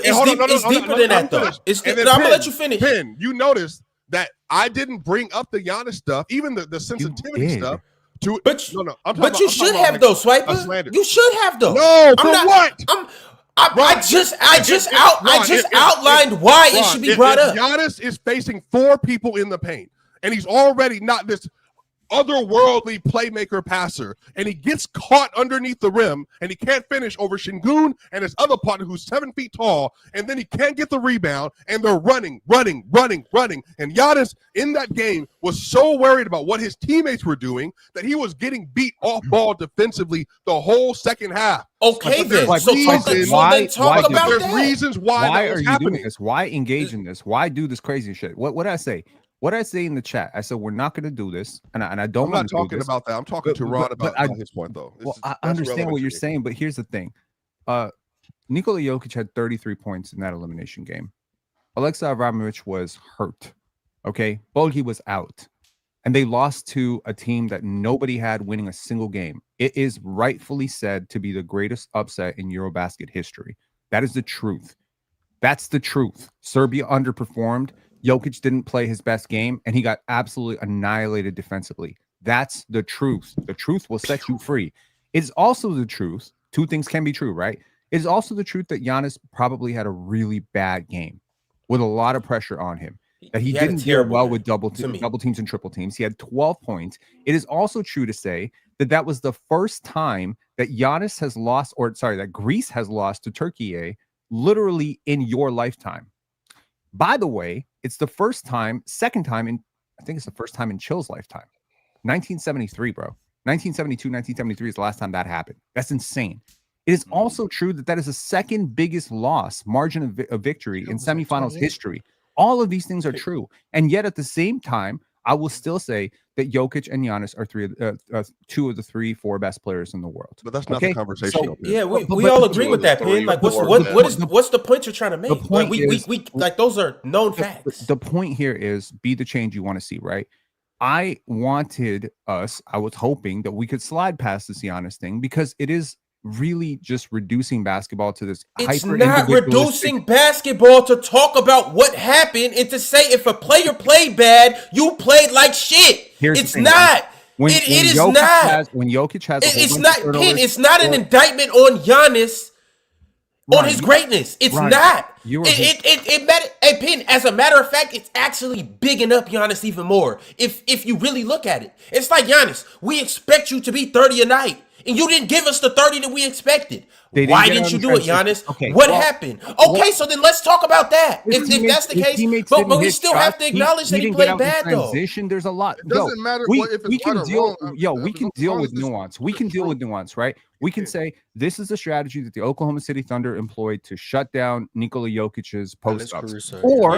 It's deeper than that, though. I'm going to let you finish. Ben, you notice that I didn't bring up the Giannis stuff, even the sensitivity stuff. But you should have though, Swiper. You should have though. No, what? I just outlined why it should be brought up. Giannis is facing 4 people in the paint, and he's already not this otherworldly playmaker passer, and he gets caught underneath the rim, and he can't finish over Sengun and his other partner who's 7 feet tall, and then he can't get the rebound, and they're running. And Giannis in that game was so worried about what his teammates were doing that he was getting beat off ball defensively the whole second half. Okay, then. There's reasons why are you doing this? Why engage in this? Why do this crazy shit? What did I say? What did I say in the chat? I said we're not going to do this, and I don't. I'm not talking about that. I'm talking to Ron about his point, though. I understand what you're saying, but here's the thing: Nikola Jokic had 33 points in that elimination game. Alexa Abramovich was hurt. Okay, Bogey was out, and they lost to a team that nobody had winning a single game. It is rightfully said to be the greatest upset in Eurobasket history. That is the truth. That's the truth. Serbia underperformed. Jokic didn't play his best game, and he got absolutely annihilated defensively. That's the truth. The truth will set you free. It's also the truth. Two things can be true, right? It's also the truth that Giannis probably had a really bad game with a lot of pressure on him. That he didn't deal well with double teams and triple teams. He had 12 points. It is also true to say that was the first time that Giannis has lost, that Greece has lost to Turkey, literally in your lifetime. By the way, it's the second time in Chill's lifetime. 1973, bro. 1972, 1973 is the last time that happened. That's insane. It is also true that is the second biggest margin of victory in semifinals history. All of these things are true. And yet at the same time, I will still say that Jokic and Giannis are two of the 3-4 best players in the world. But that's not the conversation. So, yeah, we all agree with that, Pin. Like, what's the point you're trying to make? The point we those are known facts. The point here is be the change you want to see, right? I was hoping that we could slide past this Giannis thing because it is really just reducing basketball to this. It's not reducing basketball to talk about what happened and to say if a player played bad, you played like shit. It's not. When Jokic has, it's not an indictment on Giannis on his greatness. It's not. Pin, as a matter of fact, it's actually bigging up Giannis even more. If you really look at it, it's like Giannis. We expect you to be 30 a night. And you didn't give us the 30 that we expected. Why didn't you do it, Giannis? Okay, what happened? Okay, so then let's talk about that. If that's the case, but we still have to acknowledge that he played bad, though. There's a lot. It doesn't matter if it's right or wrong. We can deal with nuance. We can deal with nuance, right? We can say this is the strategy that the Oklahoma City Thunder employed to shut down Nikola Jokic's post-ups. Or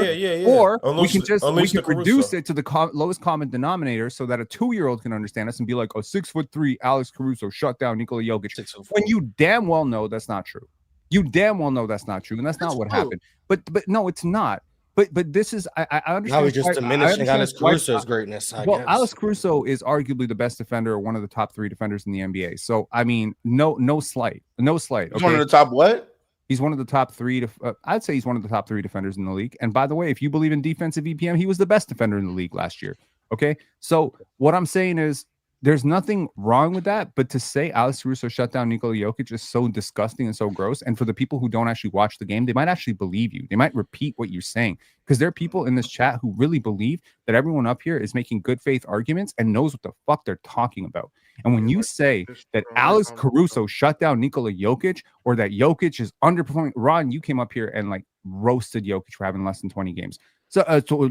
we can reduce it to the lowest common denominator so that a 2-year-old can understand us and be like, 6'3" Alex Caruso shut down Nikola Jokic. When you damn well know that's not true. You damn well know that's not true, and that's not what happened. But no, it's not. But this is I understand. Now we're just diminishing Alex Caruso's greatness. I guess. Alex Caruso is arguably the best defender, one of the top 3 defenders in the NBA. So I mean, no slight. Okay? He's one of the top what? He's one of the top 3. I'd say he's one of the top 3 defenders in the league. And by the way, if you believe in defensive EPM, he was the best defender in the league last year. Okay, so what I'm saying is, there's nothing wrong with that, but to say Alex Caruso shut down Nikola Jokic is so disgusting and so gross. And for the people who don't actually watch the game, they might actually believe you. They might repeat what you're saying because there are people in this chat who really believe that everyone up here is making good faith arguments and knows what the fuck they're talking about. And when you say that Alex Caruso shut down Nikola Jokic or that Jokic is underperforming, Ron, you came up here and like roasted Jokic for having less than 20 games. So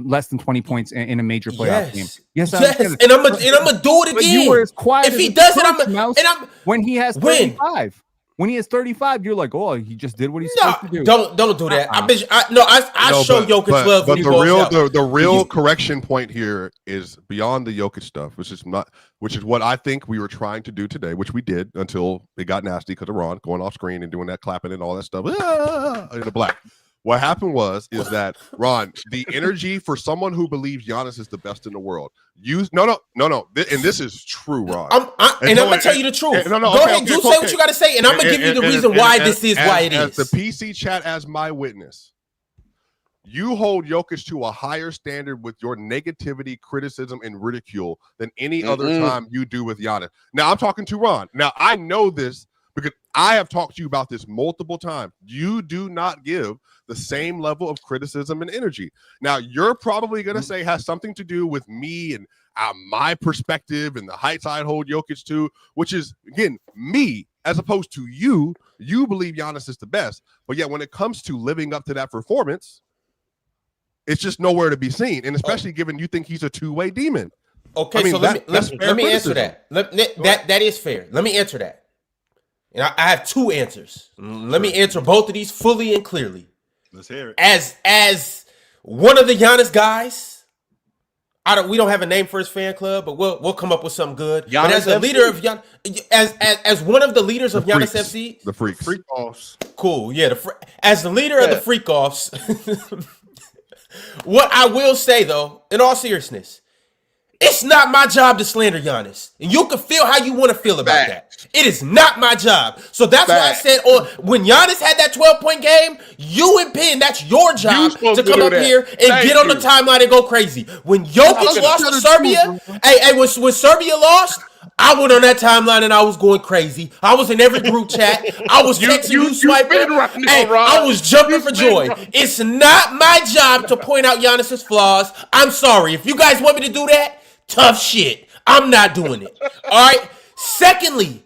less than 20 points in a major playoff game. Yes, and I'm gonna do it again. You were as quiet if he does it, when he has 35. When he has 35, you're like, oh, he just did what he's supposed to do. Don't do that. I show Jokic love. But the real correction point here is beyond the Jokic stuff, which is what I think we were trying to do today, which we did until it got nasty because of Ron going off screen and doing that clapping and all that stuff in the black. What happened is that Ron, the energy for someone who believes Giannis is the best in the world. No, and this is true, Ron. I'm gonna tell you the truth. Go ahead, say what you gotta say, and I'm gonna give you the reason why this is why it is. As the PC chat as my witness, you hold Jokic to a higher standard with your negativity, criticism, and ridicule than any other time you do with Giannis. Now I'm talking to Ron. Now I know this because I have talked to you about this multiple times. You do not give the same level of criticism and energy. Now, you're probably going to say has something to do with me and my perspective and the heights I hold Jokic to, which is, again, me as opposed to you. You believe Giannis is the best. But yet when it comes to living up to that performance, it's just nowhere to be seen. And especially given you think he's a two-way demon. Okay, I mean, so let me answer that. That is fair. Let me answer that. And I have 2 answers. Let me answer both of these fully and clearly. Let's hear it. As one of the Giannis guys, we don't have a name for his fan club, but we'll come up with something good. Giannis but as a FC? Leader of as one of the leaders of Giannis FC, the freaks, freak offs. Cool, yeah. As the leader of the freak offs, what I will say though, in all seriousness, It's not my job to slander Giannis. And you can feel how you want to feel about that. It is not my job. So that's why I said when Giannis had that 12-point game, you and Penn, that's your job to come up here and get on the timeline and go crazy. When Jokic lost to Serbia, when Serbia lost, I went on that timeline and I was going crazy. I was in every group chat. I was texting you, Swiper. I was jumping for joy. It's not my job to point out Giannis's flaws. I'm sorry. If you guys want me to do that, tough shit. I'm not doing it. All right? Secondly,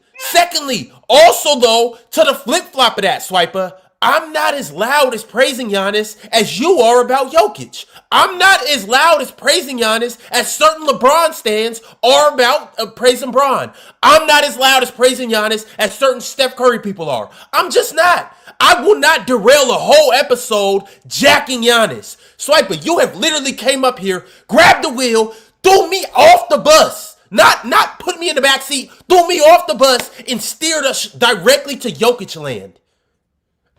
also though, to the flip-flop of that, Swiper, I'm not as loud as praising Giannis as you are about Jokic. I'm not as loud as praising Giannis as certain LeBron stans are about praising Bron. I'm not as loud as praising Giannis as certain Steph Curry people are. I'm just not. I will not derail a whole episode jacking Giannis. Swiper, you have literally came up here, grabbed the wheel, threw me off the bus. Not put me in the back seat, threw me off the bus and steered us directly to Jokic land.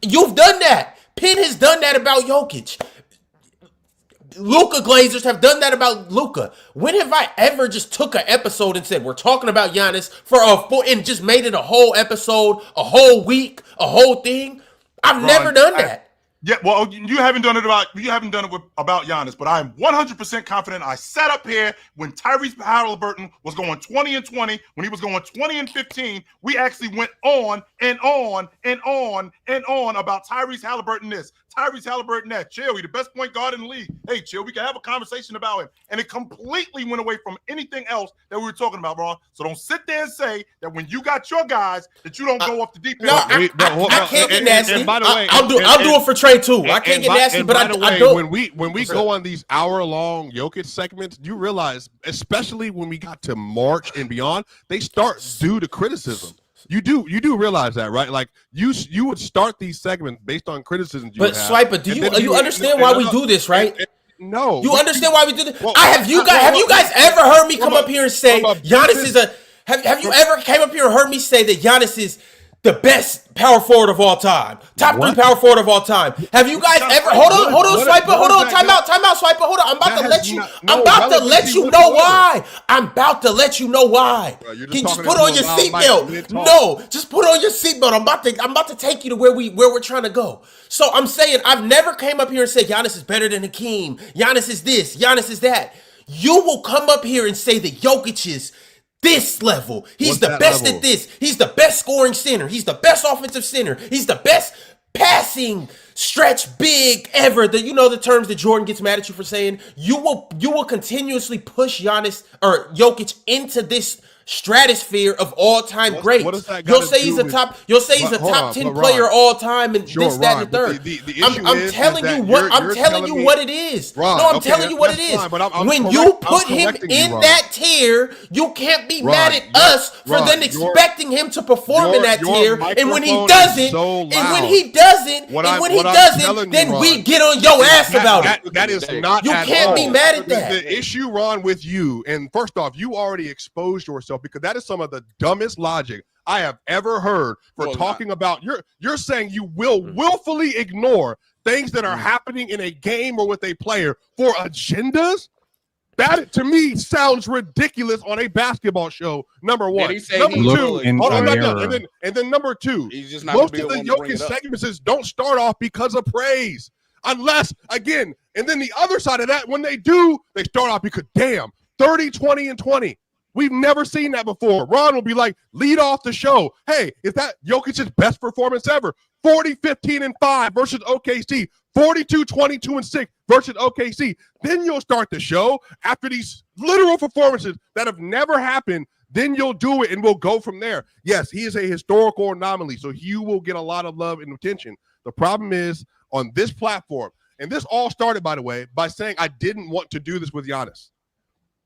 You've done that. Penn has done that about Jokic. Luka Glazers have done that about Luka. When have I ever just took an episode and said we're talking about Giannis and just made it a whole episode, a whole week, a whole thing? I've never done that. Yeah, well, you haven't done it about Giannis, but I am 100% confident. I sat up here when Tyrese Halliburton was going 20-20, when he was going 20-15. We actually went on and on and on and on about Tyrese Halliburton this, Tyrese Halliburton that. Chill, he's the best point guard in the league. Hey, chill, we can have a conversation about him. And it completely went away from anything else that we were talking about, Ron. So don't sit there and say that when you got your guys that you don't go off the deep end. No, I can't get nasty. And by the way, I'll do it for Trey too. I can't get nasty, but I don't. When we go on these hour-long Jokic segments, you realize, especially when we got to March and beyond, they start due to criticism. You do realize that, right? Like you would start these segments based on criticisms. But Swiper, do you understand why we do this, right? No. You understand why we do this? Well, have you guys ever heard me come up here and say Giannis is a? Have you ever came up here and heard me say that Giannis is the best power forward of all time, top 3 power forward of all time? Have you guys ever? Hold on, Swiper. Hold on, time out, Swiper. Hold on, I'm about to let you. I'm about to let you know why. I'm about to let you know why. Can you just put on your seatbelt? No, just put on your seatbelt. I'm about to take you to where we're trying to go. So I'm saying I've never came up here and said Giannis is better than Hakeem. Giannis is this. Giannis is that. You will come up here and say that Jokic is this level. He's the best at this. He's the best scoring center. He's the best offensive center. He's the best passing stretch big ever. The terms that Jordan gets mad at you for saying. You will continuously push Giannis or Jokic into this stratosphere of all-time greats. You'll say he's a top 10 player all time and this, that, and the third. I'm telling you what it is. I'm telling you what it is. When you put him in that tier, you can't be mad at us for then expecting him to perform in that tier. And when he doesn't, then we get on your ass about it. That is not. You can't be mad at that. The issue, Ron, with you, and first off, you already exposed yourself because that is some of the dumbest logic I have ever heard for talking about. You're saying you will willfully ignore things that are happening in a game or with a player for agendas. That to me sounds ridiculous on a basketball show. Number one, number two, and then number two. He's just not most of the Jokic segments don't start off because of praise, unless again, and then the other side of that, when they do, they start off because damn, 30, 20, and 20. We've never seen that before. Ron will be like, lead off the show. Hey, is that Jokic's best performance ever? 40, 15, and 5 versus OKC. 42, 22, and 6 versus OKC. Then you'll start the show after these literal performances that have never happened. Then you'll do it, and we'll go from there. Yes, he is a historical anomaly, so he will get a lot of love and attention. The problem is on this platform, and this all started, by the way, by saying I didn't want to do this with Giannis.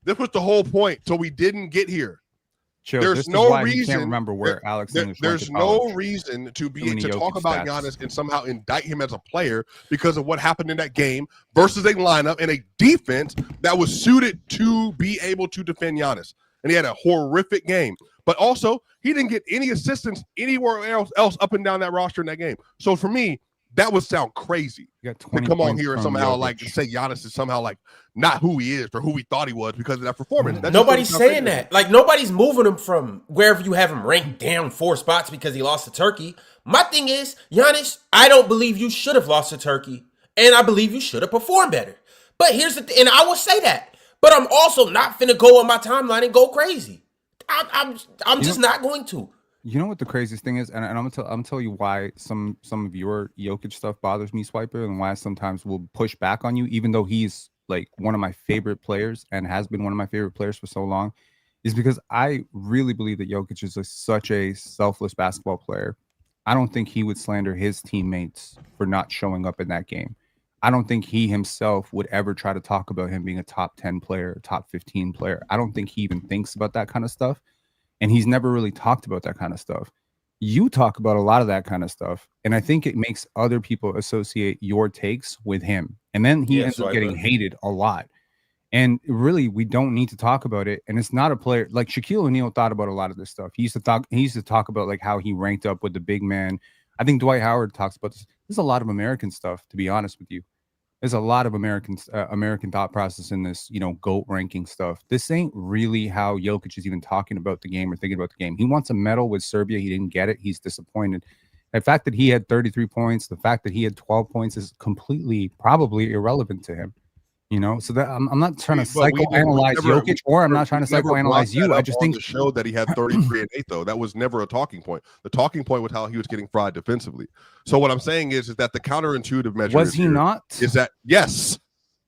This was the whole point, so we didn't get here. Chill, there's no reason. Can't remember where Alex. There's no reason to talk about Giannis and somehow indict him as a player because of what happened in that game versus a lineup and a defense that was suited to be able to defend Giannis. And he had a horrific game, but also he didn't get any assistance anywhere else up and down that roster in that game. So for me, that would sound crazy. You got To 20 come on points here and from somehow Jokic. like say Giannis is somehow like not who he is or who we thought he was because of that performance. That just Nobody's doesn't sound saying crazy. that. Like, nobody's moving him from wherever you have him ranked down 4 spots because he lost to Turkey. My thing is, Giannis, I don't believe you should have lost to Turkey, and I believe you should have performed better. But here's the thing, and I will say that. But I'm also not finna go on my timeline and go crazy. I'm just not going to. You know what the craziest thing is, and I'm gonna tell you why some of your Jokic stuff bothers me, Swiper, and why I sometimes will push back on you, even though he's like one of my favorite players and has been one of my favorite players for so long, is because I really believe that Jokic is such a selfless basketball player. I don't think he would slander his teammates for not showing up in that game. I don't think he himself would ever try to talk about him being a top 10 player, top 15 player. I don't think he even thinks about that kind of stuff. And he's never really talked about that kind of stuff. You talk about a lot of that kind of stuff. And I think it makes other people associate your takes with him. And then he ends up getting hated a lot. And really, we don't need to talk about it. And it's not a player like Shaquille O'Neal thought about a lot of this stuff. He used to talk about like how he ranked up with the big man. I think Dwight Howard talks about this. There's a lot of American stuff, to be honest with you. There's a lot of American thought process in this, GOAT ranking stuff. This ain't really how Jokic is even talking about the game or thinking about the game. He wants a medal with Serbia. He didn't get it. He's disappointed. The fact that he had 33 points, the fact that he had 12 points is completely probably irrelevant to him. So that I'm not trying to psychoanalyze Jokic, or I'm not trying to psychoanalyze you. I just think the show that he had 33 and 8 though, that was never a talking point. The talking point was how he was getting fried defensively. So what I'm saying is that the counterintuitive measure was he not? Is that yes,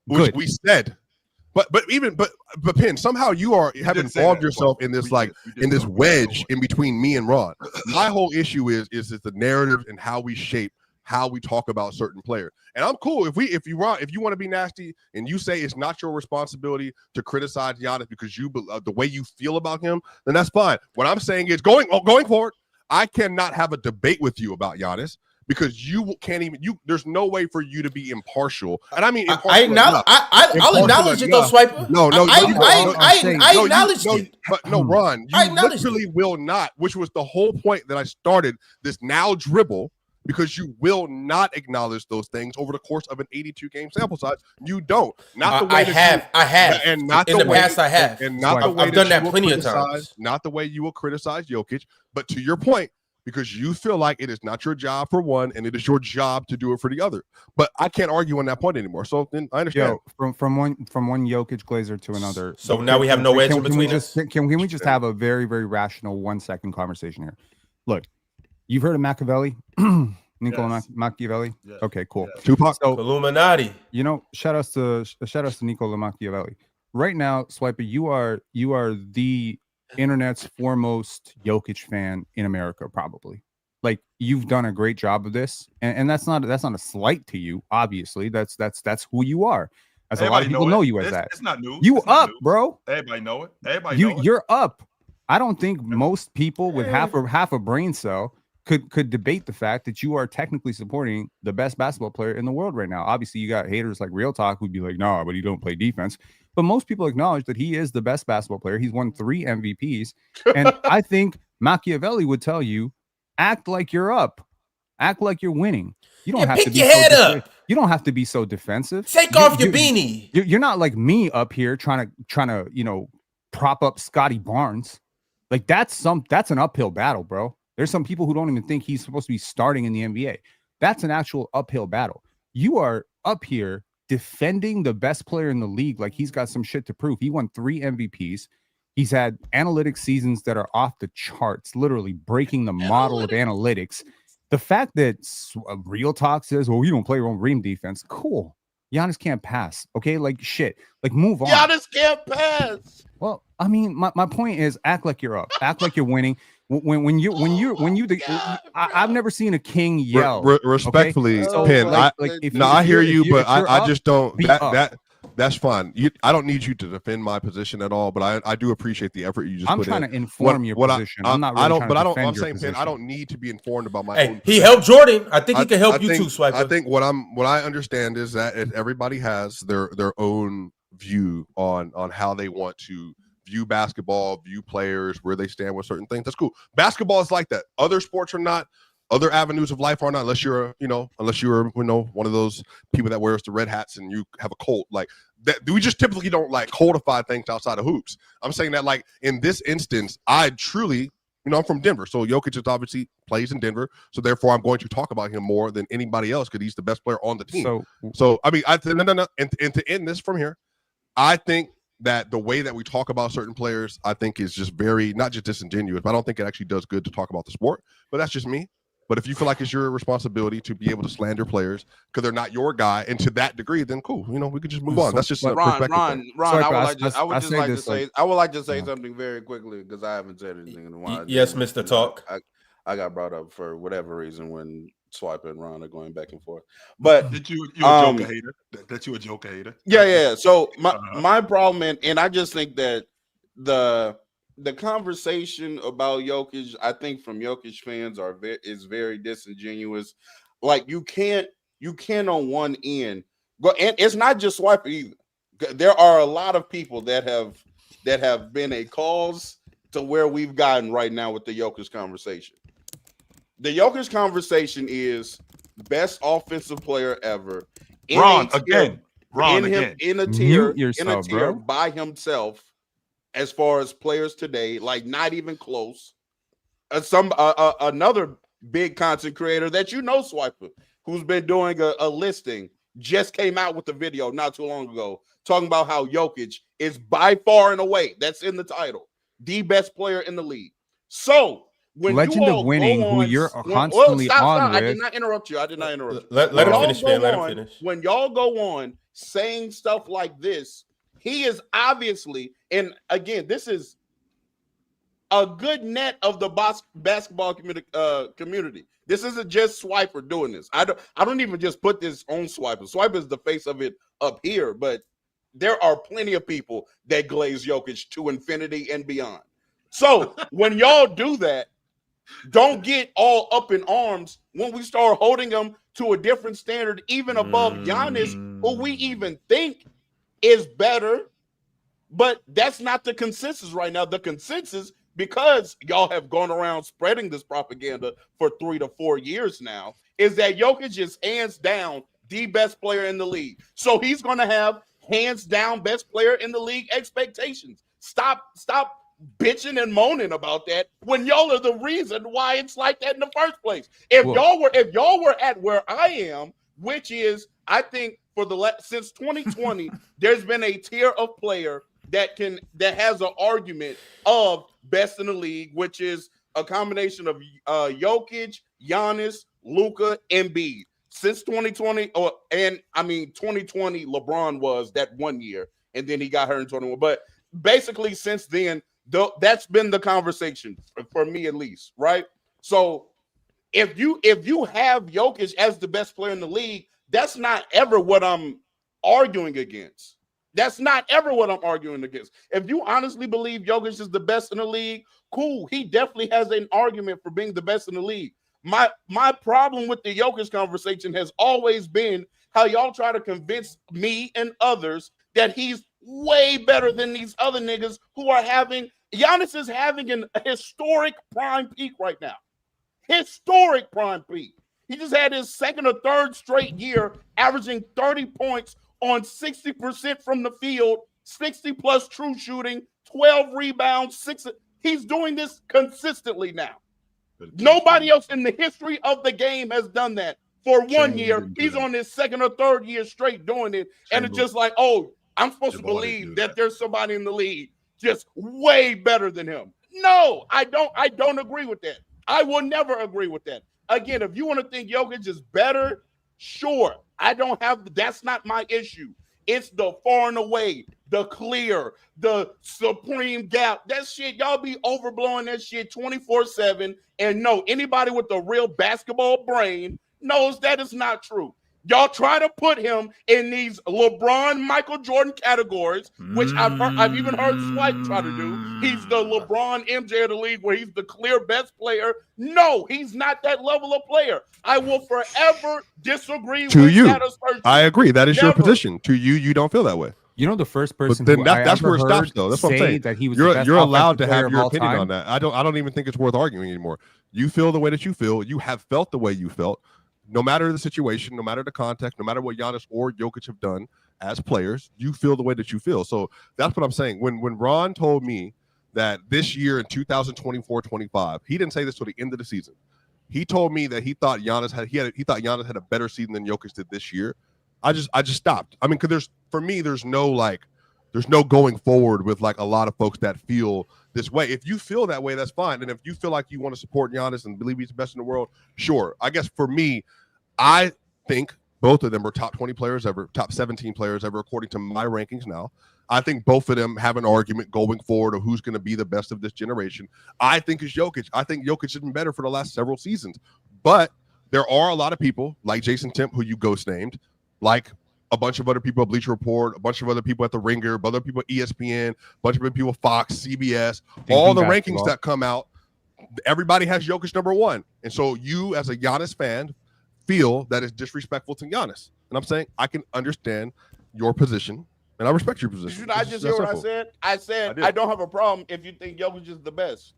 which we said, but Penn, somehow you have involved yourself in this this wedge in between me and Ron. My whole issue is the narrative and how we shape how we talk about certain players. And I'm cool if you want to be nasty and you say it's not your responsibility to criticize Giannis because you the way you feel about him, then that's fine. What I'm saying is going forward, I cannot have a debate with you about Giannis because you can't even there's no way for you to be impartial. And I mean impartial. I'll acknowledge it though, Swiper. I acknowledge it. But no, Ron, you literally will not, which was the whole point that I started this now dribble. Because you will not acknowledge those things over the course of an 82-game sample size. You don't. Not the way I have, and not in the past I have, and not the way I've done that plenty of times. Not the way you will criticize Jokic, but to your point, because you feel like it is not your job for one, and it is your job to do it for the other. But I can't argue on that point anymore. So then I understand. From one Jokic Glazer to another. So now we have no edge in between us. Can we just have a very, very rational 1-second conversation here? Look. You've heard of Machiavelli? Niccolo Machiavelli? Yes. Okay, cool. Yes. Tupac. So, Illuminati. Shout outs to Niccolo Machiavelli. Right now, Swiper, you are the internet's foremost Jokic fan in America, probably. Like, you've done a great job of this. And that's not a slight to you, obviously. That's who you are. As a lot of people know you as that. It's not new. You up, bro. Everybody know it. You're up. I don't think most people with half a brain cell could debate the fact that you are technically supporting the best basketball player in the world right now. Obviously, you got haters like Real Talk who'd be like, no, but he don't play defense. But most people acknowledge that he is the best basketball player. He's won 3 MVPs. And I think Machiavelli would tell you, act like you're up. Act like you're winning. You don't have to be your head up. You don't have to be so defensive. Take off your beanie. You're not like me up here trying to prop up Scotty Barnes. Like that's an uphill battle, bro. There's some people who don't even think he's supposed to be starting in the NBA. That's an actual uphill battle. You are up here defending the best player in the league like he's got some shit to prove. He won 3 MVPs. He's had analytics seasons that are off the charts, literally breaking the model of analytics. The fact that Real Talk says, well, you don't play your own rim defense. Cool. Giannis can't pass. Okay, like shit. Like move on. Giannis can't pass. Well, I mean, my point is act like you're up. Act like you're winning. I've never seen a king yell. Respectfully, okay? Penn. I hear you, but I just don't. That's fine. I don't need you to defend my position at all, but I do appreciate the effort you just put in. I'm trying to inform your position. I'm not. I'm saying, Penn, I don't need to be informed about my own. He helped Jordan. I think he can help you too, Swiper. I think what I understand is that everybody has their own view on how they want to view basketball, view players, where they stand with certain things. That's cool. Basketball is like that. Other sports are not. other avenues of life are not, unless you're one of those people that wears the red hats and you have a cult like that. We just typically don't like codify things outside of hoops. I'm saying that like in this instance, I truly, I'm from Denver, so Jokic is obviously plays in Denver, so therefore I'm going to talk about him more than anybody else because he's the best player on the team. So I mean, and to end this from here, I think that the way that we talk about certain players, I think is just very, not just disingenuous, but I don't think it actually does good to talk about the sport. But that's just me. But if you feel like it's your responsibility to be able to slander players because they're not your guy, and to that degree, then cool. We could just move on. That's just a perspective thing. Ron, I would like to say something very quickly because I haven't said anything in a while. Yes, Mr. Talk. I got brought up for whatever reason when Swipe and Ron are going back and forth. But that you a Joker hater? That you a Joker hater? Yeah. So my problem, and I just think that the conversation about Jokic, I think from Jokic fans is very disingenuous. Like you can't on one end go, and it's not just Swiper either. There are a lot of people that have been a cause to where we've gotten right now with the Jokic conversation. The Jokic conversation is best offensive player ever. Ron, in a tier by himself. As far as players today, like not even close. Another big content creator that Swiper, who's been doing a listing, just came out with a video not too long ago talking about how Jokic is by far and away, that's in the title, the best player in the league. So when Legend of Winning, who you're constantly on with. I did not interrupt you. Let him finish, man. Let him finish. When y'all go on saying stuff like this, he is obviously, and again, this is a good net of the basketball community. This isn't just Swiper doing this. I don't even just put this on Swiper. Swiper is the face of it up here, but there are plenty of people that glaze Jokic to infinity and beyond. So when y'all do that, don't get all up in arms when we start holding him to a different standard, even above Giannis, who we even think is better, but that's not the consensus right now. The consensus, because y'all have gone around spreading this propaganda for 3 to 4 years now, is that Jokic is hands down the best player in the league. So he's going to have hands down best player in the league expectations. Stop bitching and moaning about that when y'all are the reason why it's like that in the first place. If y'all were at where I am, which is, I think, since 2020, there's been a tier of player that has an argument of best in the league, which is a combination of Jokic, Giannis, Luka, Embiid. Since 2020, 2020, LeBron was that 1 year, and then he got hurt in 21. But basically, since then, that's been the conversation for me, at least, right? So if you have Jokic as the best player in the league, that's not ever what I'm arguing against. That's not ever what I'm arguing against. If you honestly believe Jokic is the best in the league, cool. He definitely has an argument for being the best in the league. My problem with the Jokic conversation has always been how y'all try to convince me and others that he's way better than these other niggas who are Giannis is having a historic prime peak right now. Historic prime peak. He just had his second or third straight year averaging 30 points on 60% from the field, 60 plus true shooting, 12 rebounds, 6. He's doing this consistently now. Nobody else in the history of the game has done that. For 1 year, he's on his second or third year straight doing it. And it's just like, oh, I'm supposed to believe that there's somebody in the league just way better than him. No, I don't agree with that. I will never agree with that. Again, if you want to think Jokic is better, sure. That's not my issue. It's the far and away, the clear, the supreme gap. That shit, y'all be overblowing that shit 24/7. And no, anybody with a real basketball brain knows that is not true. Y'all try to put him in these LeBron, Michael Jordan categories, which I've even heard Swipe try to do. He's the LeBron MJ of the league where he's the clear best player. No, he's not that level of player. I will forever disagree with that assertion. I agree. That is your position. To you, you don't feel that way. You know, the first But person then who that's I where it ever stops, heard though. That's what I'm say saying. that he was You're the best allowed to offensive player have of your all opinion time. on that. I don't even think it's worth arguing anymore. You feel the way that you feel. You have felt the way you felt. No matter the situation, no matter the context, no matter what Giannis or Jokic have done as players, you feel the way that you feel. So that's what I'm saying. When Ron told me that this year in 2024-25, he didn't say this till the end of the season. He told me that he thought Giannis had a better season than Jokic did this year. I just stopped. I mean, because there's no going forward with like a lot of folks that feel this way. If you feel that way, that's fine. And if you feel like you want to support Giannis and believe he's the best in the world, sure. I guess for me, I think both of them are top 20 players ever, top 17 players ever, according to my rankings now. I think both of them have an argument going forward of who's going to be the best of this generation. I think it's Jokic. I think Jokic has been better for the last several seasons. But there are a lot of people like Jason Temp, who you ghost named, like a bunch of other people at Bleacher Report, a bunch of other people at The Ringer, other people at ESPN, a bunch of other people at Fox, CBS, all the rankings that come out, everybody has Jokic number one. And so you, as a Giannis fan, feel that it's disrespectful to Giannis. And I'm saying I can understand your position, and I respect your position. Did you not just hear what I said? I said I don't have a problem if you think Jokic is the best.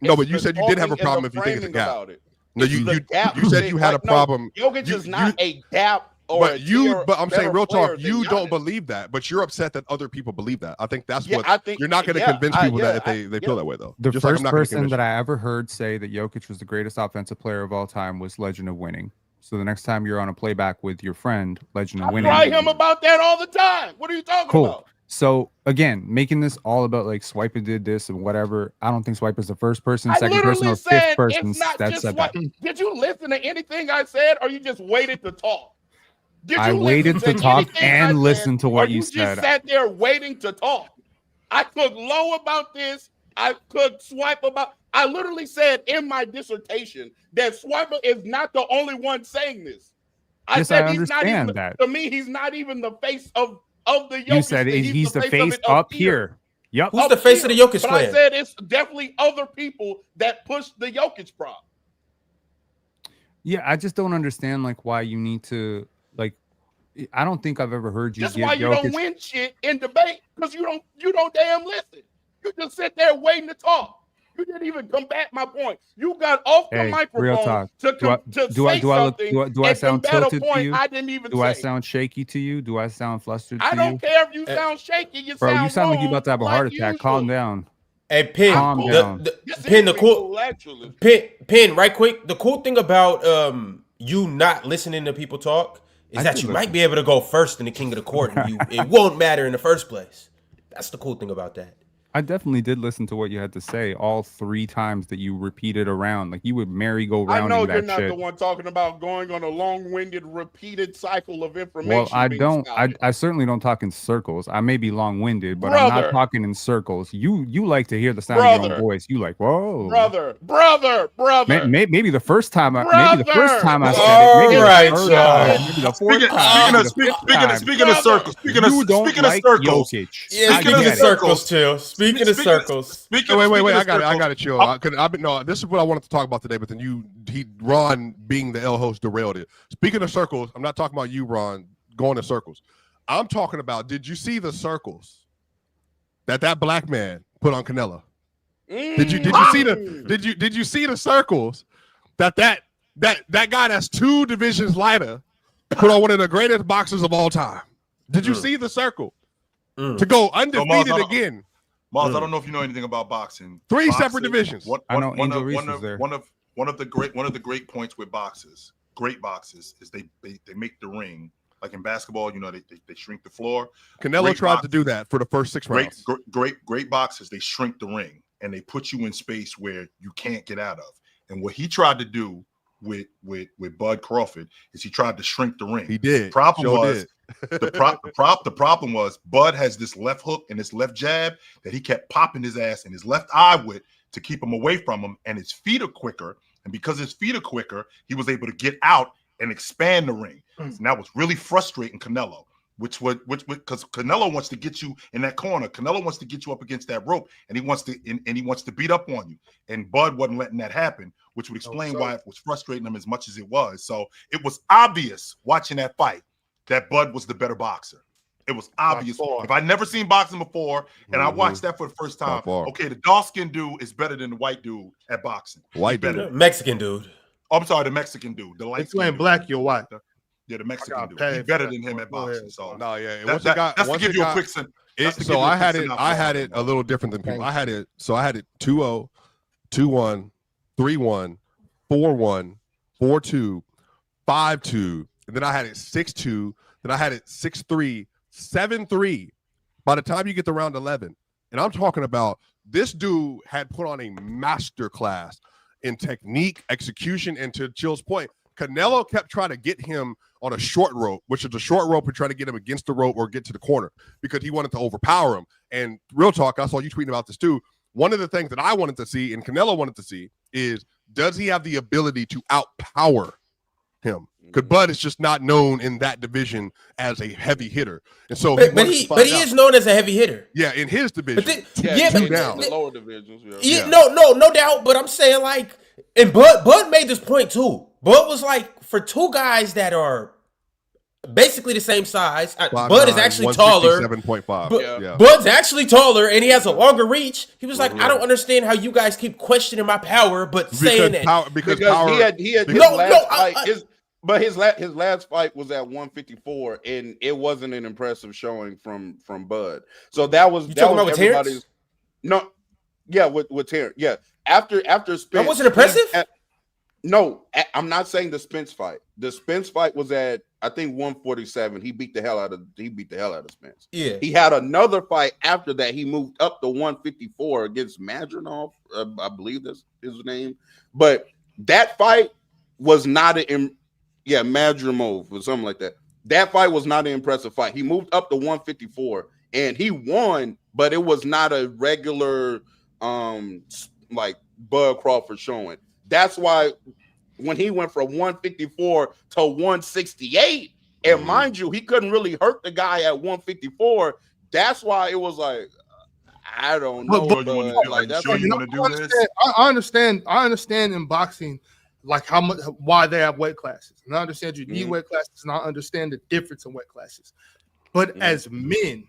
No, but you said you did have a problem if you think it's a gap. No, you said you had a problem. Jokic is not a gap. But I'm saying real talk, you don't believe that, but you're upset that other people believe that. I think that's what I think. You're not going to convince people that if they feel that way, though. The first person that I ever heard say that Jokic was the greatest offensive player of all time was Legend of Winning. So the next time you're on a playback with your friend, Legend of Winning, I cry him about that all the time. What are you talking about? So again, making this all about like Swiper did this and whatever. I don't think Swiper's the first person, second person, or fifth person that said that. Did you listen to anything I said, or you just waited to talk? I waited to talk and listen to what you said. You just sat there waiting to talk. I could low about this. I could swipe about. I literally said in my dissertation that Swiper is not the only one saying this. I said he's not even. To me, he's not even the face of the Jokic. You said he's the face up here. Yep. Who's the face of the Jokic plan? I said it's definitely other people that push the Jokic prop. Yeah, I just don't understand like why you need to. Like, I don't think I've ever heard you. That's why you don't win shit in debate, because you don't damn listen. You just sit there waiting to talk. You didn't even combat my point. You got off the microphone to say something. Do I sound tilted to you? I didn't even. Do I sound shaky to you? Do I sound flustered to you? I don't care if you sound shaky. You bro, sound you sound like you're about to have a heart attack. Usual. Calm down. Hey, Pin, calm down. Pin, Pin, right quick. The cool thing about you not listening to people talk is that you might be able to go first in the King of the Court, and it won't matter in the first place. That's the cool thing about that. I definitely did listen to what you had to say all 3 times that you repeated around. Like you would merry-go-rounding that shit. I know you're not the one talking about going on a long-winded, repeated cycle of information. Well, I don't. I certainly don't talk in circles. I may be long-winded, but I'm not talking in circles. You like to hear the sound of your own voice. You like, whoa, brother. Maybe the first time I said it. Maybe the fourth time. Speaking of circles. Speaking of circles. Speaking of circles, too. Speaking of circles. Wait, I got it, chill. This is what I wanted to talk about today, but then Ron, being the L host, derailed it. Speaking of circles, I'm not talking about you, Ron, going in circles. I'm talking about, did you see the circles that black man put on Canelo? Did you see the circles that guy that's 2 divisions lighter put on one of the greatest boxers of all time? Did you see the circle? To go undefeated again. Miles, I don't know if you know anything about boxing. 3 separate divisions. One of the great points with great boxes, is they make the ring. Like in basketball, they shrink the floor. Canelo tried to do that for the first 6 rounds. Great boxers, they shrink the ring and they put you in space where you can't get out of. And what he tried to do with Bud Crawford is he tried to shrink the ring. He did. The problem was Bud has this left hook and this left jab that he kept popping his ass in his left eye with to keep him away from him, and his feet are quicker. And because his feet are quicker, he was able to get out and expand the ring. And that was really frustrating Canelo, which because Canelo wants to get you in that corner. Canelo wants to get you up against that rope, and he wants to beat up on you. And Bud wasn't letting that happen, which would explain why it was frustrating him as much as it was. So it was obvious watching that fight that Bud was the better boxer. It was obvious. far. If I'd never seen boxing before and I watched that for the first time, Not far. okay, the dark-skinned dude is better than the white dude at boxing. White He's dude. better. Mexican dude. Oh, I'm sorry, the Mexican dude. The If light you ain't black, you're white. Yeah, the Mexican got dude. paid He's for better that. than him at Go ahead. boxing. So No, yeah. that's to give you a quick So I had it a little different than people. Thank I had it 2-0, 2-1, 3-1, 4-1, 4-2, 5-2, and then I had it 6-2, then I had it 6-3, 7-3 by the time you get to round 11. And I'm talking about this dude had put on a master class in technique, execution, and to Chill's point, Canelo kept trying to get him on a short rope, which is a short rope, and trying to get him against the rope or get to the corner because he wanted to overpower him. And real talk, I saw you tweeting about this too. One of the things that I wanted to see and Canelo wanted to see is, does he have the ability to outpower him? Because Bud is just not known in that division as a heavy hitter, and so But he is known as a heavy hitter. Yeah, in his division. But The lower divisions. Yeah, no doubt. But I'm saying, like, and Bud made this point too. Bud was like, for two guys that are basically the same size, Bud is actually taller. 7.5. Yeah. Bud's actually taller and he has a longer reach. He was like, I don't understand how you guys keep questioning my power, but saying that Because power, he had his last fight. But his last fight was at 154, and it wasn't an impressive showing from Bud. So that was You talking about with everybody's. No, yeah, with Terrence. Yeah, after Spence, that wasn't impressive. I'm not saying the Spence fight. The Spence fight was at, I think, 147. He beat the hell out of Spence. Yeah, he had another fight after that. He moved up to 154 against Madronov. I believe that's his name. But that fight was not Madrimov or something like that. That fight was not an impressive fight. He moved up to 154 and he won, but it was not a regular like Bud Crawford showing. That's why when he went from 154 to 168, and mind you, he couldn't really hurt the guy at 154. That's why it was like, I don't know. I understand in boxing, like why they have weight classes. And I understand you need weight classes, and I understand the difference in weight classes. But as men,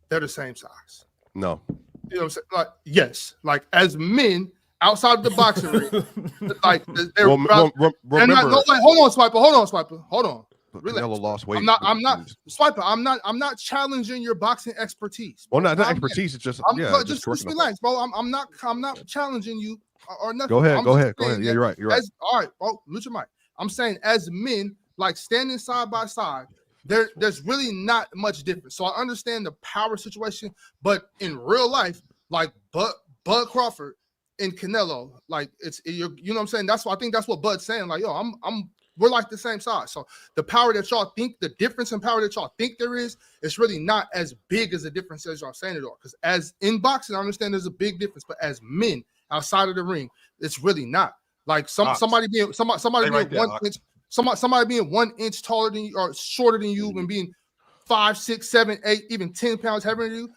they're the same size. No. You know what I'm saying? Like, yes, like as men outside of the boxing ring, like they're remember. Hold on, Swiper. Hold on. Relax. Canelo lost weight. I'm not Swiper. I'm not challenging your boxing expertise. Well, not expertise. It's just just relax, bro. I'm not challenging you or nothing. Go ahead. Yeah, you're right. All right, bro. Lose your mic. I'm saying as men, like standing side by side, there's really not much difference. So I understand the power situation, but in real life, like Bud Crawford and Canelo, like you know what I'm saying? That's why I think that's what Bud's saying. Like, yo, we're like the same size. So the power that y'all think, the difference in power that y'all think there is, it's really not as big as the difference as y'all saying it are. Because as in boxing, I understand there's a big difference, but as men outside of the ring, it's really not. Like somebody being 1 inch taller than you or shorter than you and being 5, 6, 7, 8, even 10 pounds heavier than you,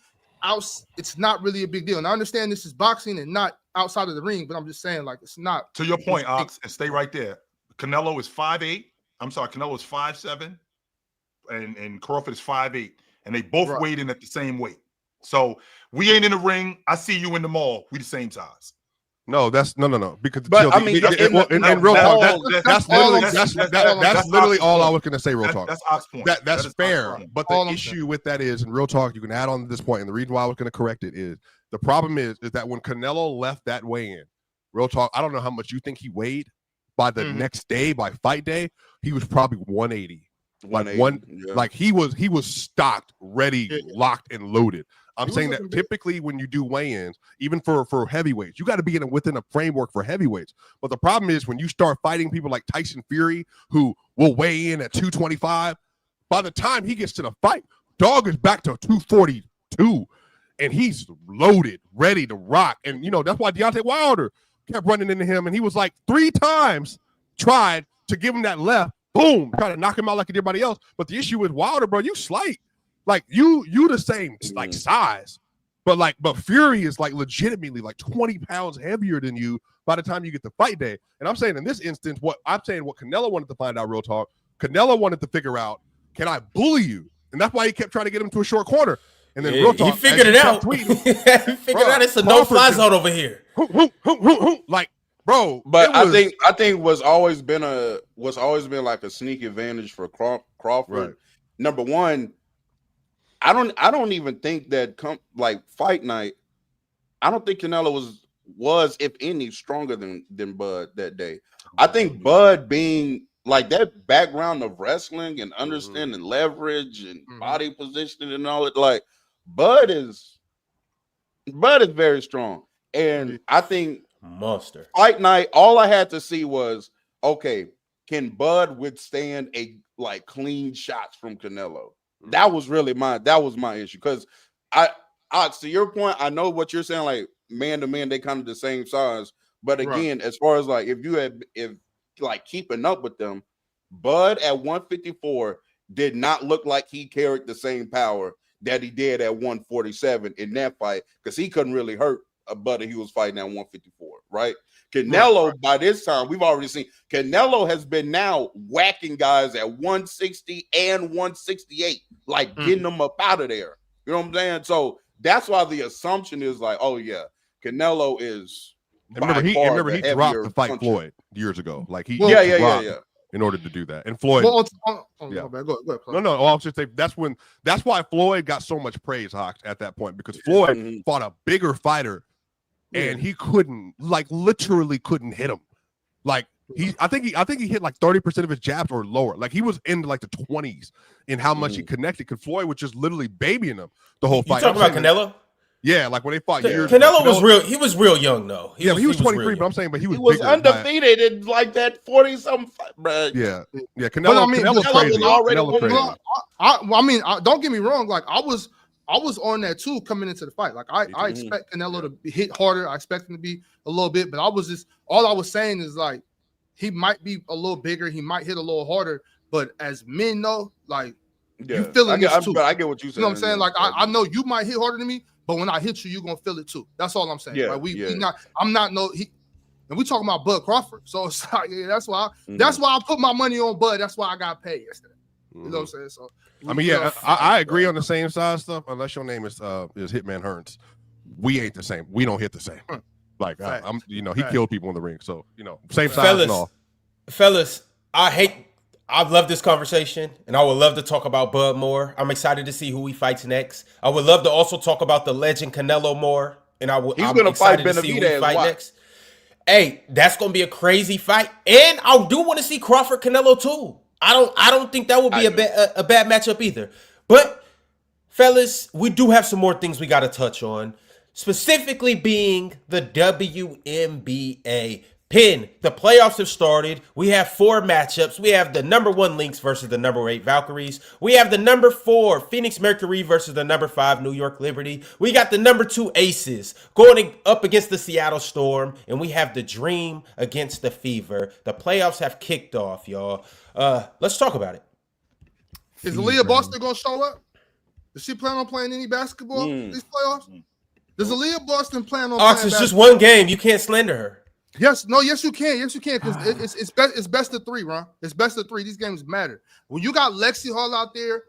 it's not really a big deal. And I understand this is boxing and not outside of the ring, but I'm just saying, like, it's not. To your point, Ox, and stay right there. Canelo is 5'8". I'm sorry, Canelo is 5'7", and Crawford is 5'8", and they both weighed in at the same weight. So we ain't in the ring. I see you in the mall. We the same size. No, that's no. Because in real talk, that's literally all I was going to say. Real talk. That's Ox's point. That's fair. But the issue with that is, in real talk, you can add on to this point, and the reason why I was going to correct it is the problem is that when Canelo left that weigh-in, real talk, I don't know how much you think he weighed. By the next day, by fight day, he was probably 180. Like he was stocked, ready, locked, and loaded. I'm saying that typically when you do weigh-ins, even for heavyweights, you got to be within a framework for heavyweights. But the problem is when you start fighting people like Tyson Fury, who will weigh in at 225, by the time he gets to the fight, dog is back to 242, and he's loaded, ready to rock. And that's why Deontay Wilder kept running into him, and he was like 3 times tried to give him that left, boom, try to knock him out like everybody else. But the issue with Wilder, bro, you slight. Like you the same like size, but Fury is like legitimately like 20 pounds heavier than you by the time you get to fight day. And I'm saying in this instance, what Canelo wanted to find out, real talk, Canelo wanted to figure out, can I bully you? and that's why he kept trying to get him to a short corner. And then Yeah, real talk, he figured it out. He figured out it's a no-fly zone over here. Like, bro, but I think what's always been like a sneak advantage for Crawford. Right. Number one, I don't even think that fight night. I don't think Canelo was if any stronger than Bud that day. I think Bud being like that background of wrestling and understanding leverage and body positioning and all it, like Bud is very strong. And I think monster fight night, all I had to see was, okay, can Bud withstand a clean shots from Canelo? That was my issue. Because to your point, I know what you're saying, like man to man, they kind of the same size. But again, as far as if keeping up with them, Bud at 154 did not look like he carried the same power that he did at 147 in that fight, because he couldn't really hurt a buddy he was fighting at 154, right? Canelo, by this time, we've already seen Canelo has been now whacking guys at 160 and 168, getting them up out of there. You know what I'm saying? So that's why the assumption is oh yeah, Canelo is. Remember he dropped to fight Floyd years ago. Yeah. In order to do that, and Floyd. Go ahead. No. I was just saying that's why Floyd got so much praise, Hawks, at that point, because Floyd fought a bigger fighter, and he couldn't, literally couldn't hit him. I think he hit 30% of his jabs or lower. He was in the 20s in how much he connected. Because Floyd was just literally babying him the whole fight. You talking about Canelo? Yeah, when they fought years Canelo ago. was real. He was real young though. He was 23, but I'm saying, he was undefeated in that 40-something fight, bro. Yeah. Canelo was crazy. Canelo crazy. Don't get me wrong. I was on that too coming into the fight. I expect Canelo to hit harder. I expect him to be a little bit, but all I was saying is he might be a little bigger. He might hit a little harder, but as men though, you feeling this too. I get what you saying. You know what I'm saying? I know you might hit harder than me, but when I hit you, you're gonna feel it too. That's all I'm saying. Yeah, and we talking about Bud Crawford. So it's that's why I put my money on Bud. That's why I got paid yesterday. You know what I'm saying? So I agree on the same side stuff, unless your name is Hitman Hearns. We ain't the same. We don't hit the same. He killed people in the ring. So, same size and all. Fellas, I love this conversation, and I would love to talk about Bud more. I'm excited to see who he fights next. I would love to also talk about the legend Canelo more, and I'm gonna fight to see who he fight next. Hey, that's gonna be a crazy fight, and I do want to see Crawford Canelo too. I don't think that would be a bad matchup either. But fellas, we do have some more things we got to touch on, specifically being the WNBA. Pin, the playoffs have started. We have 4 matchups. We have the number 1 Lynx versus the number 8 Valkyries. We have the number 4 Phoenix Mercury versus the number 5 New York Liberty. We got the number 2 Aces going up against the Seattle Storm. And we have the Dream against the Fever. The playoffs have kicked off, y'all. Let's talk about it. Is Aaliyah Boston going to show up? Does she plan on playing any basketball these playoffs? Does Aaliyah Boston plan on playing it's just one game. You can't slander her. Yes, you can. Because it's best of 3, Ron. It's best of 3. These games matter. When you got Lexi Hall out there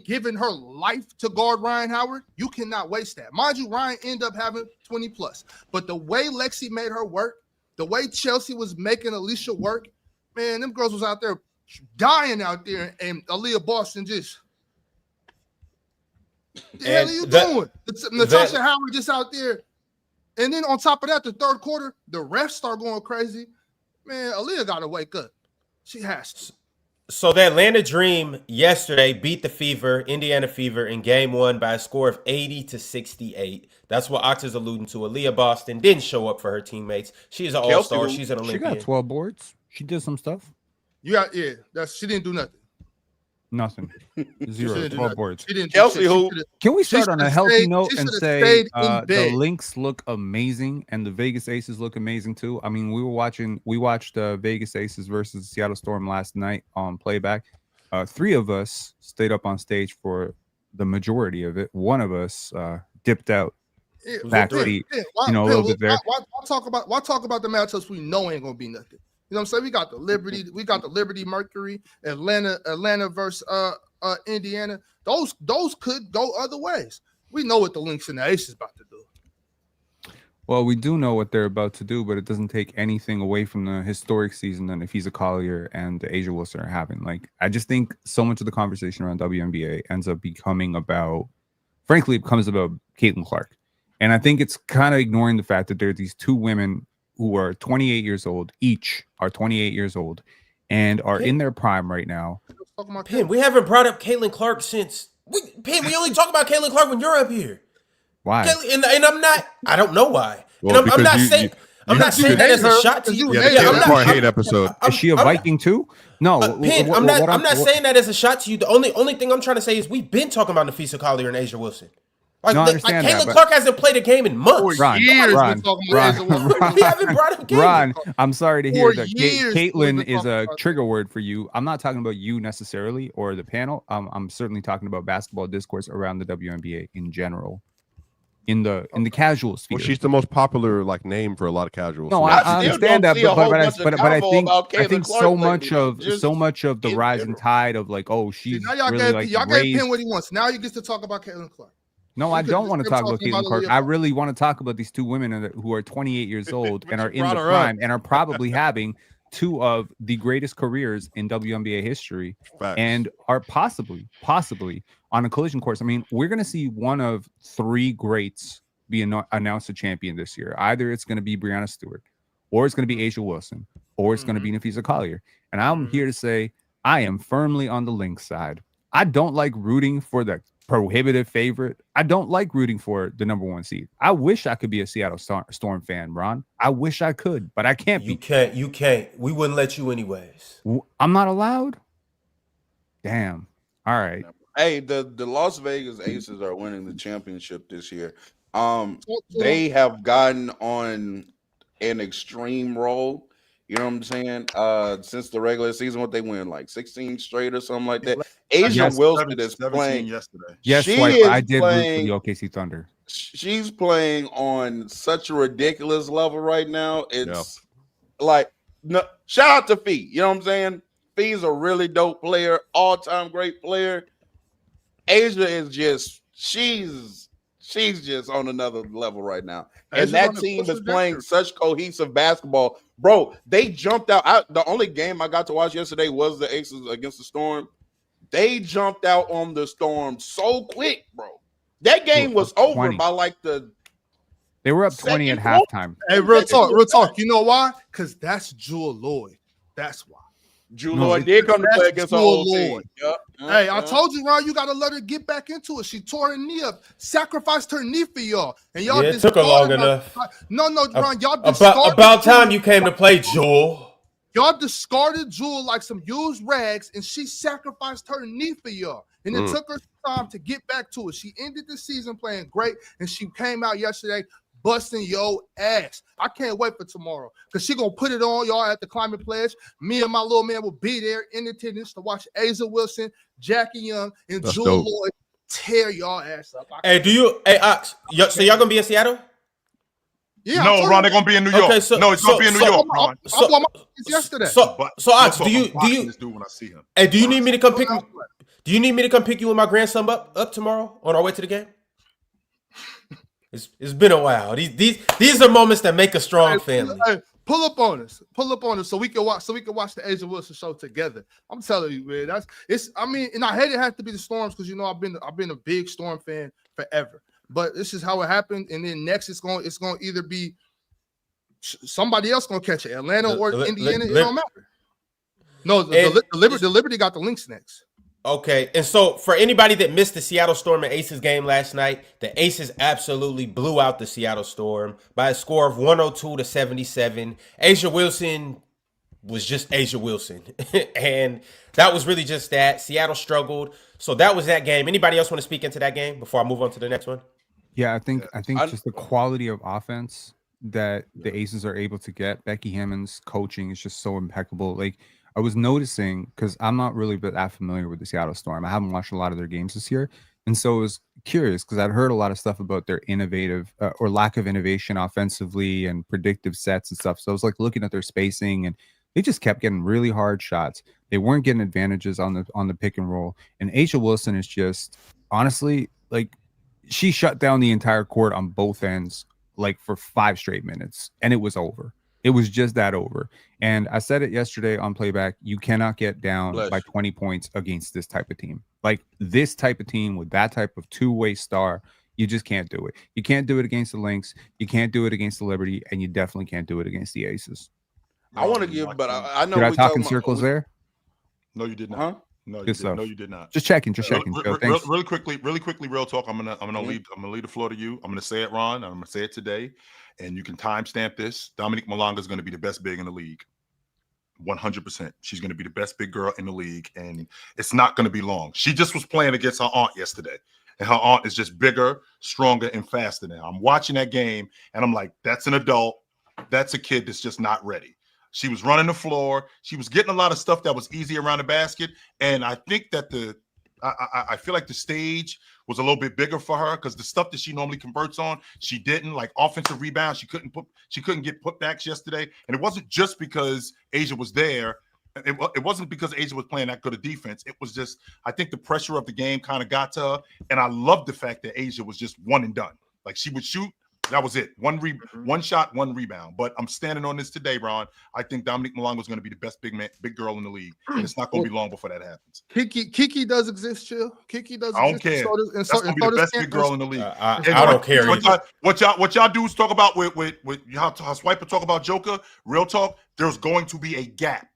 giving her life to guard Ryan Howard, you cannot waste that. Mind you, Ryan ended up having 20 plus. But the way Lexi made her work, the way Chelsea was making Alicia work, man, them girls was out there dying out there, and Aaliyah Boston just. The hell are you doing? Natasha Howard just out there. And then on top of that, the third quarter, the refs start going crazy. Man, Aaliyah got to wake up. She has to. So the Atlanta Dream yesterday beat the Fever, Indiana Fever, in game 1 by a score of 80-68. That's what Ox is alluding to. Aaliyah Boston didn't show up for her teammates. She's an all-star. She's an Olympian. She got 12 boards. She did some stuff. She didn't do nothing. Nothing. 0. 12 boards. Kelsey, who can we start on a healthy note and say the Lynx look amazing and the Vegas Aces look amazing too? I mean, we watched Vegas Aces versus Seattle Storm last night on playback. 3 of us stayed up on stage for the majority of it. 1 of us dipped out backseat. A little bit there. Why talk about the matchups we know ain't gonna be nothing? You know what I'm saying? We got the Liberty Mercury, Atlanta versus Indiana. Those could go other ways. We know what the Lynx and the Aces about to do. Well, we do know what they're about to do, but it doesn't take anything away from the historic season that Nafisa Collier and Asia Wilson are having. Like, I just think so much of the conversation around WNBA ends up becoming about, frankly, it becomes about Caitlin Clark. And I think it's kind of ignoring the fact that there are these two women who are 28 years old, each are 28 years old, and are in their prime right now. Pin, we haven't brought up Caitlin Clark since. Pin, we only talk about Caitlin Clark when you're up here. Why? And I'm not. I don't know why. Well, and I'm not saying. I'm not saying that as a shot to you. Yeah, the Caitlin Clark hate episode. Is she a Viking too? No, Pin, I'm not saying that as a shot to you. The only thing I'm trying to say is we've been talking about Nafisa Collier and Asia Wilson. Like, No, I understand Caitlin that, Clark hasn't played a game in months. Ron, We haven't brought up Caitlin. Ron, I'm sorry to hear For that years, Caitlin we've been is talking a about trigger word for you. I'm not talking about you necessarily or the panel. I'm certainly talking about basketball discourse around the WNBA in general. In the casual sphere. Well, she's the most popular like name for a lot of casuals. No, I I still understand don't that, see a whole but bunch of I convo think about I think Caitlin so Clark much of the in rising general. tide of like, oh, See, she's now y'all really gave like Pin raised. what he wants. Now he gets to talk about Caitlin Clark. No, I You could don't just want to keep talk about talking Caitlin about Clark. Aaliyah I Clark. really want to talk about these two women who are 28 years old and are in the brought her up. prime and are probably having two of the greatest careers in WNBA history. Facts. And are possibly on a collision course. I mean, we're going to see one of three greats be announced a champion this year. Either it's going to be Breanna Stewart, or it's going to be Asia Wilson, or it's going to be Nafisa Collier. And I'm here to say I am firmly on the Lynx side. I don't like rooting for the prohibitive favorite. I don't like rooting for the number one seed. I wish I could be a Seattle Storm fan, Ron. I wish I could, but I can't You be. can't. You can't. We wouldn't let you anyways. I'm not allowed? Damn. All right. Hey, the Las Vegas Aces are winning the championship this year. They have gotten on an extreme roll. You know what I'm saying? Since the regular season, what they win, like 16 straight or something like that. Asia Yes, Wilson is 17 playing. yesterday. Yes, She Swipe, is I did root playing- for the OKC Thunder. She's playing on such a ridiculous level right now. It's like, no, shout out to Fee. You know what I'm saying? Fee's a really dope player, all-time great player. Asia is just she's just on another level right now. And Asia's that on the team push is playing trajectory. such cohesive basketball. Bro, they jumped out. The only game I got to watch yesterday was the Aces against the Storm. They jumped out on the Storm so quick, bro. That game was over 20. by like the They were up 20 at Second halftime. Hey, real talk. You know why? Because that's Jewel Lloyd. That's why. Drew No, Lloyd did come to play that's against her Jewel old team. Lloyd. Yep. Hey, I told you, Ron, you got to let her get back into it. She tore her knee up, sacrificed her knee for y'all. And y'all Yeah, it took her long discarded enough. No, Ron, y'all discarded About time you came to play, Jewel. Y'all discarded Jewel like some used rags, and she sacrificed her knee for y'all. And it took her time to get back to it. She ended the season playing great, and she came out yesterday busting your ass. I can't wait for tomorrow because she gonna put it on y'all at the Climate Pledge. Me and my little man will be there in attendance to watch Asia Wilson, Jackie Young, and That's Jewel dope. Lloyd tear y'all ass up. Hey, Ox, so y'all gonna be in Seattle? Yeah, I No, told Ron, you. they're gonna be in New York. Okay, so- no, it's gonna be in New so- York, I Ron. bought my tickets yesterday. So Ox, But do you I'm watching this dude when I see him? hey, do you need me to come pick? Do you need me to come pick you and my grandson up tomorrow on our way to the game? It's been a while. These are moments that make a strong family. Hey, pull up on us so we can watch the Asia Wilson show together. I'm telling you, man, and I hate it has to be the Storms because I've been a big Storm fan forever. But this is how it happened, and then next it's going to either be somebody else going to catch it, Atlanta or Indiana. It don't matter. No, the Liberty got the Lynx next. Okay, and so for anybody that missed the Seattle Storm and Aces game last night, the Aces absolutely blew out the Seattle Storm by a score of 102-77. Asia Wilson was just Asia Wilson, and that was really just that. Seattle struggled, so that was that game. Anybody else want to speak into that game before I move on to the next one? Yeah, I think just the quality of offense that the Aces are able to get. Becky Hammond's coaching is just so impeccable. Like, I was noticing, because I'm not really that familiar with the Seattle Storm. I haven't watched a lot of their games this year. And so I was curious because I'd heard a lot of stuff about their innovative or lack of innovation offensively and predictive sets and stuff. So I was like looking at their spacing and They just kept getting really hard shots. They weren't getting advantages on the pick and roll. And A'ja Wilson is just honestly like she shut down the entire court on both ends like for 5 straight minutes, and it was over. It was just that over. And I said it yesterday on playback. You cannot get down by 20 points against this type of team. Like this type of team with that type of two-way star, you just can't do it. You can't do it against the Lynx. You can't do it against the Liberty, and you definitely can't do it against the Aces. I want to give, but I know. Did I talk in circles there? No, you did not. Huh? No, you Good did. stuff. No, you did not. Just checking. Joe, thanks. Really quickly, real talk. I'm gonna leave the floor to you. I'm gonna say it, Ron. And I'm gonna say it today, and you can timestamp this. Dominique Malonga is gonna be the best big in the league. 100%. She's gonna be the best big girl in the league, and it's not gonna be long. She just was playing against her aunt yesterday, and her aunt is just bigger, stronger, and faster now. I'm watching that game, and I'm like, that's an adult. That's a kid that's just not ready. She was running the floor. She was getting a lot of stuff that was easy around the basket. And I think that I feel like the stage was a little bit bigger for her because the stuff that she normally converts on, she didn't. Like offensive rebounds, she couldn't get putbacks yesterday. And it wasn't just because A'ja was there. It wasn't because A'ja was playing that good a defense. It was just, I think the pressure of the game kind of got to her. And I love the fact that A'ja was just one and done. Like she would shoot. That was it. One shot, one rebound. But I'm standing on this today, Ron. I think Dominique Malonga is going to be the best big girl in the league. And it's not going to be long before that happens. Kiki does exist, chill. Kiki does exist. I don't care. That's going to be the best big girl in the league. I don't care. What y'all dudes talk about with how Swiper talk about Joker, real talk, there's going to be a gap.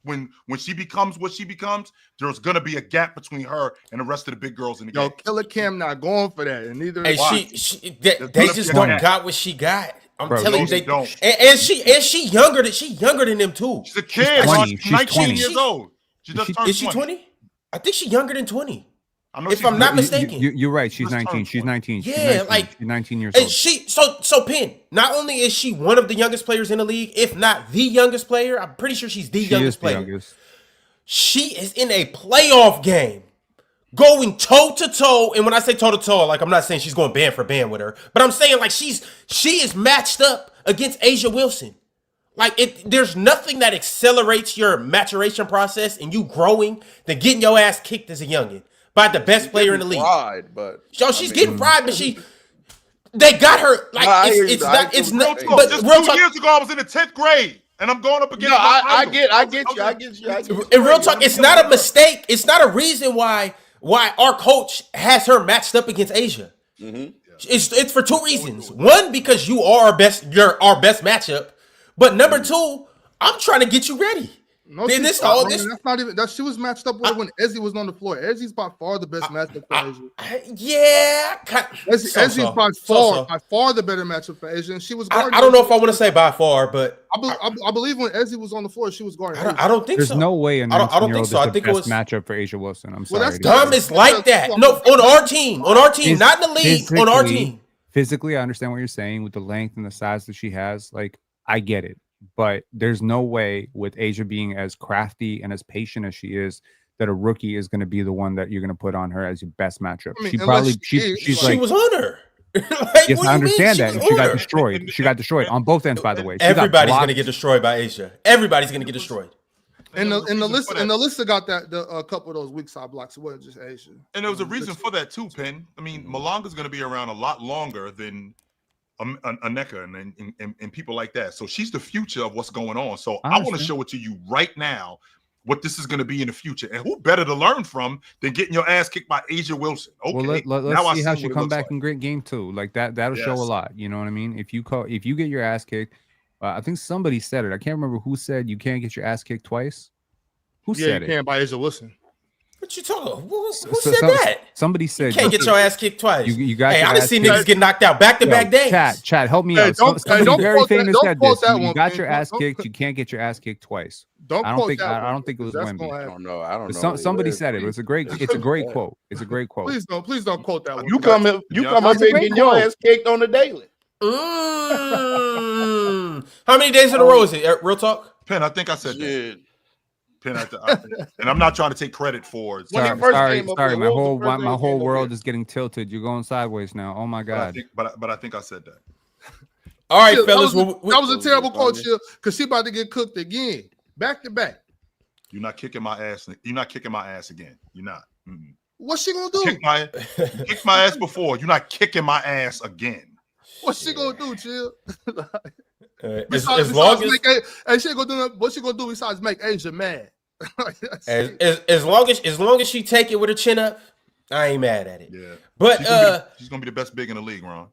When she becomes what she becomes, there's gonna be a gap between her and the rest of the big girls in the game. Killer Cam not going for that, and neither. Hey, they just don't got what she got. I'm telling you, they don't. And she younger than them too. She's a kid. She's 19 20. years old. Is she 20? I think she's younger than 20. If I'm not mistaken. You're right. She's 19. She's 19. Yeah, she's 19 years and old. So Penn, not only is she one of the youngest players in the league, if not the youngest player, I'm pretty sure she's the youngest player. She is in a playoff game, going toe to toe. And when I say toe to toe, like I'm not saying she's going band for band with her, but I'm saying like she is matched up against A'ja Wilson. Like there's nothing that accelerates your maturation process and you growing than getting your ass kicked as a youngin by the best player in the league. She's getting fried, but they got her like it's not. But real talk, 2 years ago, I was in the 10th grade. And I'm going up against. No, I get you. In real talk, it's not a mistake. It's not a reason why our coach has her matched up against A'ja. Mm-hmm. It's for 2 reasons. One, because you're our best matchup. But number 2, I'm trying to get you ready. No, that's not even that. She was matched up with her when Ezzy was on the floor. Ezzy's by far the best matchup for A'ja. Yeah, Ezzy's by far the better matchup for A'ja. And she was guarding. I don't know if I want to say by far, but I believe when Ezzy was on the floor, she was guarding. I don't think There's so. no way. I don't think so. I think it was matchup for A'ja Wilson. I'm sorry. Dom is like that. No, on our team, not in the league. On our team. Physically, I understand what you're saying with the length and the size that she has. Like, I get it. But there's no way with A'ja being as crafty and as patient as she is that a rookie is going to be the one that you're going to put on her as your best matchup. I mean, she was on her. Yes, I understand that. She got destroyed. She got destroyed on both ends, by the way. Everybody's going to get destroyed by A'ja. Everybody's going to get destroyed. And the list got that a couple of those weak side blocks. It wasn't just A'ja. And there was a reason for that too, Penn. I mean, Malonga's going to be around a lot longer than Aneka and people like that. So she's the future of what's going on. So I want to show it to you right now what this is going to be in the future. And who better to learn from than getting your ass kicked by A'ja Wilson? Okay, well, let's see how she come back in great game 2. Like that'll show a lot. You know what I mean? If you get your ass kicked, I think somebody said it. I can't remember who said you can't get your ass kicked twice. Who said it? You can't by A'ja Wilson. What you talking about? Who said that? Somebody said you can't get your ass kicked twice. You got. Hey, I done seen niggas get knocked out back-to-back days. Chat, help me out. Somebody very famous said this. You got your ass kicked. You can't get your ass kicked twice. I don't think it was Wemby. I don't know. Somebody said it. It's a great quote. It's a great quote. Please don't quote that one. You come up and getting your ass kicked on the daily. How many days in a row is it? Real talk. Penn, I think I said that. And I'm not trying to take credit for it. Sorry. My whole world is getting tilted. You're going sideways now. Oh my god. But I think I said that. All right, fellas. That was a terrible quote, because she about to get cooked again. back to back. You're not kicking my ass. You're not kicking my ass again. You're not. What's she gonna do? Kick my ass before. You're not kicking my ass again. What's she gonna do, Chill? As long as she gonna do what she gonna do besides make Asia mad. as long as she take it with her chin up, I ain't mad at it. Yeah, but she's gonna be the best big in the league, Ron.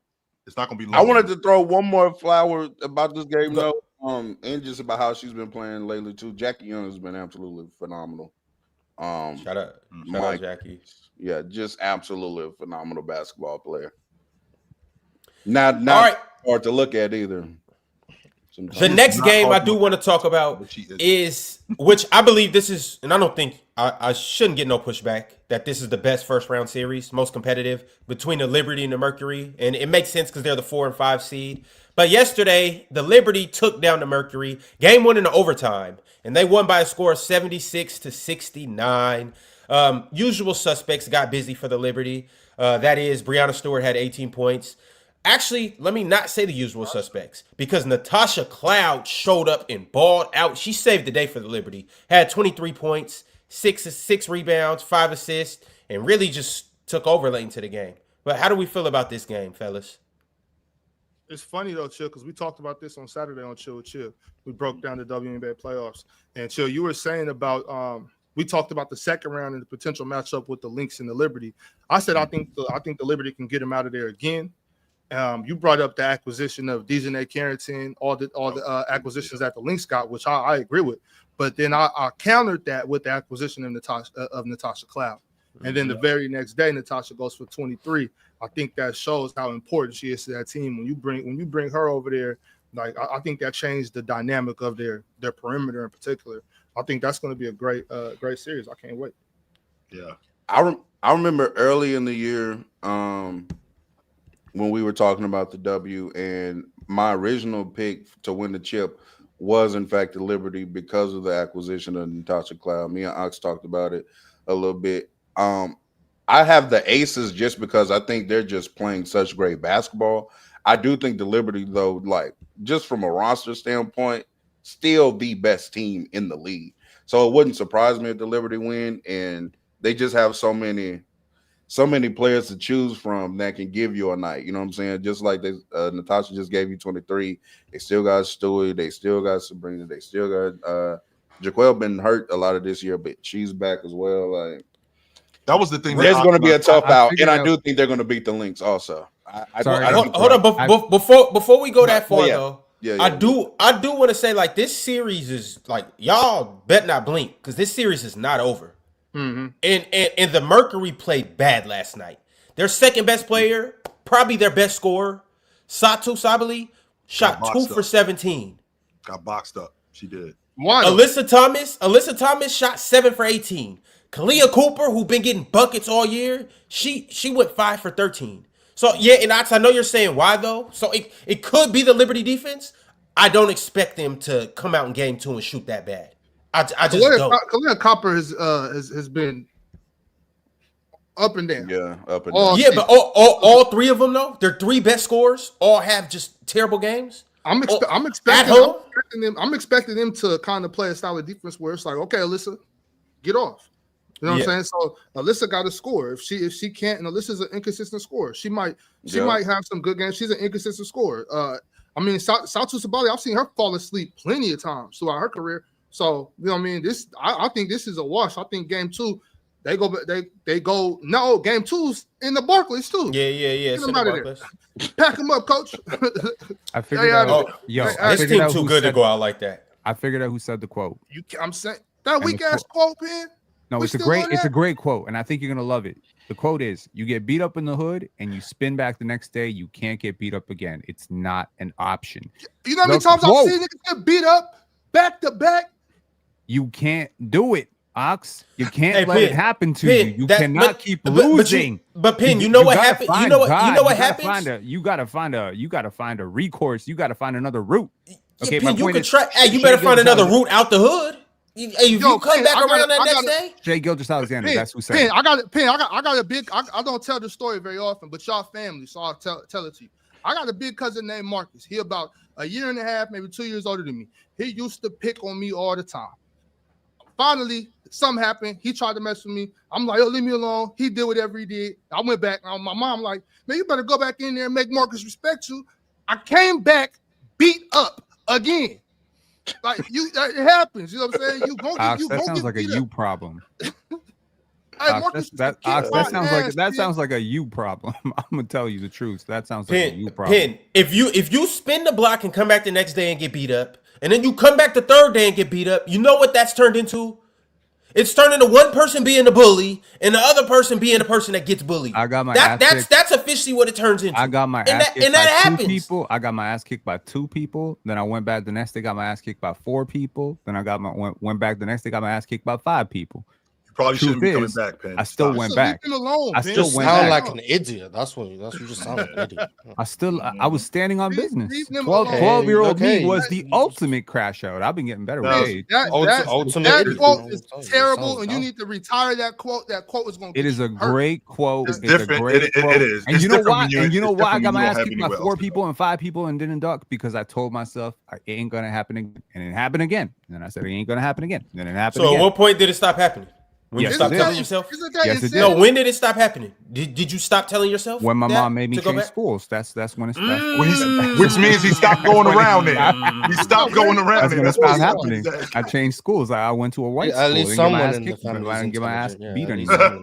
It's not gonna be long. I wanted to throw one more flower about this game, though, and just about how she's been playing lately too. Jackie Young has been absolutely phenomenal. Shout out, Jackie. Yeah, just absolutely a phenomenal basketball player. Not all right. hard to look at either. Sometimes. The next game I do want to talk about is, which I believe this is, and I don't think I shouldn't get no pushback, that this is the best first round series, most competitive between the Liberty and the Mercury. And it makes sense because they're the 4 and 5 seed. But yesterday, the Liberty took down the Mercury. Game went into overtime, and they won by a score of 76-69. Usual suspects got busy for the Liberty. That is, Breanna Stewart had 18 points. Actually, let me not say the usual suspects, because Natasha Cloud showed up and balled out. She saved the day for the Liberty. Had 23 points, 6 rebounds, 5 assists, and really just took over late into the game. But how do we feel about this game, fellas? It's funny though, Chill, because we talked about this on Saturday on Chill with Chill. We broke down the WNBA playoffs, and Chill, you were saying about we talked about the second round and the potential matchup with the Lynx and the Liberty. I said I think the Liberty can get them out of there again. You brought up the acquisition of Dejanay Carrington, all the acquisitions that the Lynx got, which I agree with. But then I countered that with the acquisition of Natasha Cloud. And then the very next day, Natasha goes for 23. I think that shows how important she is to that team. When you bring her over there, like I think that changed the dynamic of their perimeter in particular. I think that's going to be a great series. I can't wait. Yeah, I remember early in the year when we were talking about the W, and my original pick to win the chip was in fact the Liberty because of the acquisition of Natasha Cloud. Me and Ox talked about it a little bit. I have the Aces just because I think they're just playing such great basketball. I do think the Liberty, though, like just from a roster standpoint, still the best team in the league. So it wouldn't surprise me if the Liberty win, and they just have so many players to choose from that can give you a night. You know what I'm saying? Just like Natasha just gave you 23. They still got Stewie. They still got Sabrina. They still got Jaquel been hurt a lot of this year, but she's back as well. Like that was the thing. There's going to be a tough out, and I do think they're going to beat the Lynx also. Hold on. Before we go that far, though. Yeah, I do want to say, like, this series is like, y'all bet not blink, because this series is not over. Mm-hmm. And the Mercury played bad last night. Their second best player, probably their best scorer, Satu Sabali, shot 2 for 17. Got boxed up. She did. Why? Alyssa Thomas shot 7 for 18. Kalia Cooper, who been getting buckets all year, she went 5 for 13. So yeah, and I know you're saying why though. So it could be the Liberty defense. I don't expect them to come out in game 2 and shoot that bad. I just don't. Kalia Cooper has been up and down. Yeah, up and down. Yeah, but all 3 of them though, their 3 best scorers all have just terrible games. I'm expecting them to kind of play a style of defense where it's like, okay, Alyssa, get off. You know what I'm saying? So Alyssa got to score. If she can't, and Alyssa's an inconsistent scorer. She might have some good games. She's an inconsistent scorer. I mean, Satu Sabali, I've seen her fall asleep plenty of times throughout her career. So you know what I mean? I think this is a wash. I think game 2, they go. No, game 2's in the Barclays too. Yeah. Get them out of there. Pack them up, coach. I figured out. This team too good to go out like that. I figured out who said the quote. I'm saying that weak ass quote, man. No, it's a great quote, and I think you're gonna love it. The quote is, "You get beat up in the hood, and you spin back the next day. You can't get beat up again. It's not an option." You know how many times I've seen niggas get beat up back to back? You can't do it, Ox. You can't let it happen to you. You cannot keep losing. But Pin, you know what happened? You know what happens? You gotta find a recourse. You gotta find another route. Okay, Pin, you can try. Hey, you better find another route out the hood. If you come back around that next day, Jay Gilgeous-Alexander, that's who said it. I got a big. I don't tell this story very often, but y'all family, so I'll tell it to you. I got a big cousin named Marcus. He about a year and a half, maybe 2 years older than me. He used to pick on me all the time. Finally, something happened. He tried to mess with me. I'm like, yo, leave me alone. He did whatever he did. I went back. My mom like, man, you better go back in there and make Marcus respect you. I came back, beat up again. Like it happens. You know what I'm saying? That sounds like a you problem. Hey, Marcus, that sounds like a you problem. I'm gonna tell you the truth. That sounds like a you problem. If you spin the block and come back the next day and get beat up, and then you come back the third day and get beat up, you know what that's turned into? It's turned into one person being the bully and the other person being the person that gets bullied. I got my that's officially what it turns into. I got my ass kicked by 2 people. I got my ass kicked by 2 people. Then I went back the next day, got my ass kicked by 4 people. Then I went back the next day, got my ass kicked by 5 people. Probably shouldn't be coming back, Penn. I still went back. I still went sound back. like an idiot. That's what you just sound like an idiot. I was standing on business. 12-year-old me was the ultimate crash out. I've been getting better with age. That quote is terrible, and you need to retire that quote. That quote is going to. It is a great quote. It's different. It is. And you know why? And you know why I got my ass kicked by 4 people and 5 people and didn't duck? Because I told myself it ain't gonna happen again, and it happened again. And then I said it ain't gonna happen again. And then it happened. So at what point did it stop happening? When you stopped telling yourself? Yes, it did. No, when did it stop happening? Did you stop telling yourself? When my mom made me change schools. That's when it stopped. Which means he stopped going around there. He stopped going around there. That's what happening. I changed schools. I went to a white school. At least someone in the family. I didn't get my ass beat anymore.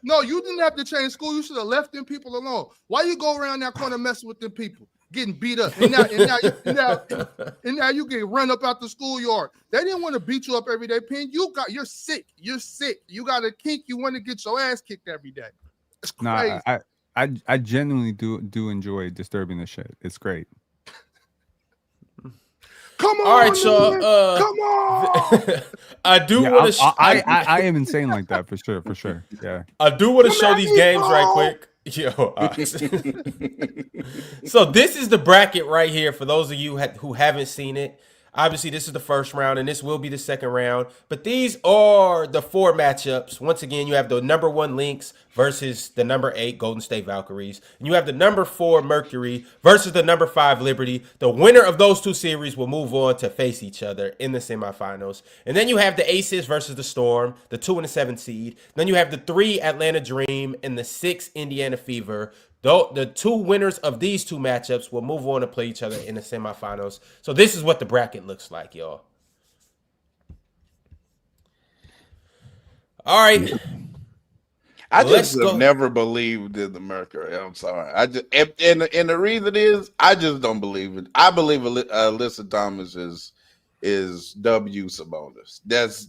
No, you didn't have to change school. You should have left them people alone. Why you go around that corner messing with them people? Getting beat up, and now you get run up out the schoolyard. They didn't want to beat you up every day, Penn. You're sick. You're sick. You got a kink. You want to get your ass kicked every day. It's crazy. I genuinely do enjoy disturbing the shit. It's great. Come on, all right, y'all. Come on. I do want to. I am insane like that for sure. Yeah. I do want to show these games right quick. Yo, so this is the bracket right here for those of you who haven't seen it. Obviously, this is the first round, and this will be the second round. But these are the 4 matchups. Once again, you have the number 1 Lynx versus the number 8 Golden State Valkyries. And you have the number 4 Mercury versus the number 5 Liberty. The winner of those 2 series will move on to face each other in the semifinals. And then you have the Aces versus the Storm, the 2 and the 7 seed. Then you have the 3 Atlanta Dream and the 6 Indiana Fever. The 2 winners of these 2 matchups will move on to play each other in the semifinals. So this is what the bracket looks like, y'all. All right. I just have never believed in the Mercury. I'm sorry. I just and the reason is I just don't believe it. I believe Alyssa Thomas is W Sabonis. That's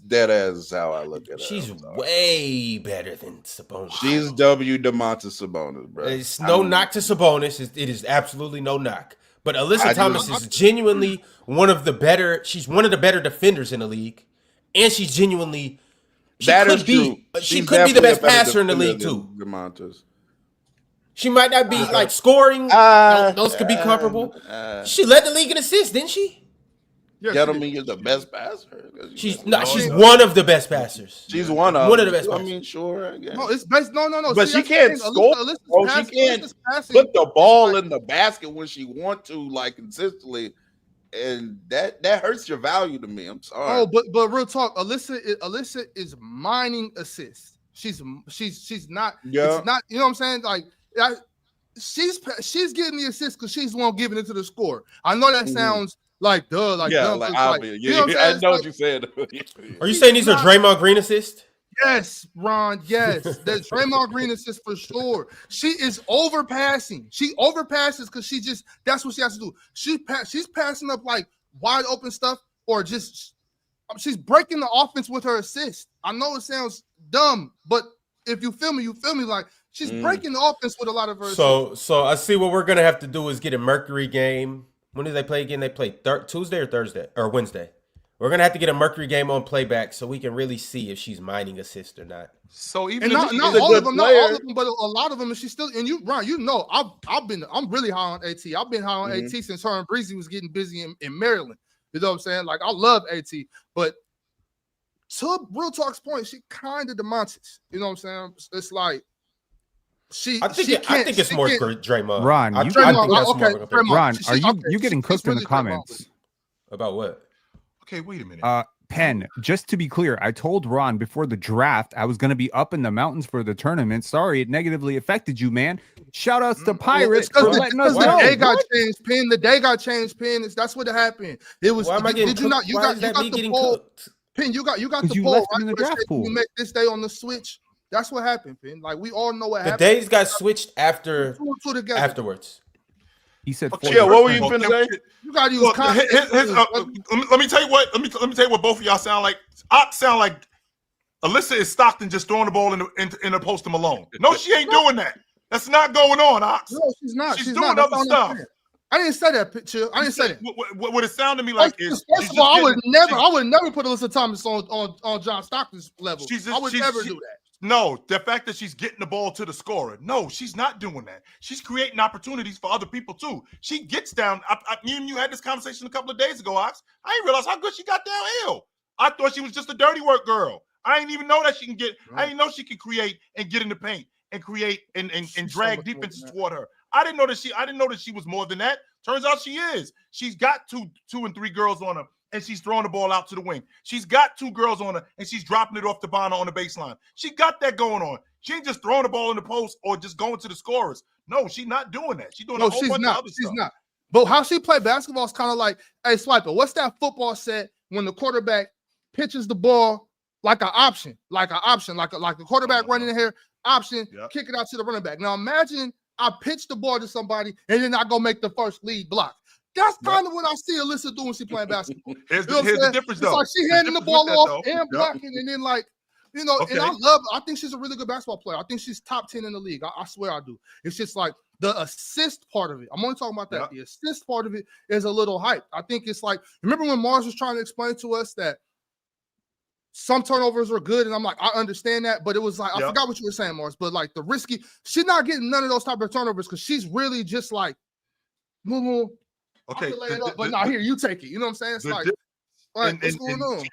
how I look at it. She's way better than Sabonis. She's W Domantas Sabonis, bro. It's no knock to Sabonis. It is absolutely no knock. But Alyssa Thomas is genuinely one of the better. She's one of the better defenders in the league, and she's genuinely. She could be the best passer in the league too. Domantas. She might not be like scoring. Those could be comparable. She led the league in assists, didn't she? Yeah, Gentlemen, you're the best passer. She's one of the best passers. She's one of the best. I mean, sure. I guess. No, it's best. No. But she can't score. She can't put the ball in the basket when she want to, like consistently, and that hurts your value to me. I'm sorry. Oh, but real talk, Alyssa is mining assists. She's not. Yeah. It's not. You know what I'm saying? Like she's getting the assists because she's the one giving it to the score. I know that sounds. Like dumb, obvious. You know what I know what you said. Are you saying these are Draymond Green assists? Yes, Ron. Yes, that's Draymond Green assist for sure. She is overpassing. She overpasses because that's what she has to do. She's passing up like wide open stuff or just she's breaking the offense with her assist. I know it sounds dumb, but if you feel me, like she's breaking the offense with a lot of her. So I see what we're gonna have to do is get a Mercury game. When do they play again? They play Tuesday or Thursday or Wednesday. We're gonna have to get a Mercury game on playback so we can really see if she's mining assists or not. So even not all of them, but a lot of them, and she's still. And you, Ron, you know, I'm really high on AT. I've been high on AT since her and Breezy was getting busy in Maryland. You know what I'm saying? Like I love AT, but to Real Talk's point, she kind of demonstrates. You know what I'm saying? It's like I think it's more Draymond. Ron, I you think Draymond, that's okay, more of a Draymond. Ron, She- are you okay, you getting she's cooked in really the Draymond comments? about what? Okay, wait a minute. Penn, just to be clear, I told Ron before the draft I was going to be up in the mountains for the tournament. Sorry, it negatively affected you, man. Shout outs to Pirates for letting us the know. day got changed, Pin. The day got changed, Pin. That's what happened. It was. Why am I getting Did you not? cooked? You Why got is that me the getting poll. cooked? Pin, you got the you poll. left him in the Right, where it draft said, pool. You make this day on the switch. That's what happened, Pin. Like we all know what The happened. days got switched after Two and two together. afterwards. He said, Okay, Chill, what were you okay, finna say? You gotta use Look, context. let me tell you what. Let me tell you what both of y'all sound like. Ox sound like Alyssa is Stockton just throwing the ball in the post to Malone. No, she ain't doing that. That's not going on, Ox. No, she's not. She's not. doing other stuff. I didn't say that, Chill. I didn't say that. What it sounded to me like is First of all, I would never put Alyssa Thomas on John Stockton's level. I would never do that. No, the fact that she's getting the ball to the scorer. No, she's not doing that. She's creating opportunities for other people too. She gets down. Me and you had this conversation a couple of days ago, Ox. I didn't realize how good she got downhill. I thought she was just a dirty work girl. I didn't even know that she can get. Right. I didn't know she can create and get in the paint and create and drag defenses toward her. I didn't know that she was more than that. Turns out she is. She's got two and three girls on her, and she's throwing the ball out to the wing. She's got two girls on her, and she's dropping it off to Bonner on the baseline. She got that going on. She ain't just throwing the ball in the post or just going to the scorers. No, she's not doing that. She's doing a whole bunch of other stuff. She's not. But how she play basketball is kind of like, hey, Swiper, what's that football set when the quarterback pitches the ball like an option, like the quarterback running in here, option, kick it out to the running back. Now imagine I pitch the ball to somebody and then I go make the first lead block. That's kind of what I see Alyssa doing when she playing basketball. Here's the difference, though. It's like she handing the ball off and blocking, and then and I think she's a really good basketball player. I think she's top 10 in the league. I swear I do. It's just like the assist part of it. I'm only talking about that. The assist part of it is a little hype. I think it's like, remember when Mars was trying to explain to us that some turnovers are good, and I'm like, I understand that, but it was like, I forgot what you were saying, Mars, but like the risky, she's not getting none of those type of turnovers because she's really just like, okay, but now here, you take it. You know what I'm saying? It's like what's going on?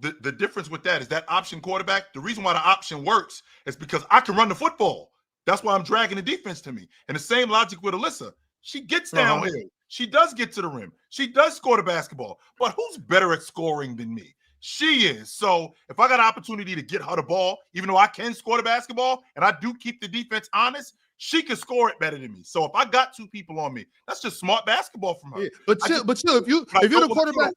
The difference with that is that option quarterback. The reason why the option works is because I can run the football. That's why I'm dragging the defense to me. And the same logic with Alyssa. She gets downhill. She does get to the rim. She does score the basketball. But who's better at scoring than me? She is. So if I got an opportunity to get her the ball, even though I can score the basketball and I do keep the defense honest, she can score it better than me. So if I got two people on me, that's just smart basketball from her. Yeah, but chill, if you're the quarterback,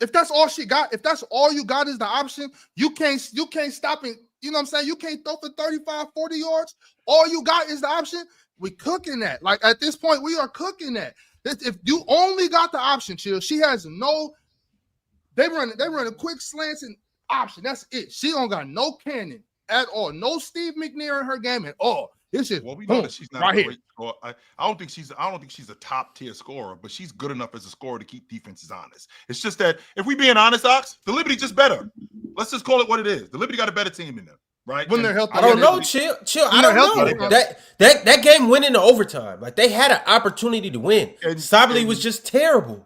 if that's all she got, if that's all you got is the option, you can't stop it. You know what I'm saying? You can't throw for 35, 40 yards. All you got is the option. We cooking that. Like at this point, we are cooking that. If you only got the option, Chill, she has no. They run a quick slants and option. That's it. She don't got no cannon at all. No Steve McNair in her game at all. It's just we know that she's not a great scorer. I don't think she's a top tier scorer, but she's good enough as a scorer to keep defenses honest. It's just that if we being honest, Ox, the Liberty just better. Let's just call it what it is. The Liberty got a better team than them, right? When they're healthy, I don't know. Chill. I don't know. That game went into overtime. Like they had an opportunity to win. Sably was just terrible.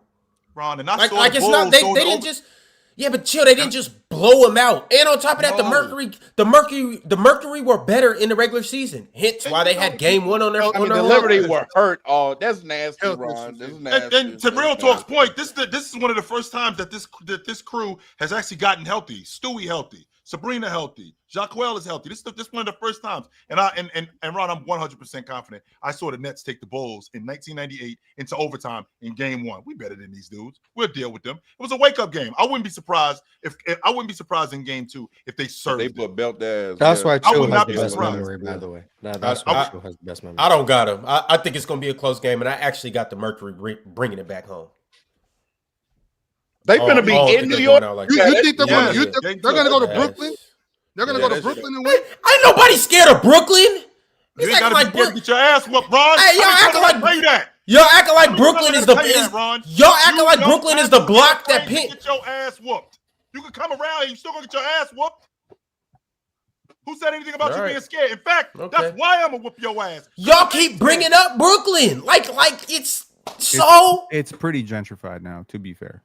Ron, and I like it's not. They didn't just. Yeah, but Chill, they didn't just blow them out. And on top of that, the Mercury were better in the regular season. Hence why they had game one on their. The Liberty were hurt. Oh, that's nasty, Ron. That's nasty. And to Real Talk's point, this is one of the first times that this crew has actually gotten healthy. Stewie healthy, Sabrina healthy, Jacquel is healthy. This is one of the first times. And Ron, I'm 100% confident. I saw the Nets take the Bulls in 1998 into overtime in game one. We better than these dudes. We'll deal with them. It was a wake-up game. I wouldn't be surprised in game two if they served. They put belt ass. That's why Chill has the best surprised. memory, by the way. That's why Chill has the best memory. I don't got him. I think it's going to be a close game, and I actually got the Mercury bringing it back home. They finna be in New York. You think they're going to go to Brooklyn? They're going to go to Brooklyn and win? Ain't nobody scared of Brooklyn. You ain't gotta be scared to get your ass whooped, Ron. Hey, y'all acting like Brooklyn is the block that pin. Get your ass whooped. You can come around and you still gonna get your ass whooped. Who said anything about you being scared? In fact, that's why I'm gonna whoop your ass. Y'all keep bringing up Brooklyn, like it's so. It's pretty gentrified now. To be fair,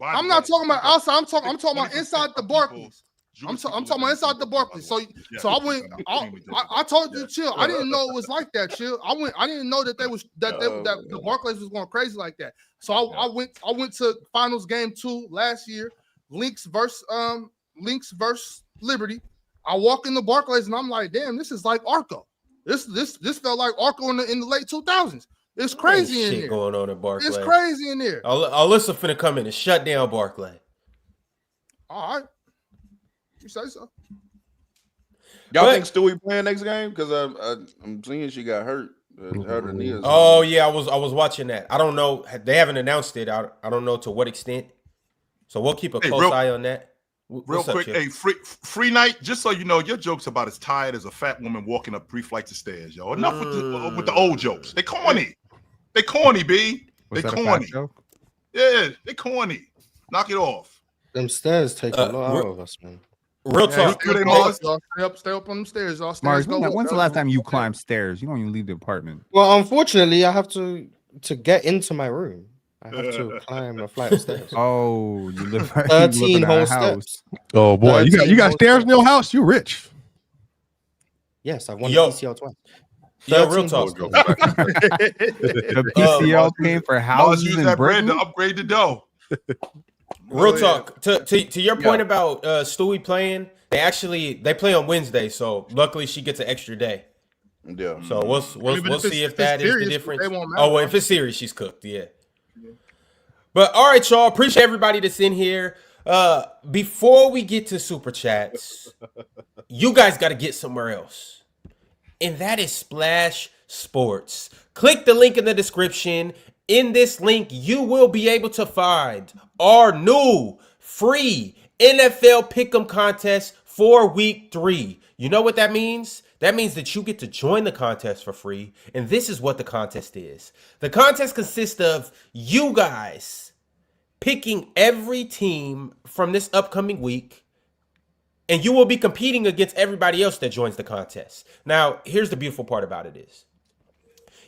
I'm not talking about outside. I'm talking about inside the Barclays. I'm talking about inside the Barclays. So I went. I told you, chill. I didn't know it was like that, chill. I didn't know that the Barclays was going crazy like that. So I went to Finals Game 2 last year, Lynx versus Liberty. I walk in the Barclays and I'm like, damn, this is like Arco. This felt like Arco in the late 2000s. It's crazy in there. Going on in Barclays. It's crazy in there. Alyssa finna come in and shut down Barclay. All right. You say so. Y'all think Stewie playing next game? Because I'm seeing she got hurt. Her knee is Oh yeah, I was watching that. I don't know. They haven't announced it. I don't know to what extent. So we'll keep a close eye on that. Real quick, hey, free night. Just so you know, your joke's about as tired as a fat woman walking up 3 flights of stairs, yo. Enough with the old jokes. They corny. They corny, B. They corny. Yeah, they corny. Knock it off. Them stairs take a lot out of us, man. Real talk. Stay up on them stairs. Mars, when's the last time you climbed stairs? You don't even leave the apartment. Well, unfortunately, I have to get into my room. I have to climb a flight of stairs. Oh, you live 13 whole steps. Oh boy, you got stairs in your house. You rich. Yes, I won the PCL twice. Yo, real talk. The PCL came for houses use in that bread Britain. to upgrade the dough. Real talk. To your point about Stewie playing, they play on Wednesday, so luckily she gets an extra day. Yeah. So we'll see if that is the difference. Oh well, if it's serious, she's cooked. Yeah. But all right, y'all. Appreciate everybody that's in here. Before we get to super chats, you guys got to get somewhere else, and that is Splash Sports. Click the link in the description. In this link, you will be able to find our new free NFL Pick'em contest for Week 3. You know what that means? That means that you get to join the contest for free, and this is what the contest is. The contest consists of you guys picking every team from this upcoming week, and you will be competing against everybody else that joins the contest. Now, here's the beautiful part about it is,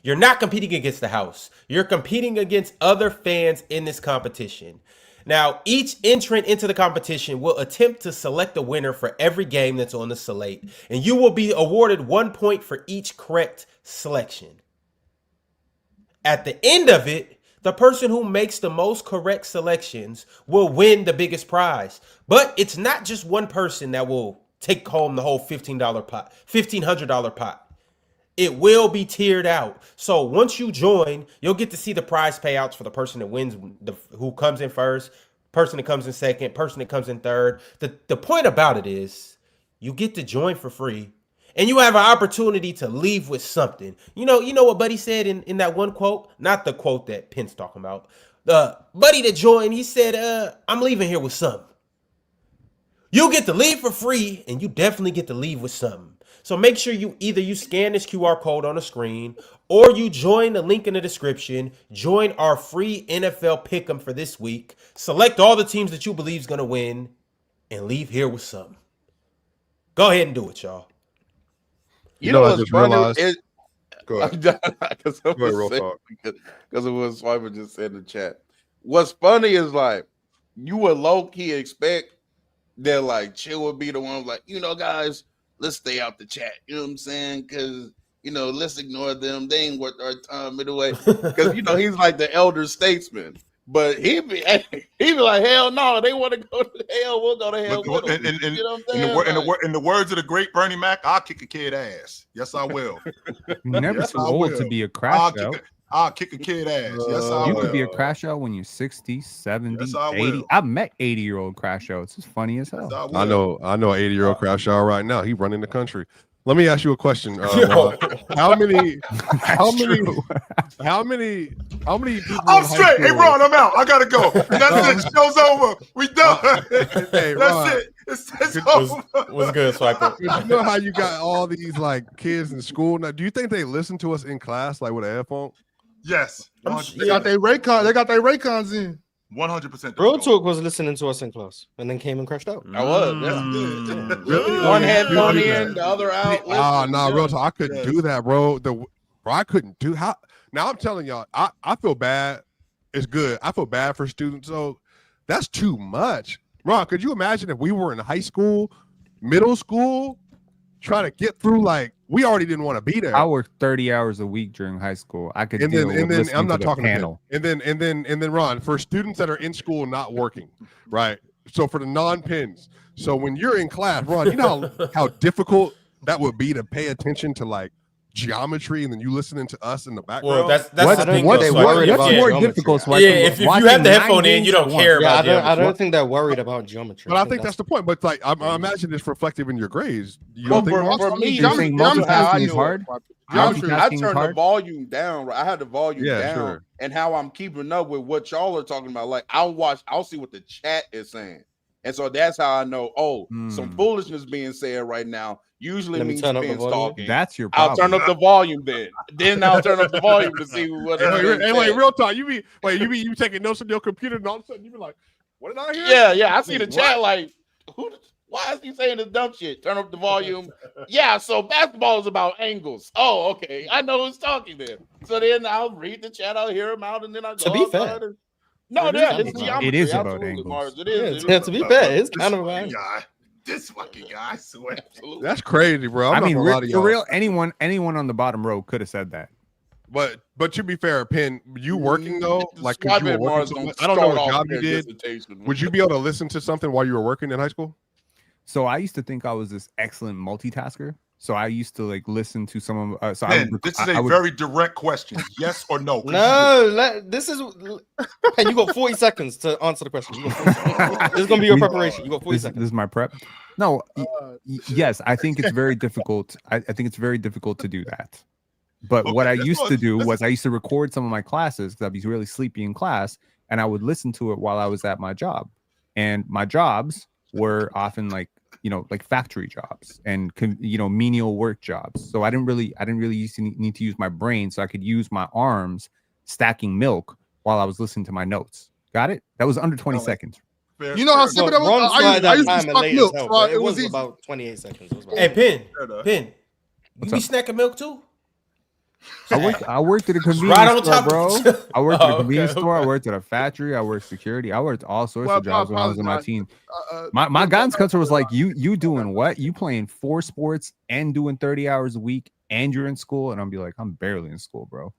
you're not competing against the house. You're competing against other fans in this competition. Now, each entrant into the competition will attempt to select a winner for every game that's on the slate, and you will be awarded 1 point for each correct selection. At the end of it, the person who makes the most correct selections will win the biggest prize. But it's not just one person that will take home the whole $1,500 pot. It will be tiered out. So once you join, you'll get to see the prize payouts for the person that wins, who comes in first, person that comes in second, person that comes in third. The point about it is you get to join for free, and you have an opportunity to leave with something. You know what Buddy said in that one quote? Not the quote that Penn's talking about. The Buddy that joined, he said, I'm leaving here with something. You get to leave for free, and you definitely get to leave with something. So make sure you scan this QR code on the screen, or you join the link in the description. Join our free NFL Pick'em for this week. Select all the teams that you believe is going to win, and leave here with something. Go ahead and do it, y'all. You know what's just funny? realized. Go ahead. Because of what Swiper just said in the chat. What's funny is like you would low key expect that like Chill would be the one like, guys, let's stay out the chat. You know what I'm saying? Because let's ignore them. They ain't worth our time anyway. Because he's like the elder statesman. But he be like, hell no, they want to go to hell. We'll go to hell. In the words of the great Bernie Mac, I'll kick a kid ass. Yes, I will. You're never too old to be a crash out. I'll kick a kid ass. Yes, I will. You could be a crash out when you're 60, 70, Yes, I 80. will. I've met 80-year-old crash outs. It's funny as hell. Yes, I know an 80-year-old crash out right now. He running the country. Let me ask you a question. How many people? I'm straight. Hey, Ron, I'm out. I gotta go. That's it. Show's over. We done. Hey, That's Ron. it. It's over. What's good, Swiper? You know how you got all these like kids in school now? Do you think they listen to us in class like with a headphone? Yes. They got their Raycons in. 100%. Real Talk was listening to us in class and then came and crashed out. I was. Really? One headphone in, the other out. No, real talk. I couldn't do that, bro. I couldn't do how. Now I'm telling y'all, I feel bad. It's good. I feel bad for students. So that's too much. Ron, could you imagine if we were in high school, middle school, trying to get through? Like, we already didn't want to be there. I worked 30 hours a week during high school. I could And deal then with I'm not to the talking panel. to Penn. And then Ron, for students that are in school not working, right? So for the non-pins, so when you're in class, Ron, you know how difficult that would be to pay attention to like geometry, and then you listening to us in the background. Well, that's the thing. What's though, worried Swiper. about Yeah. more geometry? difficult. So Yeah, if you have the headphone in, you don't care Yeah, about geometry. I don't think they're worried about geometry. But I think that's the point. But like, I imagine it's reflective in your grades. You Well, don't think, Ron? for me, You're saying geometry, how I multitasking is do it. hard? Geometry, I Multitasking is turn the hard? volume down. Right? I had the volume Yeah, down, sure. and how I'm keeping up with what y'all are talking about. Like I'll see what the chat is saying, and so that's how I know. Oh, some foolishness being said right now usually Let me means turn up the being volume. stalking. That's your I'll problem. turn up the volume then I'll turn up the volume to see what. Wait, real talk. You taking notes on your computer, and all of a sudden you be like, "What did I hear?" Yeah. I see the Wait, chat like, why is he saying this dumb shit? Turn up the volume. Yeah, so basketball is about angles. Oh, okay. I know who's talking there. So then I'll read the chat, I'll hear him out, and then I'll go. To be fair. outside and- No, It is yeah, kind it's of geometry. It is about absolutely, angles. Mars. It Yeah, is. to be fair, it's This kind of fucking right. guy. This fucking guy, I swear. Absolutely. That's crazy, bro. I mean, not gonna lie to for y'all. real, anyone on the bottom row could have said that. But to be fair, Penn, you working though, like 'cause Swipe you were at Mars working. gonna I don't know start what off job their you did. dissertation. Would you be able to listen to something while you were working in high school? So I used to think I was this excellent multitasker. So I used to like listen to some of. So I Ben, would, this is I a would- very direct question. Yes or no? No, this is. Hey, you got 40 seconds to answer the question. You got 40 seconds. This is gonna be your preparation. You got 40 This seconds. is my prep. No, yes, I think it's very difficult. I think it's very difficult to do that. But what I used to do was I used to record some of my classes because I'd be really sleepy in class, and I would listen to it while I was at my job. And my jobs were often like factory jobs and menial work jobs. So I didn't really need to use my brain, so I could use my arms stacking milk while I was listening to my notes. Got it? That was under 20 seconds. You know how simple that was? Ron I started that used to time and stock late as milk, hell, so but it it was was easy. about 28 seconds. It was about Hey, Penn, you What's be up? snacking milk too? I worked at a convenience Right on store, top bro. of I worked at a Oh, convenience okay, store. I okay. worked at a factory. I worked security. I worked all sorts Well, of jobs when I was in my apologize. teen. My guidance counselor was like, "You doing what? You playing 4 sports and doing 30 hours a week, and you're in school?" And I'll be like, "I'm barely in school, bro."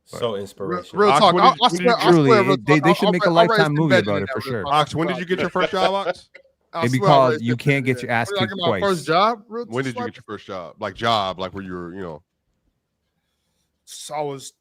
So Real inspirational. talk. When I did you swear, truly, real they talk, should make a I raised Lifetime movie embedded about in it for that, real sure. talk. Ox, when did you get your first job, Ox? I It's swear I because raised you can't embedded get in your that. ass When did I kicked get my first twice. job? When did you get your first job? Like where you were, So I was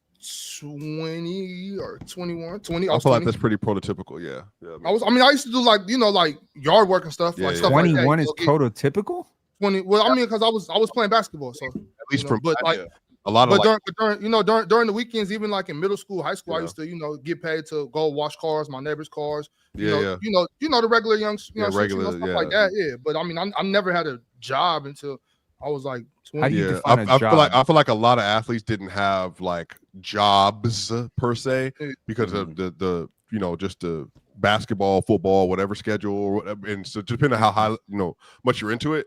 20 or 21, 20. I I was feel like 20. that's pretty prototypical. Yeah. I used to do like yard work and stuff. Yeah, like yeah. stuff like that. 21 You is know, get prototypical. 20. Well, I mean, because I was playing basketball, so At least from but like. a lot of But during the weekends, even like in middle school, high school, I Yeah. used to get paid to go wash cars, my neighbors' cars. yeah. You know the regular young, Regular, stuff like that. Yeah, but I mean, I never had a job until I was like 20. How do you Yeah, define a I job? feel like a lot of athletes didn't have like jobs per se because of the just the basketball, football, whatever schedule or whatever. And so depending on how high much you're into it.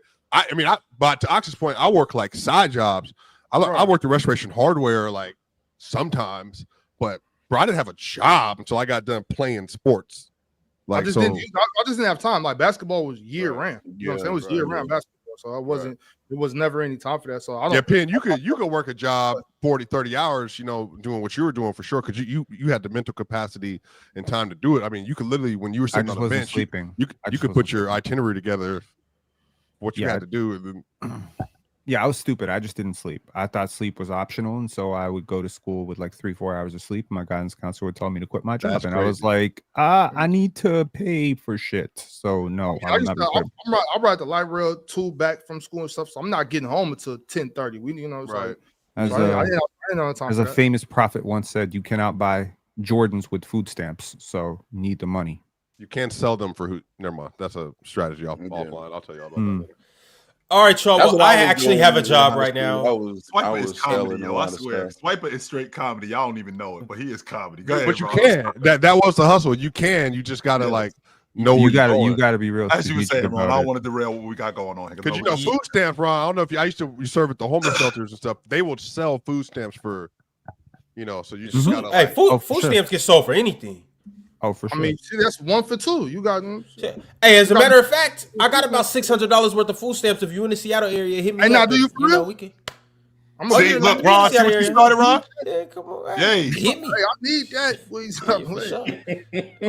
But to Ox's point, I work like side jobs. I worked in restoration hardware like sometimes, but bro, I didn't have a job until I got done playing sports. Like I just didn't have time. Like basketball was year round. You know what I'm saying? It was right, year round basketball. So I wasn't. It was never any time for that. So I don't. Yeah, Penn, you could work a job 40, 30 hours, doing what you were doing for sure, because you had the mental capacity and time to do it. I mean, you could literally, when you were I sitting just on the wasn't bench, sleeping. you I could just put wasn't your sleeping. itinerary together, what you Yeah. had to do. And then, Yeah, I was stupid. I just didn't sleep. I thought sleep was optional, and so I would go to school with like 3-4 hours of sleep. My guidance counselor would tell me to quit my job, That's and I was crazy. like, I need to pay for shit. So no, I I'm used not. to, I ride the light rail too back from school and stuff, so I'm not getting home until 10:30. It's Right. like As I didn't have time as for a that. famous prophet once said, you cannot buy Jordans with food stamps, so you need the money. you can't sell them for who? Never mind. That's a strategy offline. I'll tell you all about that later. All right, y'all. That's Well, what I was actually doing have a in job high right school. now. I was Swiper is selling comedy, a yo. I lot of swear. stuff. Swiper is straight comedy. Y'all don't even know it, but he is comedy. Go ahead, But you bro. can. That was the hustle. You can. You just gotta know where You gotta you're going. be real. As you were saying, strategic Ron, I about don't it. want to derail what we got going on here. Because food stamps, Ron. I don't know if I used to serve at the homeless shelters and stuff. They will sell food stamps for, so you just gotta. Hey, like, food for sure. stamps get sold for anything. Oh, for I sure. mean, see, that's 1 for 2. You got Hey, as a matter of fact, I got about $600 worth of food stamps. If you in the Seattle area, hit me Hey, up. now, do you for real? We can. I'm See, gonna look, yeah, Ron, see yeah, what you yeah. started, Ron? Yeah, come on. Yay. Hit me. Hey, I need that. Please stop Yeah, for playing. sure.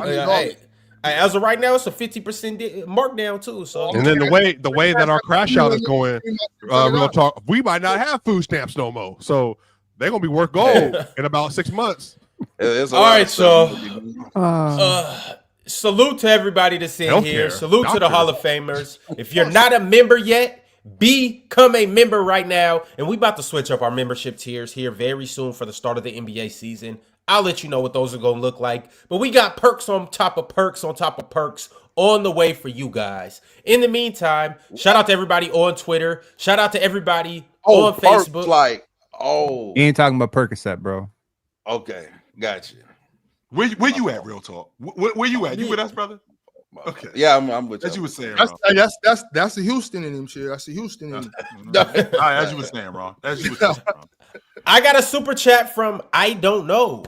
I need all Hey, as of right now, it's a 50% markdown too. So And then the way that our crash out is going, real talk, we might not have food stamps no more. So they're gonna be worth gold in about 6 months. It's a all lot right, of stuff. so salute to everybody that's in here. Healthcare, Salute to the doctor. Hall of Famers. If you're not a member yet, become a member right now. And we about to switch up our membership tiers here very soon for the start of the NBA season. I'll let you know what those are going to look like. But we got perks on top of perks on top of perks on the way for you guys. In the meantime, shout out to everybody on Twitter. Shout out to everybody on perks, Facebook. like, You ain't talking about Percocet, bro. okay, gotcha. Where you at, real talk? Where you at? You with us, brother? Okay. Yeah, I'm with As you you. were saying, That's Ron. that's the Houston in him, shit. That's the Houston in him. All right, as you were saying, Ron. As you were saying, Ron. I got a super chat from I Don't Know.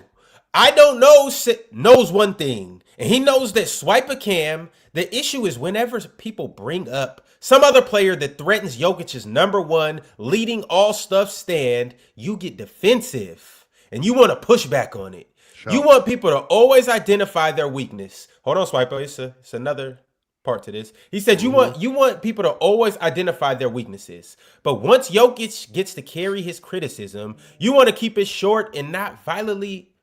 I Don't Know knows one thing, and he knows that Swiper Cam, the issue is whenever people bring up some other player that threatens Jokic's #1 leading all stuff stand, you get defensive, and you want to push back on it. You want people to always identify their weakness. Hold on, Swiper. It's another part to this. He said you want people to always identify their weaknesses. But once Jokic gets to carry his criticism, you want to keep it short and not violently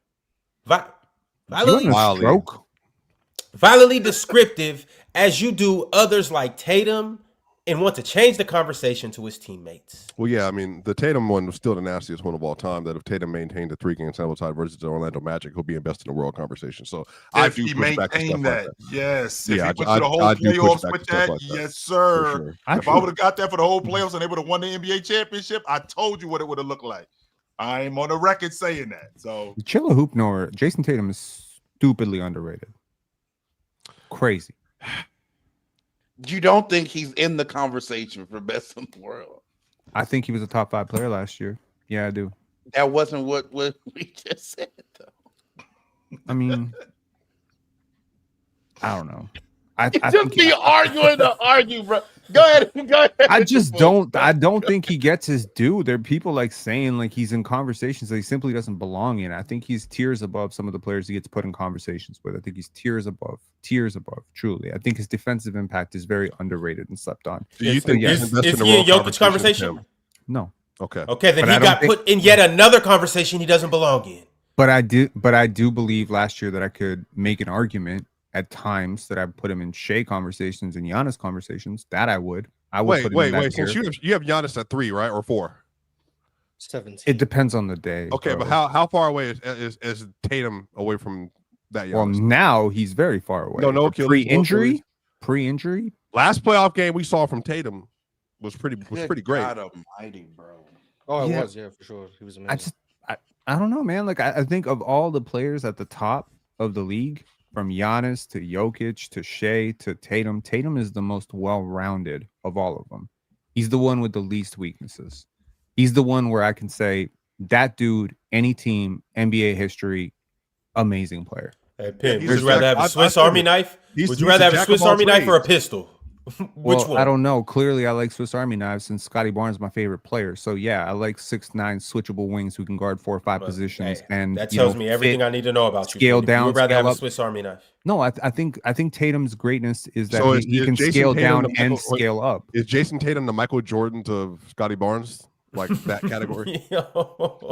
descriptive as you do others like Tatum, and want to change the conversation to his teammates. Well, yeah, I mean, the Tatum one was still the nastiest one of all time. That if Tatum maintained a 3-game sample size versus the Orlando Magic, he'll be in best in the world conversation. So I If do he push back to stuff maintained like that, that. yes. Yeah, If he I went to the whole do push playoffs back with to stuff that, like that. yes, sir. For sure. If I would have got that for the whole playoffs and they would have won the NBA championship, I told you what it would have looked like. I am on the record saying that. So Chilla Hoop Knower, Jason Tatum is stupidly underrated. Crazy. You don't think he's in the conversation for best in the world? I think he was a top 5 player last year. Yeah, I do. That wasn't what we just said, though. I mean, I don't know. I Just think be arguing to argue, bro. Go ahead. I just don't. I don't think he gets his due. There are people like saying like he's in conversations that he simply doesn't belong in. I think he's tiers above some of the players he gets put in conversations with. I think he's tiers above. Truly, I think his defensive impact is very underrated and slept on. Do you think Is he's in best in the he in world Jokic conversation? Tim? No, Okay. Okay, then But I he don't got think- put in yet another conversation he doesn't belong in. but I do believe last year that I could make an argument at times that I put him in Shea conversations and Giannis conversations. That I would. Wait. put him in that Since tier. you have Giannis at 3, right, or 4? 17. It depends on the day. Okay, bro. but how far away is Tatum away from that Well, Giannis? now he's very far away. No, But Achilles, no Achilles. pre-injury. Last playoff game we saw from Tatum was pretty great. God almighty, bro. Oh, it Yeah. was, yeah, for sure. He was amazing. I don't know, man. Like I think of all the players at the top of the league, from Giannis to Jokic to Shea to Tatum, Tatum is the most well-rounded of all of them. He's the one with the least weaknesses. He's the one where I can say that dude, any team, NBA history, amazing player. Hey, Pim, he's would a you rather jack- have a I Swiss feel Army you. knife? He's- Would you he's rather a have a jack Swiss of all Army knife or a trades. pistol? Which Well, one? I don't know. Clearly, I like Swiss Army knives since Scotty Barnes is my favorite player. So yeah, I like 6'9" switchable wings who can guard 4 or 5 Well, positions. hey, And that you tells know, me everything fit. I need to know about you. scale Pim. down, You would rather scale have a up. Swiss Army knife. No, I think Tatum's greatness is that So he is can Jason scale Tatum down the and Michael- scale up. Is Jason Tatum the Michael Jordan to Scotty Barnes? Like that category?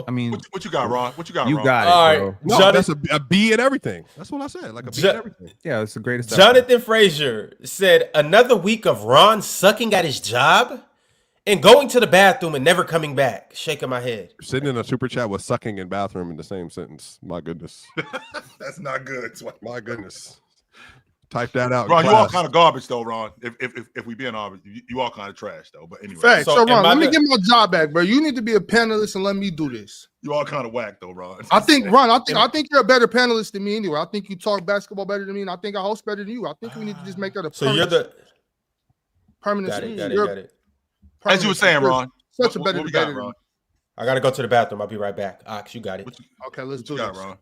I mean, what you got, Ron? What you got, you Ron? got it, All right. bro. No, Jonathan- that's a B in everything. That's what I said. Like a B in everything. Yeah, it's the greatest. ever. Jonathan Frazier said another week of Ron sucking at his job and going to the bathroom and never coming back. Shaking my head. Sitting in a super chat with sucking and bathroom in the same sentence. My goodness. That's not good. My goodness. Type that out. in Ron, you all class. kind of garbage though, Ron. If we being honest, you all kind of trash though. But anyway, Facts. So, So, am Ron, I let me the- get my job back, bro. You need to be a panelist and let me do this. you all kind of whack though, Ron. I think, Ron, I think you're a better panelist than me anyway. I think you talk basketball better than me, and I think I host better than you. I think we need to just make that a So you're the permanent. got it. you're Got it. As you were saying, you're Ron. Such a what better we got, debater. Ron? I gotta go to the bathroom. I'll be right back. Ox, you got it. What you, Okay, let's what you do got, this. Ron?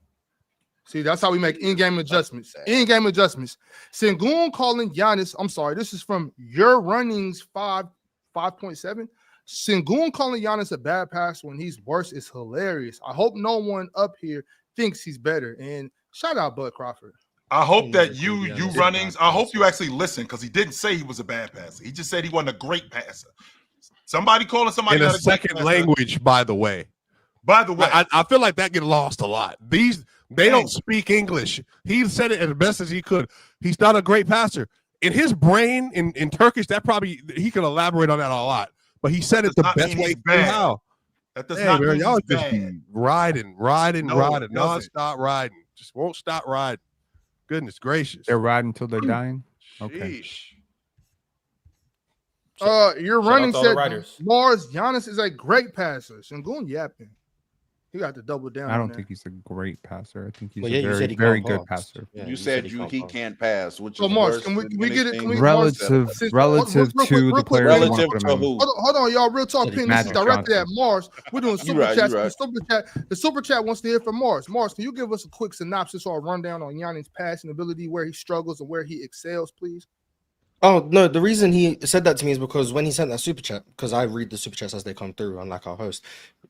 See, that's how we make in-game adjustments. In-game adjustments. Sengun calling Giannis. I'm sorry, this is from Your Runnings 5.7. Sengun calling Giannis a bad passer when he's worse is hilarious. I hope no one up here thinks he's better. And shout out Bud Crawford. I hope that you Runnings, I hope you actually listen, because he didn't say he was a bad passer. He just said he wasn't a great passer. Somebody calling somebody in a not second language, by the way. By the way, I feel like that get lost a lot. They don't speak English. He said it as best as he could. He's not a great passer. In his brain, in Turkish, that probably he could elaborate on that a lot. But he said it the best way he knew how. That does not mean y'all he's just bad. be riding, No, nonstop riding. Just won't stop riding. Goodness gracious. They're riding until they're dying. Okay. Your Running out to all the said writers. Mars Giannis is a great passer. Sengun yapping. He got to double down. I don't think he's a great passer. I think he's Well, a yeah, you said very, he very can't good pass. passer. Yeah, You said he can't pass. Which So is Mars, worse can we than get it? anything Can we Relative Since- relative real to quick, the players you want relative to put to him in. who? Hold on, y'all. Real talk, Said pin. he's This is Magic directed at Johnson. Mars. We're doing You super right, chats. you right. The super chat wants to hear from Mars. Mars, can you give us a quick synopsis or a rundown on Giannis' passing ability, where he struggles and where he excels, please? Oh no, the reason he said that to me is because when he sent that super chat, because I read the super chats as they come through, unlike our host.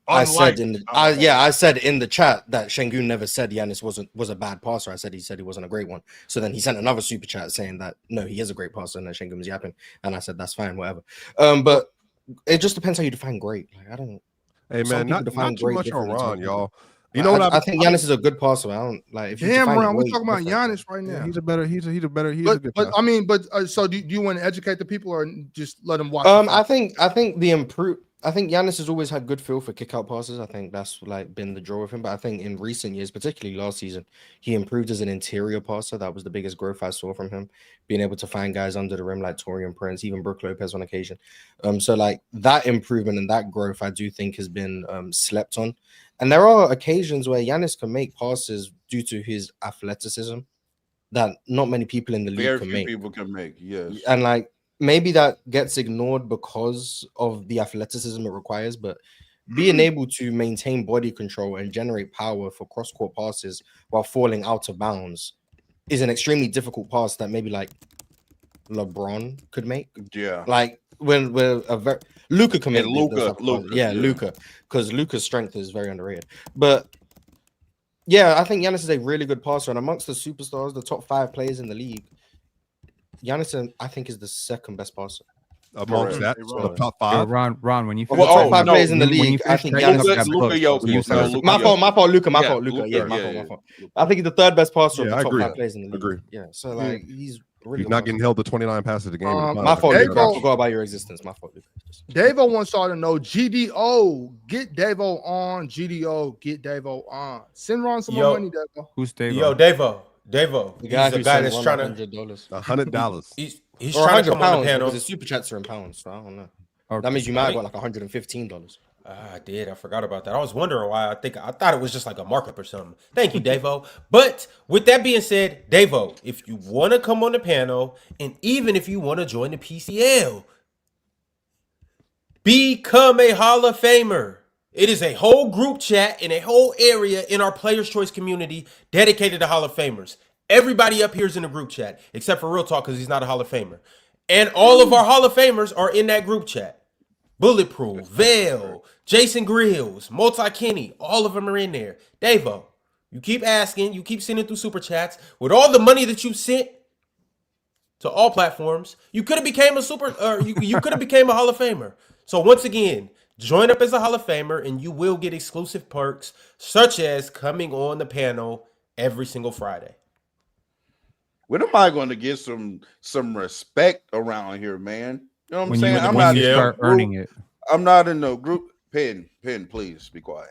I said in the chat that Sengun never said Giannis was a bad passer. He said he wasn't a great one. So then he sent another super chat saying that no, he is a great passer and that Sengun was yapping. And I said that's fine, whatever. But it just depends how you define great. Like, I don't. Hey man, not too much on Ron, y'all. You know what? I think Giannis is a good passer. I don't like. If you Damn, define Ron, we're great, talking about different. Giannis right now. Yeah, he's a good But passer. I mean, so do you want to educate the people or just let them watch? I think Giannis has always had good feel for kick out passes. I think that's like been the draw with him. But I think in recent years, particularly last season, he improved as an interior passer. That was the biggest growth I saw from him, being able to find guys under the rim like Torian Prince, even Brook Lopez on occasion. So like that improvement and that growth, I do think has been slept on. And there are occasions where Giannis can make passes due to his athleticism that not many people in the league Very can few make. people can make. Yes, And like maybe that gets ignored because of the athleticism it requires, but being able to maintain body control and generate power for cross-court passes while falling out of bounds is an extremely difficult pass that maybe like LeBron could make. yeah. Like when Luka can make And those Luka, type of passes. yeah. Luka, because Luka's strength is very underrated. But yeah, I think Giannis is a really good passer, and amongst the superstars, the top 5 players in the league, Giannis, I think, is the second best passer. Amongst that, So, the top Yeah, 5. Ron, when you Of finish the top that, 5 players in the when you league, I finish think that, Giannis. look at Luka both. Jokic. You said No, it. Luka My fault, Luka. My Yeah, fault, Luka. Yeah, Luka, my yeah, fault. I think he's the third best passer of Yeah, the I top agree. 5 players in the league. Agree. Yeah, so like he's really He's good not passer. getting held to 29 passes a game. in the My My finals. fault, Hey, Luka. I bro. forgot about your existence. My fault, Luka. Davo wants y'all to know GDO. Get Davo on. GDO. Get Davo on. Send Ron some more money, Davo. Who's Dave? Yo, Davo. The He's guy a who guy sent that's Ron trying to. $100. $100. He's Or trying to £100 come on the panel. because his super chats are in pounds. So I don't know. Okay. That means you might have got like $115. I did. I forgot about that. I was wondering why. I thought it was just like a markup or something. Thank you, Davo. But with that being said, Davo, if you want to come on the panel, and even if you want to join the PCL, become a Hall of Famer. It is a whole group chat in a whole area in our Players' Choice community dedicated to Hall of Famers. Everybody up here is in the group chat, except for Real Talk because he's not a Hall of Famer. And all of our Hall of Famers are in that group chat. Bulletproof, Vale, Jason Grills, Multi Kenny, all of them are in there. Davo, you keep asking, you keep sending through super chats. With all the money that you sent to all platforms, you could have became you could have became a Hall of Famer. So once again, join up as a Hall of Famer and you will get exclusive perks such as coming on the panel every single Friday. When am I going to get some respect around here, man? You know what I'm When saying? you start earning it. I'm not in no group. Pen, please be quiet.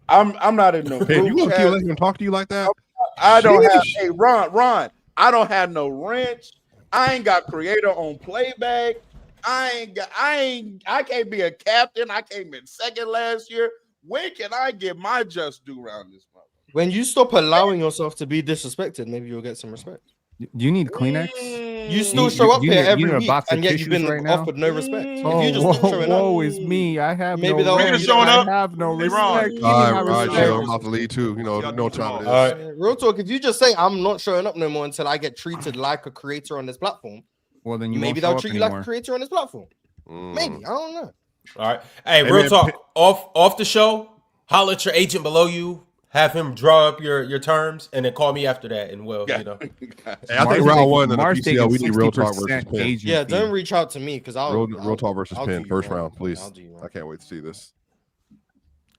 I'm not in no Hey, group you gonna chat. keep letting him talk to you like that? I don't have. Sheesh. Hey, Ron. I don't have no wrench. I ain't got creator on playback. I can't be a captain. I came in second last year. When can I get my just due around this month? When you stop allowing yourself to be disrespected, maybe you'll get some respect. Do you need Kleenex? You still show up here you every need a week, box of and yet you've tissues been right now? offered no respect. If Oh, you just stop showing up, woe is me. I have Maybe no they'll- rent. showing up. I have no Hey, Ron. respect. Give me All my right, respect. chill. I'm about to leave too. You know what time it is. All right. real talk. If you just say I'm not showing up no more until I get treated like a creator on this platform, Well, then you maybe won't they'll show up treat you like a anymore. creator on this platform. Mm. Maybe, I don't know. All right. Hey, Hey, real man, talk. Off the show, holler at your agent below you. Have him draw up your terms, and then call me after that, and we'll, Yeah. you know. Hey, I Mars think round taking- one in the Mars PCL, we taking need real talk 60% versus Penn. agent Yeah, fee. don't reach out to me because I'll Real talk versus I'll Penn, do you first wrong. round, please. I'll do you I wrong. can't wait to see this.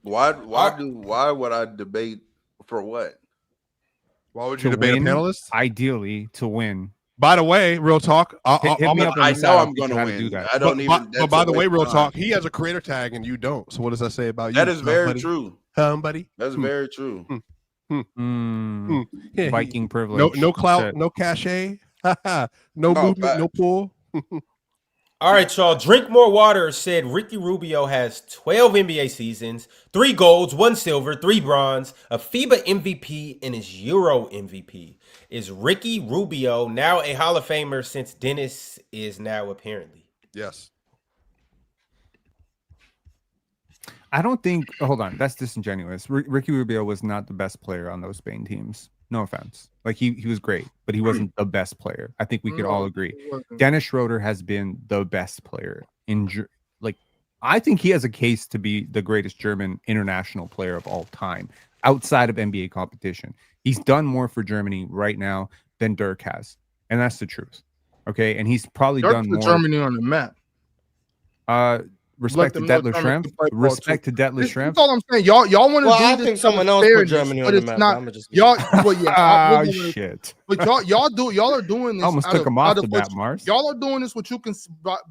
Why would I debate for what? Why would To you debate win, a panelist? ideally, to win. By the way, real talk. Hit me up on I the know side. I'll I'm teach you going to how win. do that. I don't even. But that's by a the way, waste real of talk. time. He has a creator tag and you don't. So what does that say about you? That is very buddy? true. Buddy. That's very true. Yeah, Viking privilege. no clout, Shit. no cachet, no No, movement, fact. no pull. All right, y'all. Drink More Water said Ricky Rubio has 12 NBA seasons, 3 golds, 1 silver, 3 bronze, a FIBA MVP, and is Euro MVP. Is Ricky Rubio now a Hall of Famer since Dennis is now apparently? Yes. I don't think. Hold on, that's disingenuous. Ricky Rubio was not the best player on those Spain teams. No offense. Like he was great, but he wasn't the best player. I think we could all agree. Dennis Schroder has been the best player in I think he has a case to be the greatest German international player of all time outside of NBA competition. He's done more for Germany right now than Dirk has, and that's the truth. Okay, and he's probably Dirk done put more. Germany on the map. Respect to them know Detlef Germany can Schrempf. play ball, Respect to too. Detlef That's Schrempf. all I'm saying. Y'all want to Well, do I this think for someone else put fairness, Germany but on the it's map. not. I'm just Y'all, well, yeah. Shit. But y'all are doing this. I almost out took of- him off out of the what bat, you- Mars. Y'all are doing this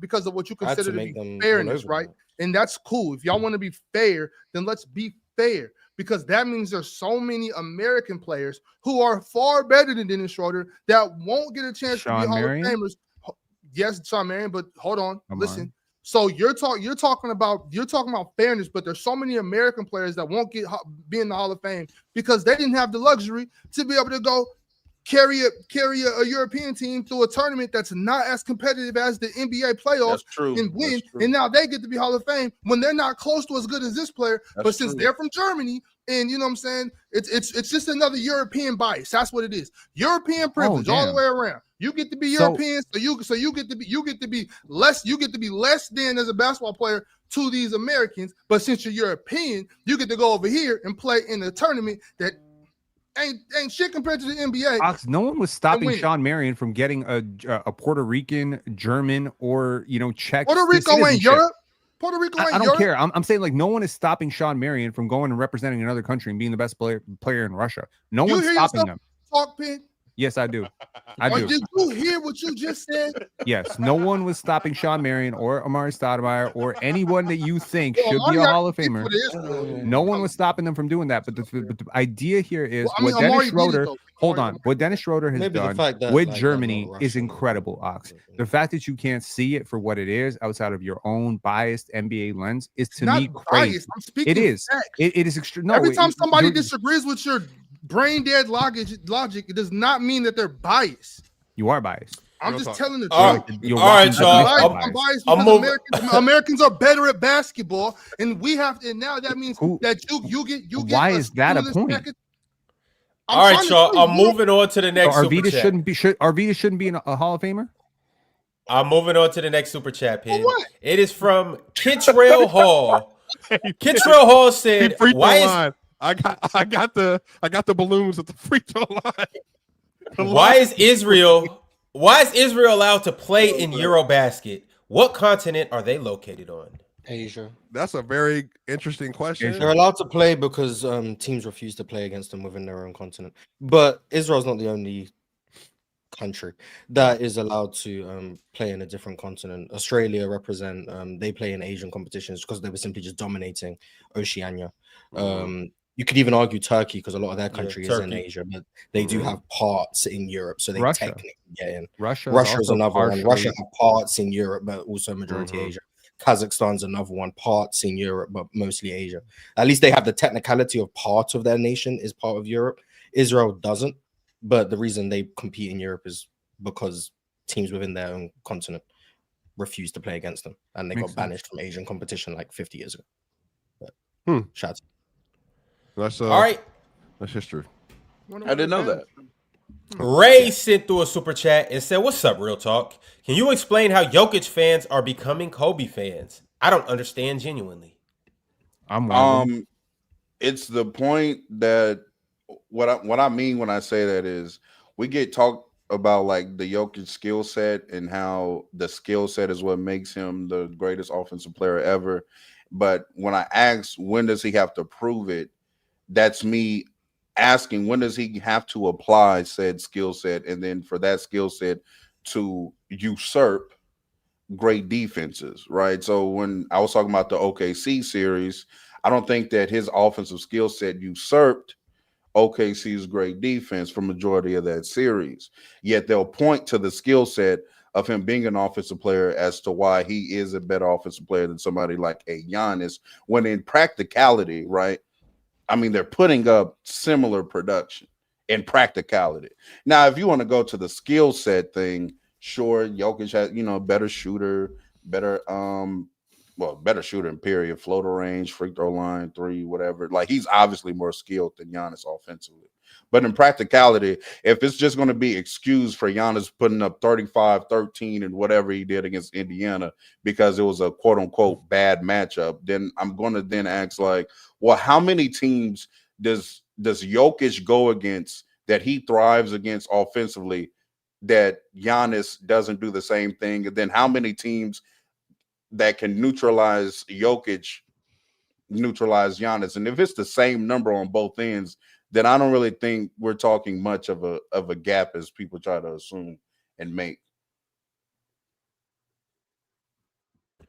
because of what you I had to consider to make be them all fairness, over right? that. And that's cool. If y'all want to be fair, then let's be fair. Because that means there's so many American players who are far better than Dennis Schroder that won't get a chance to be Sean Hall Marion? of Famers. Yes, Sean Marion, but hold on, Come listen. on. So you're talking about fairness, but there's so many American players that won't be in the Hall of Fame because they didn't have the luxury to be able to go carry a European team through a tournament that's not as competitive as the NBA playoffs That's true. and win. That's true. And now they get to be Hall of Fame when they're not close to as good as this player. That's but since true. they're from Germany, and you know what I'm saying, it's just another European bias. That's what it is. European privilege all the damn. way around. You get to be So- European, so you get to be less than as a basketball player to these Americans. But since you're European, you get to go over here and play in a tournament that ain't shit compared to the NBA. Ox, no one was stopping win. Sean Marion from getting a Puerto Rican, German, or Czech Puerto Rico ain't citizenship. Europe. Puerto Rico ain't I don't Europe. care. I'm saying like no one is stopping Sean Marion from going and representing another country and being the best player in Russia. No You one's hear stopping yourself them. talk, Pin? Yes, I do. I Or do. did you hear what you just said? Yes, no one was stopping Sean Marion or Amari Stoudemire or anyone that you think Well, should be Amari a Hall of actually Famer. put it in. No one was stopping them from doing that. But the idea here is Well, I mean, what Dennis Amari did it, Schroder. though. Hold Amari- on. What Dennis Schroder has Maybe the done fact that, with like, Germany they're not is Russian. incredible, Ox. The fact that you can't see it for what it is outside of your own biased NBA lens is to Not me crazy. biased. I'm speaking It is. facts. It is extreme. No, Every time somebody you're- disagrees with your brain dead logic, it does not mean that they're biased. you are biased. I'm Real just talk. telling the All truth. right, You're all right, walking y'all. definition I'm of biased I'm because moving- Americans are better at basketball, and we have to. And now that means Who- that you get. Why a is that a stimulus point? package. I'm All right, trying to y'all. tell you, I'm you don't- moving on to the So next super Arvidas chat. shouldn't be a Hall of Famer. I'm moving on to the next super chat, Pin. what? It is from Kittrell Hall. Kittrell Hall said, Free throw "Why is line. I got the balloons at the free throw line. Why is Israel allowed to play in Eurobasket? What continent are they located on?" Asia. That's a very interesting question. They're allowed to play because teams refuse to play against them within their own continent. But Israel's not the only country that is allowed to play in a different continent. Australia represent they play in Asian competitions because they were simply just dominating Oceania. You could even argue Turkey because a lot of their country is in Turkey. Asia, but they do have parts in Europe, so they Russia. technically get in. Russia's Russia's also another one. partially- Russia have parts in Europe, but also majority Mhm. Asia. Kazakhstan's another one, parts in Europe, but mostly Asia. At least they have the technicality of part of their nation is part of Europe. Israel doesn't, but the reason they compete in Europe is because teams within their own continent refused to play against them, and they Makes got banished from Asian competition like 50 years ago. Hmm. Shout out. That's All right. That's history. I didn't know that. Ray sent through a super chat and said, "What's up, Real Talk? Can you explain how Jokic fans are becoming Kobe fans? I don't understand genuinely." I'm one of them. It's the point that what I mean when I say that is we get talked about like the Jokic skill set and how the skill set is what makes him the greatest offensive player ever. But when I ask when does he have to prove it, that's me asking when does he have to apply said skill set, and then for that skill set to usurp great defenses, right? So when I was talking about the OKC series, I don't think that his offensive skill set usurped OKC's great defense for majority of that series. Yet they'll point to the skill set of him being an offensive player as to why he is a better offensive player than somebody like a Giannis, when in practicality, right? I mean, they're putting up similar production in practicality. Now, if you want to go to the skill set thing, sure, Jokic has, better shooter, better shooter in period, floater range, free throw line, three, whatever. Like, he's obviously more skilled than Giannis offensively. But in practicality, if it's just going to be excused for Giannis putting up 35, 13, and whatever he did against Indiana because it was a quote-unquote bad matchup, then I'm going to then ask, like, well, how many teams does Jokic go against that he thrives against offensively that Giannis doesn't do the same thing? And then how many teams that can neutralize Jokic neutralize Giannis? And if it's the same number on both ends, then I don't really think we're talking much of a gap as people try to assume and make.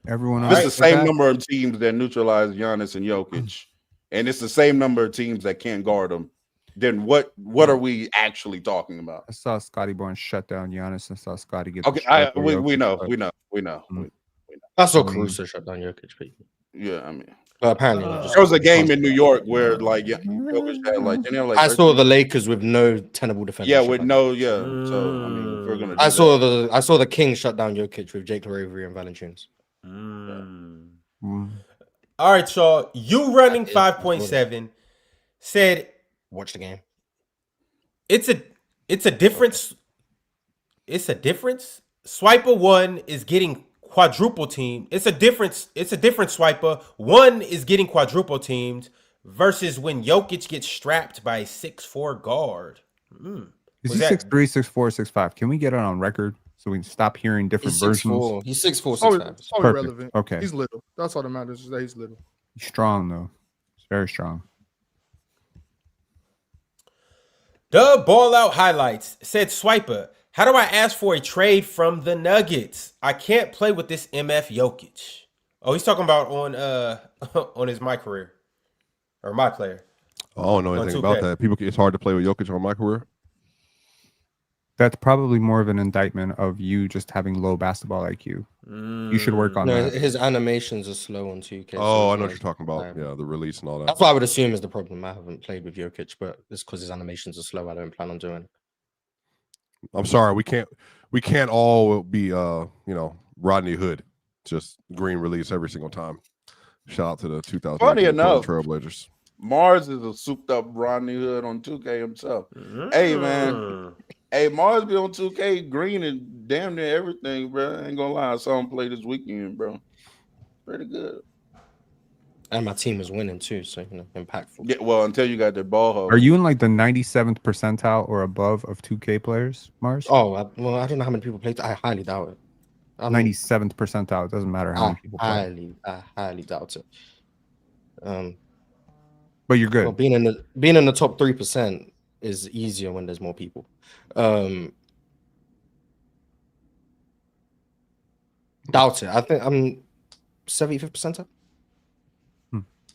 Everyone If it's the else same number of teams that neutralize Giannis and Jokic, and it's the same number of teams that can't guard them, then what are we actually talking about? I saw Scotty Barnes shut down Giannis. I saw Scotty get. Okay, we know. I saw Caruso shut down Jokic, but Yeah, I mean, apparently there was a game in New York where like Jokic had like, I saw the Lakers with no tenable defense. Yeah, with no, yeah. So I mean, if we're gonna, I saw the Kings shut down Jokic with Jake LaRavia and Valanciunas. All right, y'all. You running 5.7 said, "Watch the game. It's a difference. It's a difference. Swiper 1 is getting quadruple teamed. It's a difference. It's a different Swiper. 1 is getting quadruple teamed versus when Jokic gets strapped by a 6'4" guard. Is he 6'3", 6'4", 6'5"? Can we get it on record so we can stop hearing different versions? He's 6'4", 6'5". It's all Perfect. irrelevant. Okay. He's little. That's all that matters is that he's little. He's strong though. He's very strong. The Ball Out Highlights said, Swiper, how do I ask for a trade from the Nuggets? I can't play with this MF Jokic. Oh, he's talking about on his My Career or My Player. I don't know anything about that. It's hard to play with Jokic on My Career. That's probably more of an indictment of you just having low basketball IQ. You should work on that. His animations are slow on 2K. Oh, I know what you're talking about. Yeah, the release and all that. That's what I would assume is the problem. I haven't played with Jokic, but it's because his animations are slow. I don't plan on doing it. I'm sorry, we can't all be Rodney Hood, just green release every single time. Shout out to the 2000 Funny enough, Trailblazers. Mars is a souped up Rodney Hood on 2K himself. Hey man, hey, Mars be on 2K green and damn near everything, bro. I ain't gonna lie, I saw him play this weekend, bro. Pretty good. And my team is winning too, so impactful. Yeah, well, until you got that ball hole. Are you in like the 97th percentile or above of 2K players, Mars? Oh, I don't know how many people play. I highly doubt it. 97th percentile. It doesn't matter how many people play. I highly doubt it. But you're good. Well, being in the top 3% is easier when there's more people. Doubt it. I think I'm 75th percentile.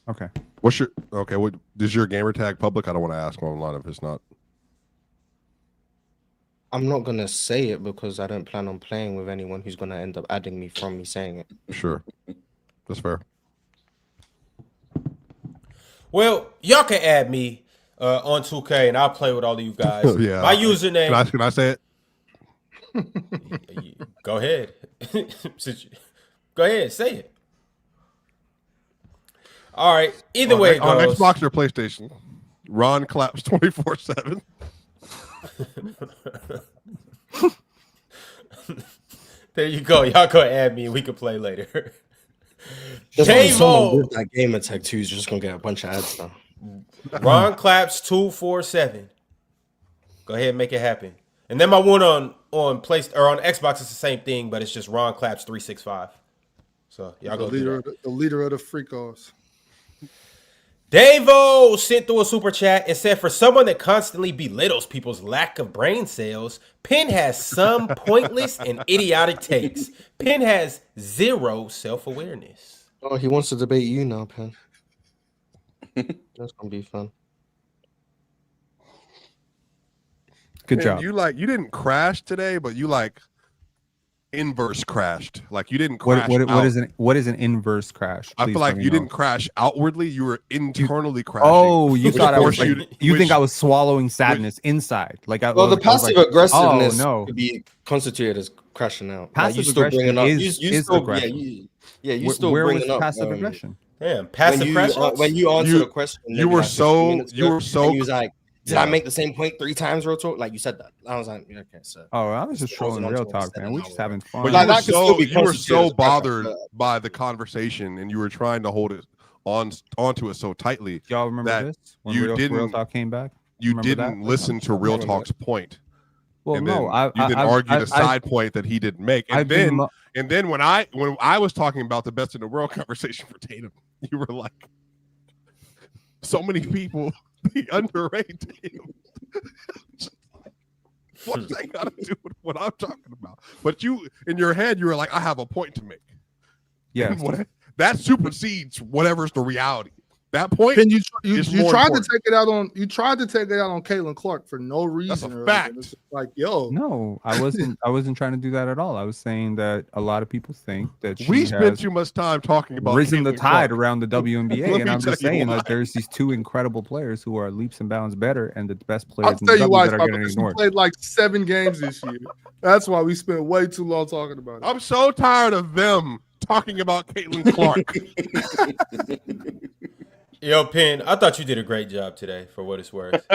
Okay. What is your gamer tag public? I don't want to ask online if it's not. I'm not gonna say it because I don't plan on playing with anyone who's gonna end up adding me from me saying it. Sure, that's fair. Well, y'all can add me on 2K and I'll play with all of you guys. Yeah. My username. Can I say it? Go ahead. Go ahead, say it. All right. Either way it on goes. Xbox or PlayStation, Ron claps 24/7. There you go. Y'all go add me and we can play later. Just when someone J-Mo. with that game attack 2 is just gonna get a bunch of ads now. Ron claps 247. Go ahead and make it happen. And then my one on Play or on Xbox is the same thing, but it's just Ron claps 365. So y'all go do that. The leader of the freakos. Davo sent through a super chat and said, for someone that constantly belittles people's lack of brain cells, Penn has some pointless and idiotic takes. Penn has zero self-awareness. Oh, he wants to debate you now, Penn. That's gonna be fun. Good And job. you didn't crash today, but you like inverse crashed. Like you didn't crash. What is an inverse crash? I Please feel like let me you know. didn't crash outwardly. You were internally crashing. Oh, you Which thought I was forced like, you to- think I was swallowing sadness inside. Like Well, the I was passive like, aggressiveness Oh no. could be constituted as crashing out. Like, Passive you still bringing aggression up. is You still, aggression. you still Where was bringing up passive aggression? Damn, passive pressure. when you answer the question. you maybe were like 15 so- minutes you ago, were so- and you was like, did I Yeah. make the same point 3 times, real talk? Like you said that. I was like, yeah, okay, so. Oh, I was just Still trolling holding real on to it talk, instead man. of We're now, just having fun. But Like, you that were could still so be you were constituted so as pressure, bothered but- by the conversation, and you were trying to hold it onto it so tightly. Y'all remember that this? When you real didn't- talk came back? You Remember didn't that? listen to Real Talk's point. Well, And no, then you then argued a side point that he didn't make, and I've been then when I was talking about the best in the world conversation for Tatum, you were like, so many people they underrate Tatum. What's that got to do with what I'm talking about? But you, in your head, you were like, I have a point to make. yeah. And that supersedes whatever's the reality. That point, Penn, you is more tried important. to take it out on Caitlin Clark for no reason. a or fact. anything. It's just like, yo, No, I wasn't trying to do that at all. I was saying that a lot of people think that she we spend has too much time talking about risen the Caitlin tide Clark. around the WNBA, Let and me I'm just tell you saying why. like there's these 2 incredible players who are leaps and bounds better, and the best I'll players in tell the you W why. that are Scott, getting because she ignored. played like 7 games this year. That's why we spent way too long talking about it. I'm so tired of them talking about Caitlin Clark. Yo, Penn, I thought you did a great job today for what it's worth.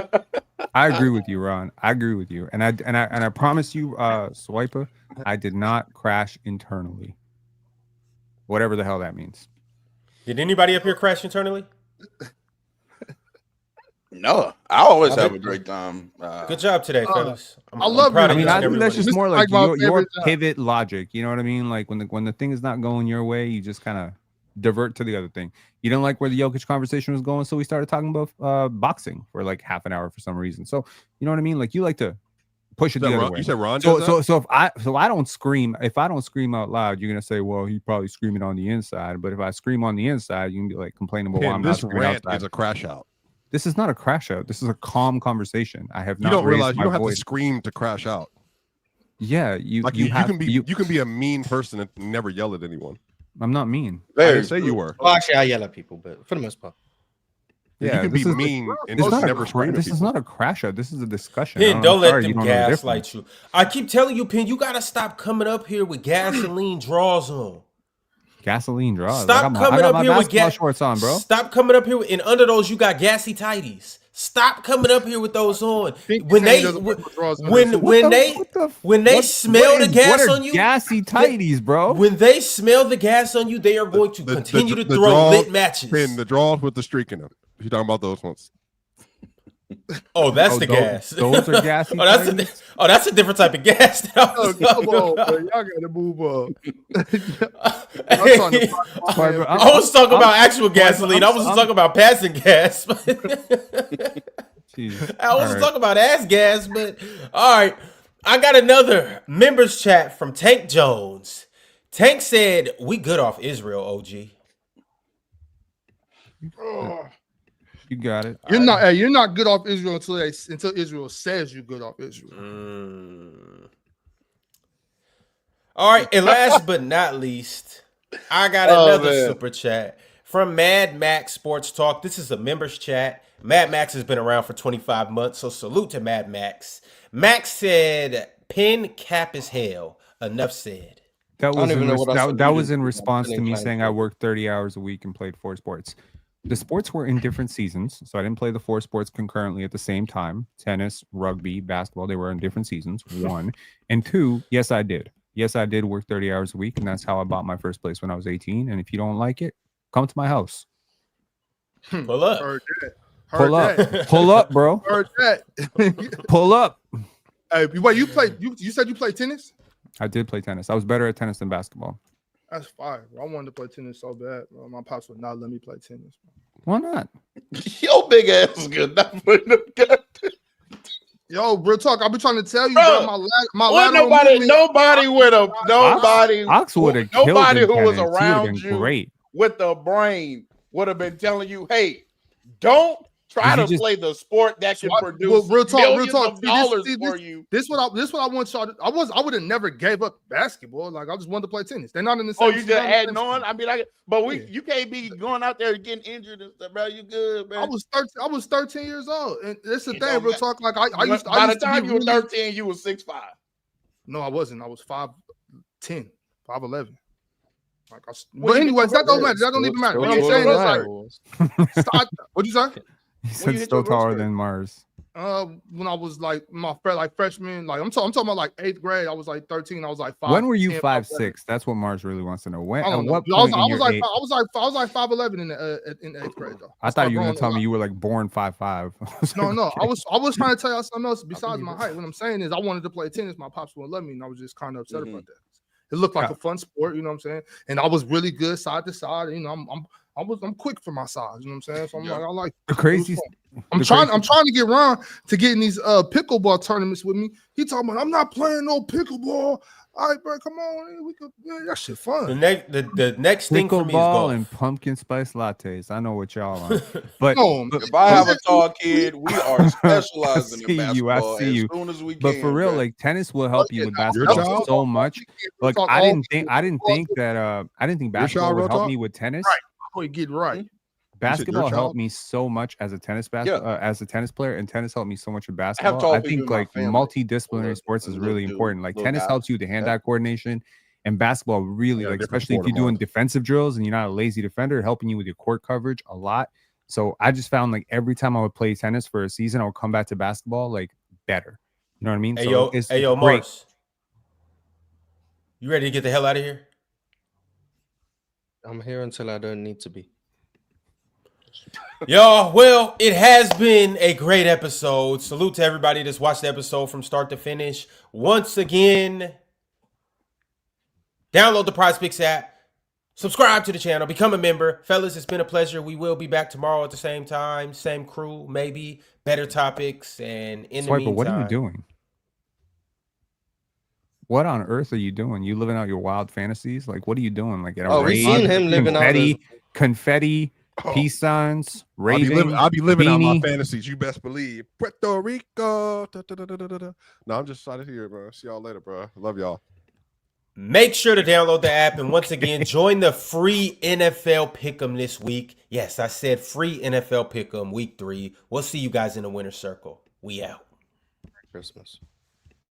I agree with you, Ron. I agree with you, and I promise you, Swiper, I did not crash internally. Whatever the hell that means. Did anybody up here crash internally? No, I always have a great time. Good job today, fellas. I love proud it. of I mean, each I and think every that's one of just you. more Like like my your favorite job. pivot logic. You know what I mean? Like when the thing is not going your way, you just kind of divert to the other thing. You don't like where the Jokic conversation was going, so we started talking about boxing for like half an hour for some reason. So you know what I mean? Like you like to push it the other way. You said Ron So does that? so if I don't scream, if I don't scream out loud, you're gonna say, well, he probably screaming on the inside. But if I scream on the inside, you can be like complaining about why Ken, I'm not this screaming rant outside. is a crash out. This is not a crash out. This is a calm conversation. I have You not don't raised realize you my don't have to voice. scream to crash out. Yeah, you Like you have you can be a mean person and never yell at anyone. I'm not mean. I Very didn't say you were. Well, actually, I yell at people, but for the most part. Yeah, Yeah, you can be this is- mean and This just is, not never a, scream at this is people. not a crash out. This is a discussion. Penn, I'm don't let sorry, them you don't know the difference. gaslight you. I keep telling you, Penn, you gotta stop coming up here with gasoline draws on. Gasoline draws. Stop coming up here with basketball shorts on, bro. Stop coming up here with, and under those you got gassy tighties. Stop coming up here with those on. When they smell the gas on you, gassy tighties, bro. when they smell the gas on you, they are going to continue to throw draw- lit matches. Pen, the draws with the streak in them. You talking about those ones? Oh, that's the gas. Those are gassy. Oh, tighties? that's a different type of gas. that I Oh, was come talking on, about. man. Y'all gotta move up. Sorry, bro. I was talking about actual gasoline. I I'm- wasn't talking about passing gas. Jesus. I wasn't All right. talking about ass gas, but all right. I got another members chat from Tank Jones. Tank said, "We good off Israel, OG." You got it. You're not. Hey, you're not good off Israel until Israel says you're good off Israel. All right, and last but not least, I got another super chat from Mad Max Sports Talk. This is a members chat. Mad Max has been around for 25 months, so salute to Mad Max. Max said, "Pin cap as hell. Enough said. That don't was even in know what else I that was needed in to do. response I'm to me inclined saying to I it. worked 30 hours a week and played 4 sports. The sports were in different seasons, so I didn't play the 4 sports concurrently at the same time. Tennis, rugby, basketball, they were in different seasons. 1 and 2, yes, I did. Yes, I did work 30 hours a week, and that's how I bought my first place when I was 18. And if you don't like it, come to my house. Pull up. Heard that. Pull up. That. Pull up, bro. Heard that. Pull up. Hey, wait, you played? You said you played tennis? I did play tennis. I was better at tennis than basketball. That's fire. I wanted to play tennis so bad. My pops would not let me play tennis. Why not? Your big ass is good. Not putting them goddamn. Yo, real talk. I've been trying to tell you, Bro, bro. My Well, lateral nobody movement- with a nobody. Ox would have killed Nobody in who was tennis. He would've around been you great. with the brain would have been telling you, "Hey, don't try Did you to just- play the sport that can Well, produce real talk, millions real talk. of See, dollars this- for you." This what I want y'all to, I would have never gave up basketball. Like I just wanted to play tennis. They're not in the same. Oh, you just they're not in the adding same on? sport. I mean, but Yeah. you can't be going out there getting injured and stuff, bro. You good, man? I was 13 years old, and that's the You thing. know, Real talk. Like I used. By I the used to time be you were really- 13, you were 6'5". No, I wasn't. I was 5'10", 5'11". Like Well, but you anyways, that don't matter. That don't even matter. What I'm saying is like, what'd you say? He you said hit still your growth taller spurt? than Mars. When I was like freshman, like I'm talking about like 8th grade. I was like 13. I was like 5. When were you 10, 5'6"? That's what Mars really wants to know. When? I At don't know. what I was, point I in was your like age? I was like 5'11" in 8th grade though. I thought started you were gonna growing a tell me lot. you were like born 5'5". No. I was trying to tell y'all something else besides my height. What I'm saying is I wanted to play tennis. My pops wouldn't let me, and I was just kind of upset about that. It looked like a fun sport, you know what I'm saying? And I was really good side to side. You know, I'm quick for my size, you know what I'm saying? So I'm like, I like The crazy. I'm trying to get Ron to get in these pickleball tournaments with me. He talking about I'm not playing no pickleball. All right, bro, come on, we could that shit The fun. next thing for me is Pickleball golf. and pumpkin spice lattes. I know what y'all are. But No, If I have a tall kid, we are specializing see in you, I basketball see you. as soon as we can. But for real, bro. like tennis will help you with Your basketball child? so much. Like I didn't think basketball child, would real help talk? me with tennis. boy, get right. Basketball child? helped me so much as a tennis as a tennis player, and tennis helped me so much with tall basketball. I people think in my like family. multidisciplinary Little- sports is little really dude, important. Like little tennis guy. helps you with the hand-eye coordination, and basketball really Yeah, like, different especially if sport you're doing involved. defensive drills and you're not a lazy defender, helping you with your court coverage a lot. So I just found like every time I would play tennis for a season, I would come back to basketball like better. You know what I mean? Hey So yo, it's hey yo, great. Mars. You ready to get the hell out of here? I'm here until I don't need to be. Y'all, well, it has been a great episode. Salute to everybody that's watched the episode from start to finish. Once again, download the PrizePicks app. Subscribe to the channel. Become a member. Fellas, it's been a pleasure. We will be back tomorrow at the same time. Same crew, maybe. Better topics. And in the Swiper, meantime... what are you doing? What on earth are you doing? You living out your wild fantasies? Like, what are you doing? Like, at a Oh, we rave? seen him living out those. confetti, Oh. peace signs, I'll raving. be living out my beanie. fantasies. You best believe. Puerto Rico. Da, da, da, da, da, da. No, I'm just excited here, bro. See y'all later, bro. Love y'all. Make sure to download the app. And once again, join the free NFL Pick'em this week. Yes, I said free NFL Pick'em week 3. We'll see you guys in the winner's circle. We out. Christmas.